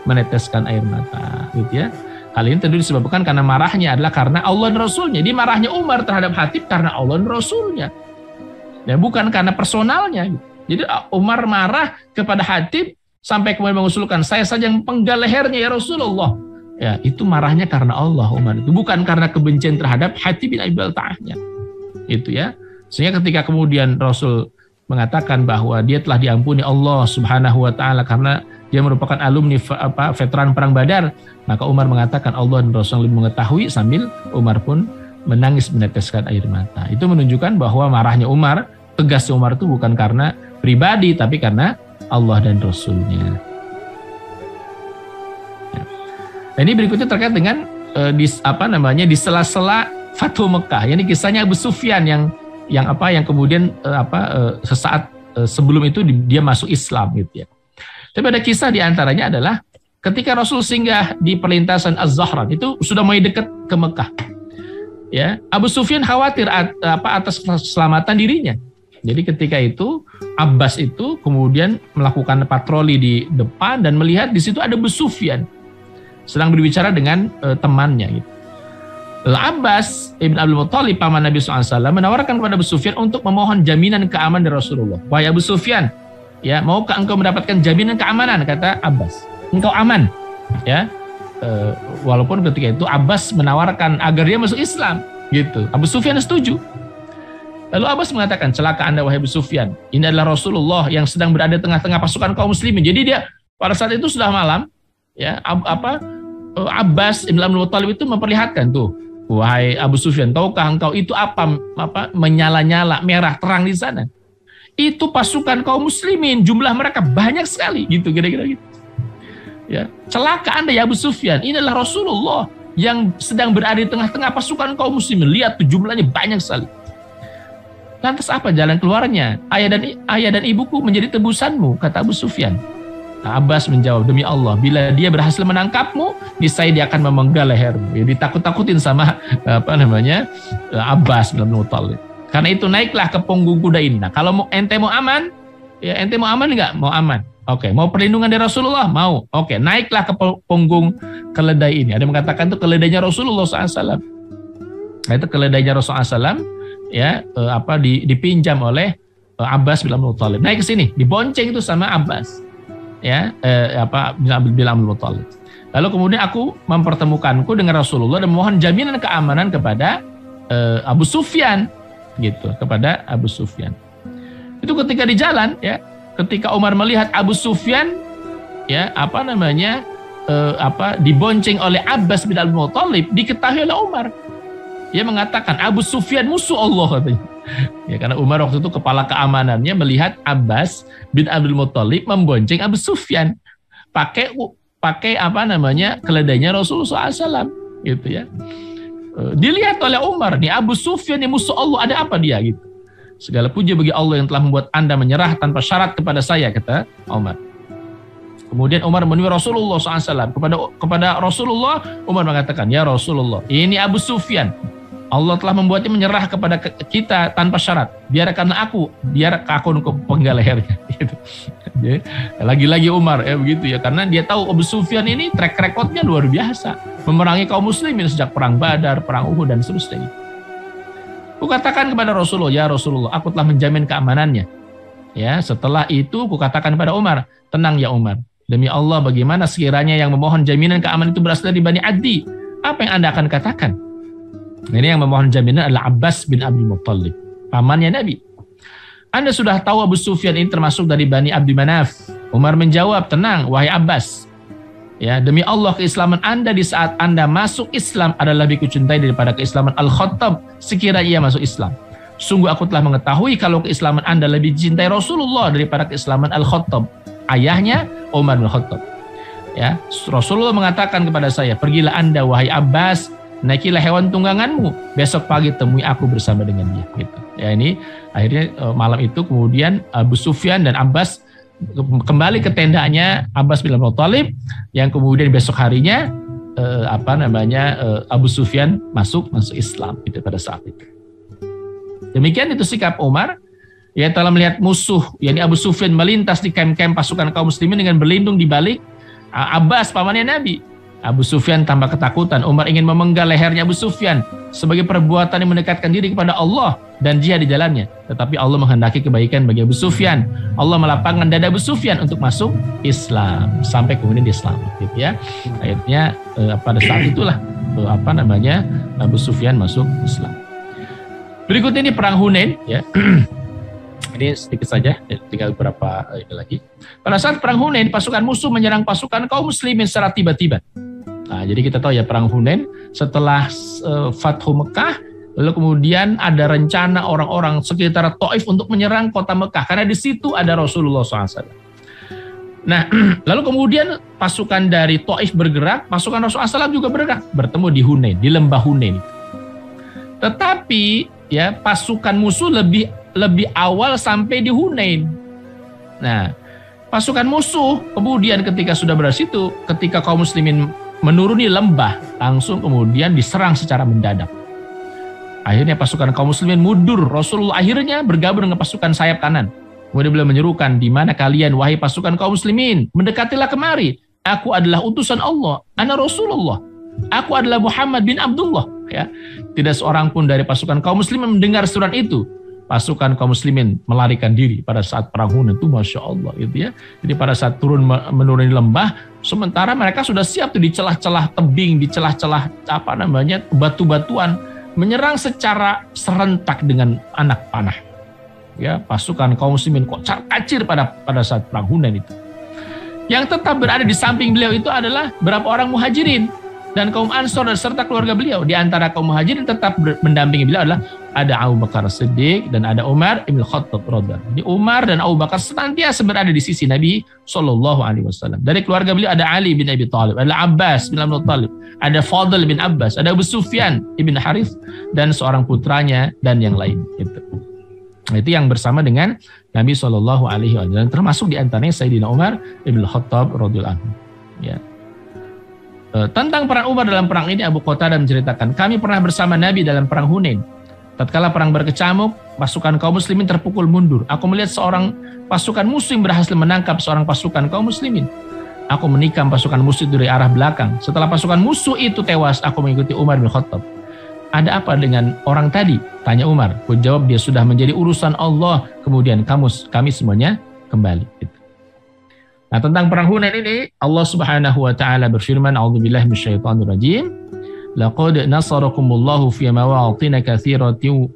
meneteskan air mata, gitu, ya. Hal ini tentu disebabkan karena marahnya adalah karena Allah dan Rasulnya. Jadi marahnya Umar terhadap Hatib karena Allah dan Rasulnya, ya, bukan karena personalnya. Jadi Umar marah kepada Hatib sampai kemudian mengusulkan saya saja yang penggal lehernya ya Rasulullah. Ya, itu marahnya karena Allah Umar itu, bukan karena kebencian terhadap Hatib bin Abi Balta'ahnya. Itu, ya. Sehingga ketika kemudian Rasul mengatakan bahwa dia telah diampuni Allah Subhanahu wa taala karena dia merupakan alumni veteran perang Badar, maka Umar mengatakan Allah dan Rasul lebih mengetahui, sambil Umar pun menangis meneteskan air mata. Itu menunjukkan bahwa marahnya Umar, tegasnya Umar itu bukan karena pribadi tapi karena Allah dan Rasulnya. Nah, ini berikutnya terkait dengan di sela-sela Fathu Mekah. Ini kisahnya Abu Sufyan yang kemudian sesaat sebelum itu dia masuk Islam, gitu, ya. Tapi ada kisah diantaranya adalah ketika Rasul singgah di perlintasan Az-Zahran, itu sudah mulai dekat ke Mekah, ya. Abu Sufyan khawatir atas keselamatan dirinya. Jadi ketika itu Abbas itu kemudian melakukan patroli di depan dan melihat di situ ada Abu Sufyan sedang berbicara dengan temannya, gitu. Abbas ibn Abdul Muttalib, paman Nabi SAW, menawarkan kepada Abu Sufyan untuk memohon jaminan keamanan dari Rasulullah. Wahai Abu Sufyan, ya, maukah engkau mendapatkan jaminan keamanan? Kata Abbas, engkau aman, ya. Walaupun ketika itu Abbas menawarkan agar dia masuk Islam, gitu. Abu Sufyan setuju. Lalu Abbas mengatakan, celaka Anda wahai Abu Sufyan, ini adalah Rasulullah yang sedang berada di tengah-tengah pasukan kaum muslimin. Jadi dia pada saat itu sudah malam, ya. Abbas ibn Abdul Muttalib itu memperlihatkan tuh, wahai Abu Sufyan, tahukah engkau itu apa menyala-nyala merah terang di sana? Itu pasukan kaum muslimin, jumlah mereka banyak sekali, gitu, kira-kira gitu. Ya, celaka Anda ya Abu Sufyan, ini adalah Rasulullah yang sedang berada di tengah-tengah pasukan kaum muslimin. Lihat tuh jumlahnya banyak sekali. Lantas apa jalan keluarnya? Ayah dan ibuku menjadi tebusanmu, kata Abu Sufyan. Abbas menjawab, demi Allah, bila dia berhasil menangkapmu, niscaya dia akan memenggal lehermu. Ya, ditakut-takutin sama Abbas bin Abdul Muthalib. Karena itu naiklah ke punggung kuda ini. Nah, kalau ente mau aman, ya ente mau aman nggak? Mau aman. Oke, mau perlindungan dari Rasulullah? Mau. Oke, naiklah ke punggung keledai ini. Ada yang mengatakan itu keledainya Rasulullah SAW. Nah, itu keledainya Rasulullah SAW, ya dipinjam oleh Abbas bin Abdul Muthalib. Naik ke sini, dibonceng itu sama Abbas. Ya, bin Abdul Muthalib. Lalu kemudian aku mempertemukanku dengan Rasulullah dan mohon jaminan keamanan kepada Abu Sufyan, gitu, kepada Abu Sufyan. Itu ketika di jalan, ya, ketika Umar melihat Abu Sufyan, ya, dibonceng oleh Abbas bin Abdul Muthalib, diketahui oleh Umar. Dia mengatakan Abu Sufyan musuh Allah, katanya. Ya, karena Umar waktu itu kepala keamanannya melihat Abbas bin Abdul Muthalib membonceng Abu Sufyan pakai keledainya Rasulullah SAW, gitu ya. Dilihat oleh Umar, nih Abu Sufyan nih musuh Allah, ada apa dia, gitu. Segala puji bagi Allah yang telah membuat Anda menyerah tanpa syarat kepada saya, kata Umar. Kemudian Umar menemui Rasulullah SAW. Kepada Rasulullah, Umar mengatakan, ya Rasulullah, ini Abu Sufyan. Allah telah membuatnya menyerah kepada kita tanpa syarat. Biarkanlah aku penggal lehernya. Gitu. Lagi-lagi Umar, ya begitu ya. Karena dia tahu Abu Sufyan ini track recordnya luar biasa. Memerangi kaum muslimin sejak perang Badar, perang Uhud, dan seterusnya. Kukatakan kepada Rasulullah, ya Rasulullah, aku telah menjamin keamanannya. Ya, setelah itu kukatakan kepada Umar, tenang ya Umar. Demi Allah, bagaimana sekiranya yang memohon jaminan keamanan itu berasal dari Bani Adi? Apa yang Anda akan katakan? Ini yang memohon jaminan adalah Abbas bin Abdul Muthalib, pamannya Nabi. Anda sudah tahu Abu Sufyan ini termasuk dari Bani Abdi Manaf. Umar menjawab, tenang, wahai Abbas. Ya, demi Allah, keislaman Anda di saat Anda masuk Islam adalah lebih kucintai daripada keislaman Al-Khattab sekiranya ia masuk Islam. Sungguh aku telah mengetahui kalau keislaman Anda lebih dicintai Rasulullah daripada keislaman Al-Khattab, ayahnya Umar bin Khattab. Ya, Rasulullah mengatakan kepada saya, pergilah Anda wahai Abbas, naikilah hewan tungganganmu, besok pagi temui aku bersama dengan dia. Gitu. Ya, ini akhirnya malam itu kemudian Abu Sufyan dan Abbas kembali ke tendanya Abbas bin Abdul Muthalib, yang kemudian besok harinya Abu Sufyan masuk Islam itu pada saat itu. Demikian itu sikap Umar. Ya, telah melihat musuh, yakni Abu Sufyan melintas di kem-kem pasukan kaum muslimin dengan berlindung di balik Abbas pamannya Nabi. Abu Sufyan tambah ketakutan. Umar ingin memenggal lehernya Abu Sufyan sebagai perbuatan yang mendekatkan diri kepada Allah dan jihad di jalannya. Tetapi Allah menghendaki kebaikan bagi Abu Sufyan. Allah melapangkan dada Abu Sufyan untuk masuk Islam sampai kemudian dia selamat. Gitu ya. Akhirnya pada saat itulah Abu Sufyan masuk Islam. Berikut ini perang Hunain, ya. Ini sedikit saja, tinggal beberapa ini lagi. Pada saat perang Hunain, pasukan musuh menyerang pasukan kaum muslimin secara tiba-tiba. Nah, jadi kita tahu ya perang Hunain setelah Fathu Mekah, lalu kemudian ada rencana orang-orang sekitar Taif untuk menyerang kota Mekah karena di situ ada Rasulullah SAW. Nah, lalu kemudian pasukan dari Taif bergerak, pasukan Rasulullah SAW juga bergerak, bertemu di Hunain, di lembah Hunain. Tetapi ya pasukan musuh lebih awal sampai di Hunain. Nah, pasukan musuh kemudian ketika sudah berada di situ, ketika kaum muslimin menuruni lembah, langsung kemudian diserang secara mendadak. Akhirnya pasukan kaum muslimin mundur. Rasulullah akhirnya bergabung dengan pasukan sayap kanan. Kemudian beliau menyerukan, di mana kalian wahai pasukan kaum muslimin? Mendekatilah kemari. Aku adalah utusan Allah. Ana Rasulullah. Aku adalah Muhammad bin Abdullah. Ya, tidak seorang pun dari pasukan kaum muslimin mendengar seruan itu. Pasukan kaum muslimin melarikan diri pada saat perang Hunain itu, masya Allah, gitu ya. Jadi pada saat menuruni lembah, sementara mereka sudah siap tuh di celah-celah tebing, di celah-celah batu-batuan, menyerang secara serentak dengan anak panah. Ya, pasukan kaum muslimin kok kacir pada saat perang Hunain itu. Yang tetap berada di samping beliau itu adalah beberapa orang muhajirin dan kaum Ansor serta keluarga beliau. Di antara kaum muhajirin tetap mendampingi beliau adalah ada Abu Bakar Siddiq dan ada Umar ibn Khattab radhiyallahu anhu. Umar dan Abu Bakar senantiasa berada di sisi Nabi SAW. Dari keluarga beliau ada Ali bin Abi Thalib, ada Abbas bin Abdul Thalib, ada Fadl bin Abbas, ada Abu Sufyan ibn Harith dan seorang putranya dan yang lain. Gitu. Nah, itu yang bersama dengan Nabi Shallallahu Alaihi Wasallam, termasuk diantaranya Sayyidina Umar ibn Khattab radhiyallahu anhu. Ya. Tentang peran Umar dalam perang ini, Abu Qatadah menceritakan, kami pernah bersama Nabi dalam perang Hunain. Tatkala perang berkecamuk, pasukan kaum muslimin terpukul mundur. Aku melihat seorang pasukan musuh yang berhasil menangkap seorang pasukan kaum muslimin. Aku menikam pasukan musuh dari arah belakang. Setelah pasukan musuh itu tewas, aku mengikuti Umar bin Khattab. Ada apa dengan orang tadi? Tanya Umar. Aku jawab, dia sudah menjadi urusan Allah. Kemudian kami semuanya kembali. Nah, tentang perang Hunain ini, Allah Subhanahu wa taala berfirman, A'udzubillahi minasyaitonir rajim. Laqad nasarakumullahu fi mawatin katsiratin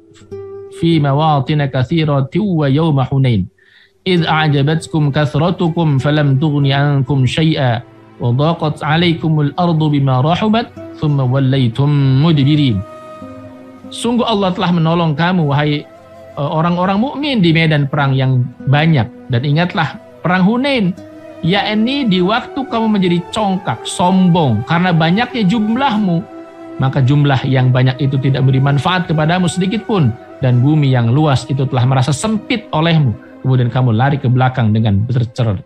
wa yawma Hunain. إذ أعجبتكم كثرتكم فلم تغن عنكم شيئا وضاقت عليكم الأرض بما رحبت ثم وليتم مدبرين. Sungguh Allah telah menolong kamu, wahai orang-orang mukmin, di medan perang yang banyak. Dan ingatlah perang Hunain, yakni di waktu kamu menjadi congkak, sombong karena banyaknya jumlahmu. Maka jumlah yang banyak itu tidak beri manfaat kepadamu sedikit pun, dan bumi yang luas itu telah merasa sempit olehmu. Kemudian kamu lari ke belakang dengan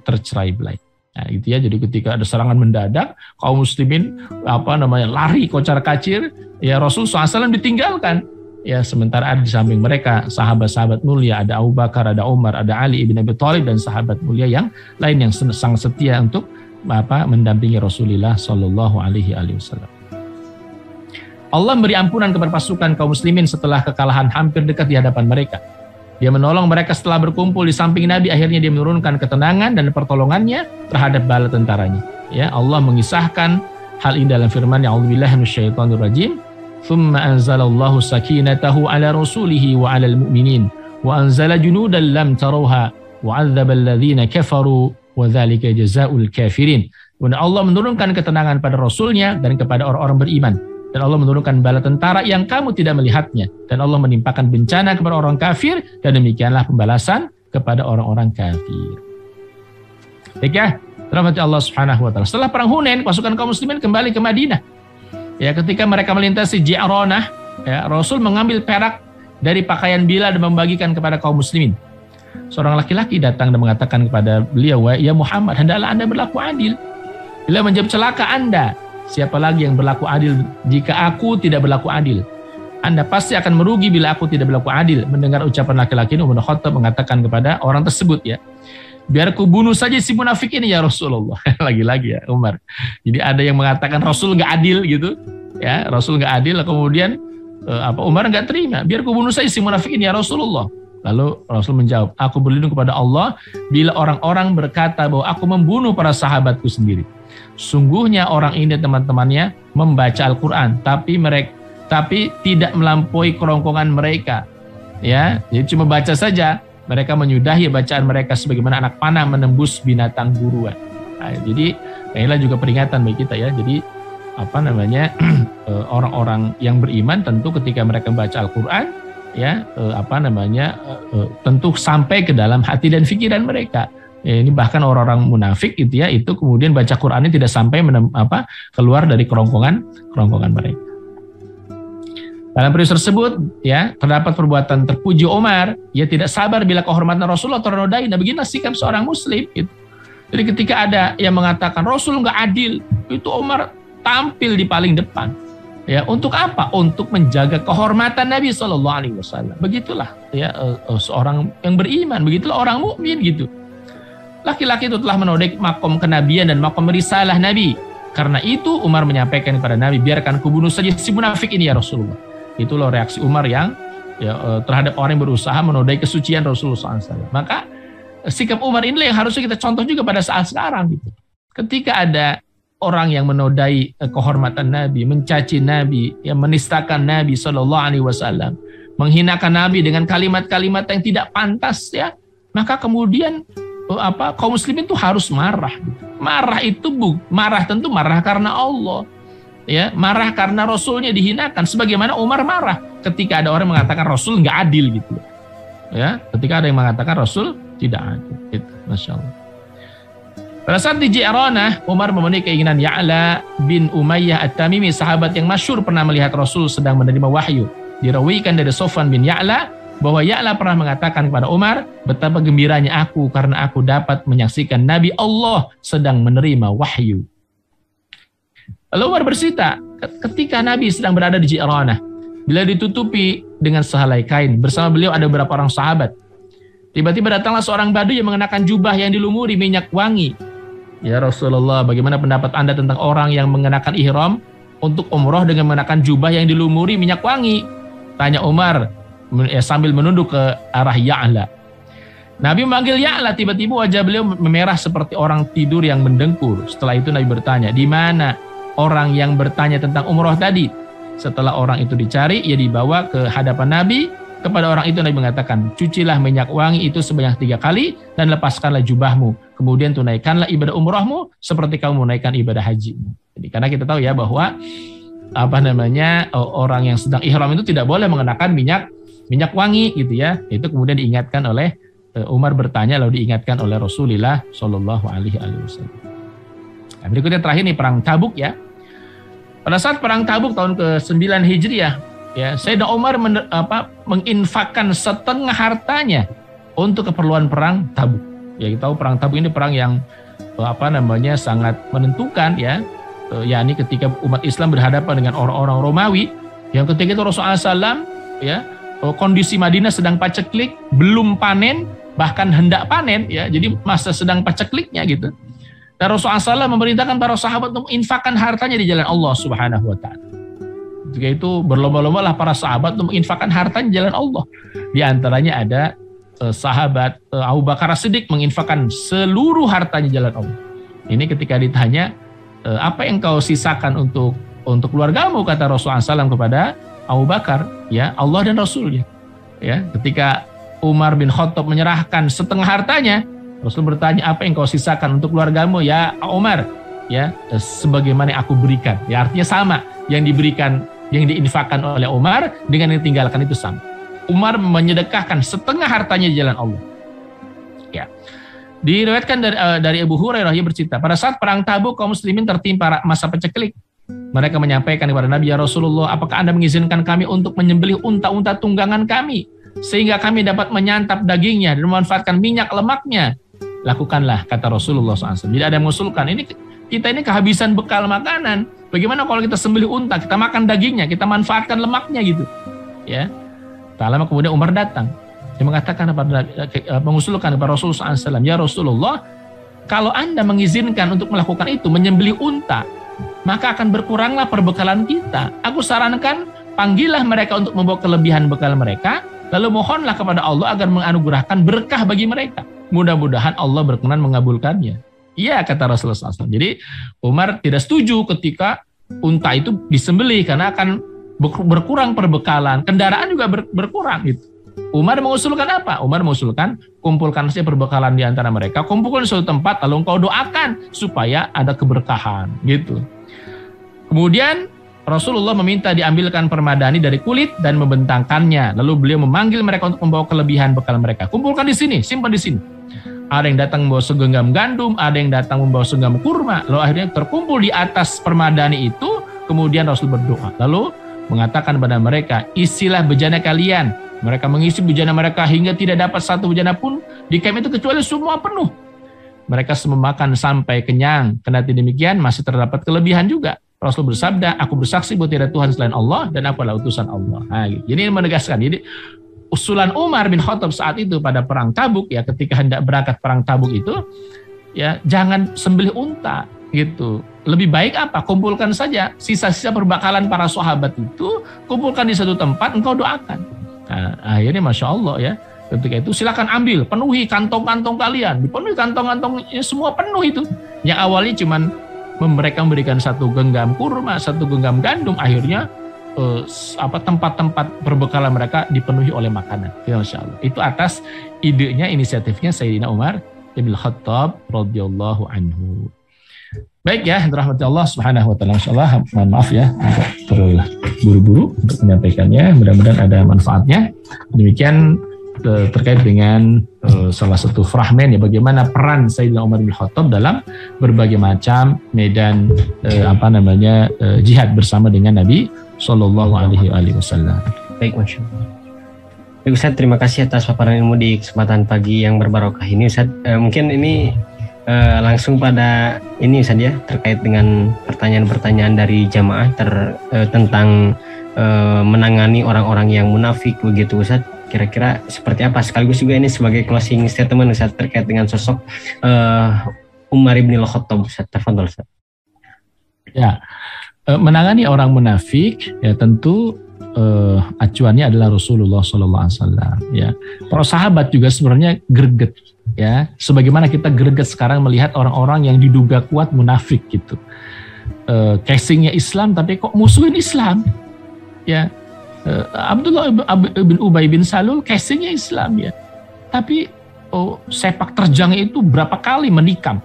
tercerai-berai. Nah, itu ya. Jadi ketika ada serangan mendadak, kaum muslimin lari kocar-kacir, ya Rasul SAW ditinggalkan. Ya, sementara ada di samping mereka sahabat-sahabat mulia, ada Abu Bakar, ada Umar, ada Ali ibn Abi Thalib, dan sahabat mulia yang lain yang sangat setia untuk mendampingi Rasulullah Shallallahu Alaihi Wasallam. Allah memberi ampunan kepada pasukan kaum muslimin setelah kekalahan hampir dekat di hadapan mereka. Dia menolong mereka setelah berkumpul di samping Nabi. Akhirnya dia menurunkan ketenangan dan pertolongannya terhadap bala tentaranya. Ya, Allah mengisahkan hal ini dalam firman-Nya, A'udzubillahi minasyaitonir rajim. Tsumma anzalallahu sakinatahu 'ala rasulihi wa 'alal mu'minin wa anzala junudan lam tarawha wa 'adzabal ladzina kafaru wa dzalika jazaa'ul kafirin. Kemudian Allah menurunkan ketenangan pada Rasulnya dan kepada orang-orang beriman. Dan Allah menurunkan bala tentara yang kamu tidak melihatnya. Dan Allah menimpakan bencana kepada orang kafir. Dan demikianlah pembalasan kepada orang-orang kafir. Baik ya, rahmat Allah Subhanahu wa taala. Setelah perang Hunain, pasukan kaum muslimin kembali ke Madinah. Ya, ketika mereka melintasi Ji'ranah, ya, Rasul mengambil perak dari pakaian Bilal dan membagikan kepada kaum muslimin. Seorang laki-laki datang dan mengatakan kepada beliau, "Ya Muhammad, hendaklah Anda berlaku adil. Bila menjawab celaka Anda, siapa lagi yang berlaku adil jika aku tidak berlaku adil? Anda pasti akan merugi bila aku tidak berlaku adil." Mendengar ucapan laki-laki ini, Umar bin Khattab mengatakan kepada orang tersebut, ya, biar ku bunuh saja si munafik ini ya Rasulullah. Lagi-lagi ya Umar. Jadi ada yang mengatakan Rasul nggak adil gitu, ya Rasul nggak adil. Kemudian Umar nggak terima. Biar ku bunuh saja si munafik ini ya Rasulullah. Lalu Rasul menjawab, aku berlindung kepada Allah bila orang-orang berkata bahwa aku membunuh para sahabatku sendiri. Sungguhnya orang ini teman-temannya membaca Al-Quran, tapi tidak melampaui kerongkongan mereka. Ya, jadi cuma baca saja. Mereka menyudahi bacaan mereka sebagaimana anak panah menembus binatang buruan. Nah, jadi inilah juga peringatan bagi kita ya. Jadi orang-orang yang beriman tentu ketika mereka membaca Al-Quran, ya tentu sampai ke dalam hati dan pikiran mereka. Ini bahkan orang-orang munafik gitu ya, itu kemudian baca Qurannya tidak sampai keluar dari kerongkongan mereka. Dalam periode tersebut ya terdapat perbuatan terpuji Umar. Ia tidak sabar bila kehormatan Rasulullah ternodai. Nah, beginilah sikap seorang muslim gitu. Jadi ketika ada yang mengatakan Rasul nggak adil, itu Umar tampil di paling depan. Ya, untuk apa? Untuk menjaga kehormatan Nabi SAW. Begitulah ya seorang yang beriman, begitulah orang mukmin gitu. Laki-laki itu telah menodai makom kenabian dan makom risalah Nabi. Karena itu Umar menyampaikan kepada Nabi, biarkan kubunuh saja si munafik ini ya Rasulullah. Itulah reaksi Umar yang terhadap orang yang berusaha menodai kesucian Rasulullah SAW. Maka sikap Umar inilah yang harusnya kita contoh juga pada saat sekarang gitu. Ketika ada orang yang menodai kehormatan Nabi, mencaci Nabi, yang menistakan Nabi SAW, menghinakan Nabi dengan kalimat-kalimat yang tidak pantas ya, maka kemudian kaum muslimin itu harus marah. Marah itu marah tentu marah karena Allah, ya, marah karena Rasulnya dihinakan. Sebagaimana Umar marah ketika ada orang mengatakan Rasul nggak adil gitu, ya. Ketika ada yang mengatakan Rasul tidak adil, gitu. Masya Allah. Pada saat di Ji'ranah, Umar memenuhi keinginan Ya'la bin Umayyah At-Tamimi, sahabat yang masyhur pernah melihat Rasul sedang menerima wahyu. Dirawikan dari Sofwan bin Ya'la, bahwa Ya'la pernah mengatakan kepada Umar, betapa gembiranya aku karena aku dapat menyaksikan Nabi Allah sedang menerima wahyu. Lalu Umar bercerita, ketika Nabi sedang berada di Ji'ranah, bila ditutupi dengan sehelai kain, bersama beliau ada beberapa orang sahabat. Tiba-tiba datanglah seorang badu yang mengenakan jubah yang dilumuri minyak wangi. Ya Rasulullah, bagaimana pendapat Anda tentang orang yang mengenakan ihram untuk umroh dengan mengenakan jubah yang dilumuri minyak wangi? Tanya Umar sambil menunduk ke arah Ya'la. Nabi memanggil Ya'la, tiba-tiba wajah beliau memerah seperti orang tidur yang mendengkur. Setelah itu Nabi bertanya, di mana orang yang bertanya tentang umroh tadi? Setelah orang itu dicari, ia dibawa ke hadapan Nabi. Kepada orang itu Nabi mengatakan, cucilah minyak wangi itu sebanyak 3 kali dan lepaskanlah jubahmu. Kemudian tunaikanlah ibadah umrohmu seperti kamu menunaikan ibadah haji. Jadi karena kita tahu ya bahwa orang yang sedang ihram itu tidak boleh mengenakan minyak wangi gitu ya. Itu kemudian diingatkan oleh Umar bertanya lalu diingatkan oleh Rasulullah Shallallahu Alaihi Wasallam. Nah, berikutnya terakhir nih perang Tabuk ya. Pada saat perang Tabuk tahun ke-9 Hijriah, ya, Sayyidina Umar menginfakkan setengah hartanya untuk keperluan perang Tabuk. Ya, kita tahu perang Tabuk ini perang yang sangat menentukan ya. Yakni ketika umat Islam berhadapan dengan orang-orang Romawi yang ketika itu Rasulullah SAW ya, kondisi Madinah sedang paceklik, belum panen, bahkan hendak panen ya. Jadi masa sedang pacekliknya gitu. Dan Rasulullah SAW memerintahkan para sahabat untuk menginfakkan hartanya di jalan Allah Subhanahu wa taala. Ketika itu berlomba-lomba lah para sahabat untuk menginfakkan hartanya di jalan Allah. Di antaranya ada sahabat Abu Bakar As-Siddiq menginfakkan seluruh hartanya di jalan Allah. Ini ketika ditanya, apa yang kau sisakan untuk keluargamu, kata Rasulullah SAW kepada Abu Bakar, ya Allah dan Rasulnya. Ya, ketika Umar bin Khattab menyerahkan setengah hartanya, Rasul bertanya, apa yang kau sisakan untuk keluargamu ya Umar? Ya, sebagaimana aku berikan. Ya, artinya sama, yang diberikan, yang diinfakkan oleh Umar dengan yang ditinggalkan itu sama. Umar menyedekahkan setengah hartanya di jalan Allah. Ya. Diriwayatkan dari Abu Hurairah, ia bercerita, pada saat perang Tabuk kaum muslimin tertimpa masa paceklik. Mereka menyampaikan kepada Nabi, ya Rasulullah, apakah Anda mengizinkan kami untuk menyembelih unta-unta tunggangan kami sehingga kami dapat menyantap dagingnya dan memanfaatkan minyak lemaknya? Lakukanlah, kata Rasulullah SAW. Jadi ada yang mengusulkan, kita ini kehabisan bekal makanan. Bagaimana kalau kita sembelih unta, kita makan dagingnya, kita manfaatkan lemaknya gitu. Ya. Tak lama kemudian Umar datang. Dia mengatakan mengusulkan kepada Rasulullah SAW, ya Rasulullah, kalau Anda mengizinkan untuk melakukan itu, menyembelih unta, maka akan berkuranglah perbekalan kita. Aku sarankan, panggillah mereka untuk membawa kelebihan bekal mereka, lalu mohonlah kepada Allah agar menganugerahkan berkah bagi mereka. Mudah-mudahan Allah berkenan mengabulkannya. Iya, kata Rasulullah SAW. Jadi Umar tidak setuju ketika unta itu disembelih karena akan berkurang perbekalan, kendaraan juga berkurang gitu. Umar mengusulkan apa? Umar mengusulkan kumpulkan saja perbekalan di antara mereka, kumpulkan di suatu tempat, lalu engkau doakan supaya ada keberkahan gitu. Kemudian Rasulullah meminta diambilkan permadani dari kulit dan membentangkannya. Lalu beliau memanggil mereka untuk membawa kelebihan bekal mereka. Kumpulkan di sini, simpan di sini. Ada yang datang membawa segenggam gandum, ada yang datang membawa segenggam kurma. Lalu akhirnya terkumpul di atas permadani itu. Kemudian Rasul berdoa. Lalu mengatakan kepada mereka, isilah bejana kalian. Mereka mengisi bejana mereka hingga tidak dapat satu bejana pun di camp itu kecuali semua penuh. Mereka semua makan sampai kenyang. Kendati demikian masih terdapat kelebihan juga. Rasul bersabda, aku bersaksi bahwa tidak Tuhan selain Allah dan aku adalah utusan Allah. Nah, gitu. Jadi ini menegaskan. Jadi usulan Umar bin Khattab saat itu pada perang Tabuk ya, ketika hendak berangkat perang Tabuk itu ya jangan sembelih unta gitu. Lebih baik apa? Kumpulkan saja sisa-sisa perbekalan para sahabat itu, kumpulkan di satu tempat, engkau doakan. Nah, akhirnya Masya Allah ya, ketika itu silakan ambil, penuhi kantong-kantong kalian, dipenuhi kantong-kantongnya semua penuh itu. Yang awalnya cuman mereka memberikan satu genggam kurma, satu genggam gandum, akhirnya tempat-tempat perbekalan mereka dipenuhi oleh makanan. Ya, Masya Allah. Itu atas idenya, inisiatifnya Sayyidina Umar bin Khattab radhiyallahu anhu. Baik ya, rahmati Allah Subhanahu wa taala. Insyaallah, mohon maaf ya terburu-buru untuk menyampaikannya. Mudah-mudahan ada manfaatnya. Demikian terkait dengan salah satu fragmen ya, bagaimana peran Sayyidina Umar bin Khattab dalam berbagai macam medan jihad bersama dengan Nabi Sallallahu Alaihi Wasallam. Baik, Masya Allah. Ustadz, terima kasih atas paparan ilmu di kesempatan pagi yang berbarokah ini, Ustadz. Mungkin ini langsung pada ini Ustadz ya, terkait dengan pertanyaan-pertanyaan dari jamaah tentang menangani orang-orang yang munafik begitu, Ustadz. Kira-kira seperti apa? Sekaligus juga ini sebagai closing statement, Ustadz, terkait dengan sosok Umar ibn al-Khattab, Ustadz. Tafadhol, Ustadz. Ya, menangani orang munafik ya tentu acuannya adalah Rasulullah SAW. Ya, para sahabat juga sebenarnya greget, ya, sebagaimana kita greget sekarang melihat orang-orang yang diduga kuat munafik gitu. Casingnya Islam tapi kok musuhin Islam, ya. Abdullah bin Ubay bin Salul casingnya Islam, ya, tapi sepak terjangnya itu berapa kali menikam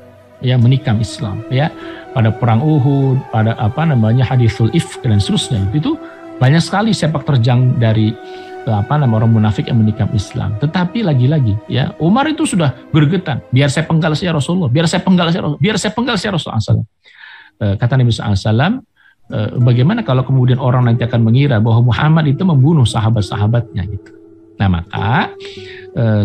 Islam, ya, pada perang Uhud, pada hadisul ifk dan seterusnya itu banyak sekali sepak terjang dari orang munafik yang menikam Islam. Tetapi lagi-lagi, ya, Umar itu sudah gergetan, biar saya penggal si Rasulullah, biar saya penggal si Rasulullah SAW. Kata Nabi SAW, bagaimana kalau kemudian orang nanti akan mengira bahwa Muhammad itu membunuh sahabat-sahabatnya gitu. Nah, maka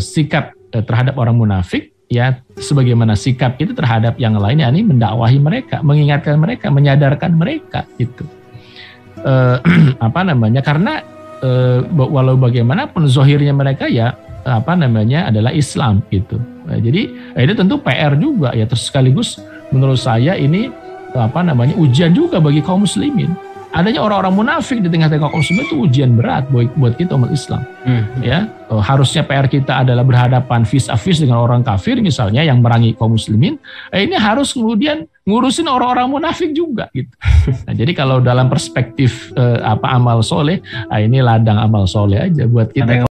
sikap terhadap orang munafik, ya, sebagaimana sikap itu terhadap yang lain, yakni mendakwahi mereka, mengingatkan mereka, menyadarkan mereka gitu. Karena walau bagaimanapun zohirnya mereka ya adalah Islam gitu. Jadi ini tentu PR juga ya, terus sekaligus menurut saya ini ujian juga bagi kaum muslimin. Adanya orang-orang munafik di tengah-tengah kaum muslimin itu ujian berat buat kita umat Islam. Ya, harusnya PR kita adalah berhadapan vis a vis dengan orang kafir misalnya yang merangi kaum muslimin. Ini harus kemudian ngurusin orang-orang munafik juga gitu. Nah, jadi kalau dalam perspektif amal soleh, ini ladang amal soleh aja buat kita.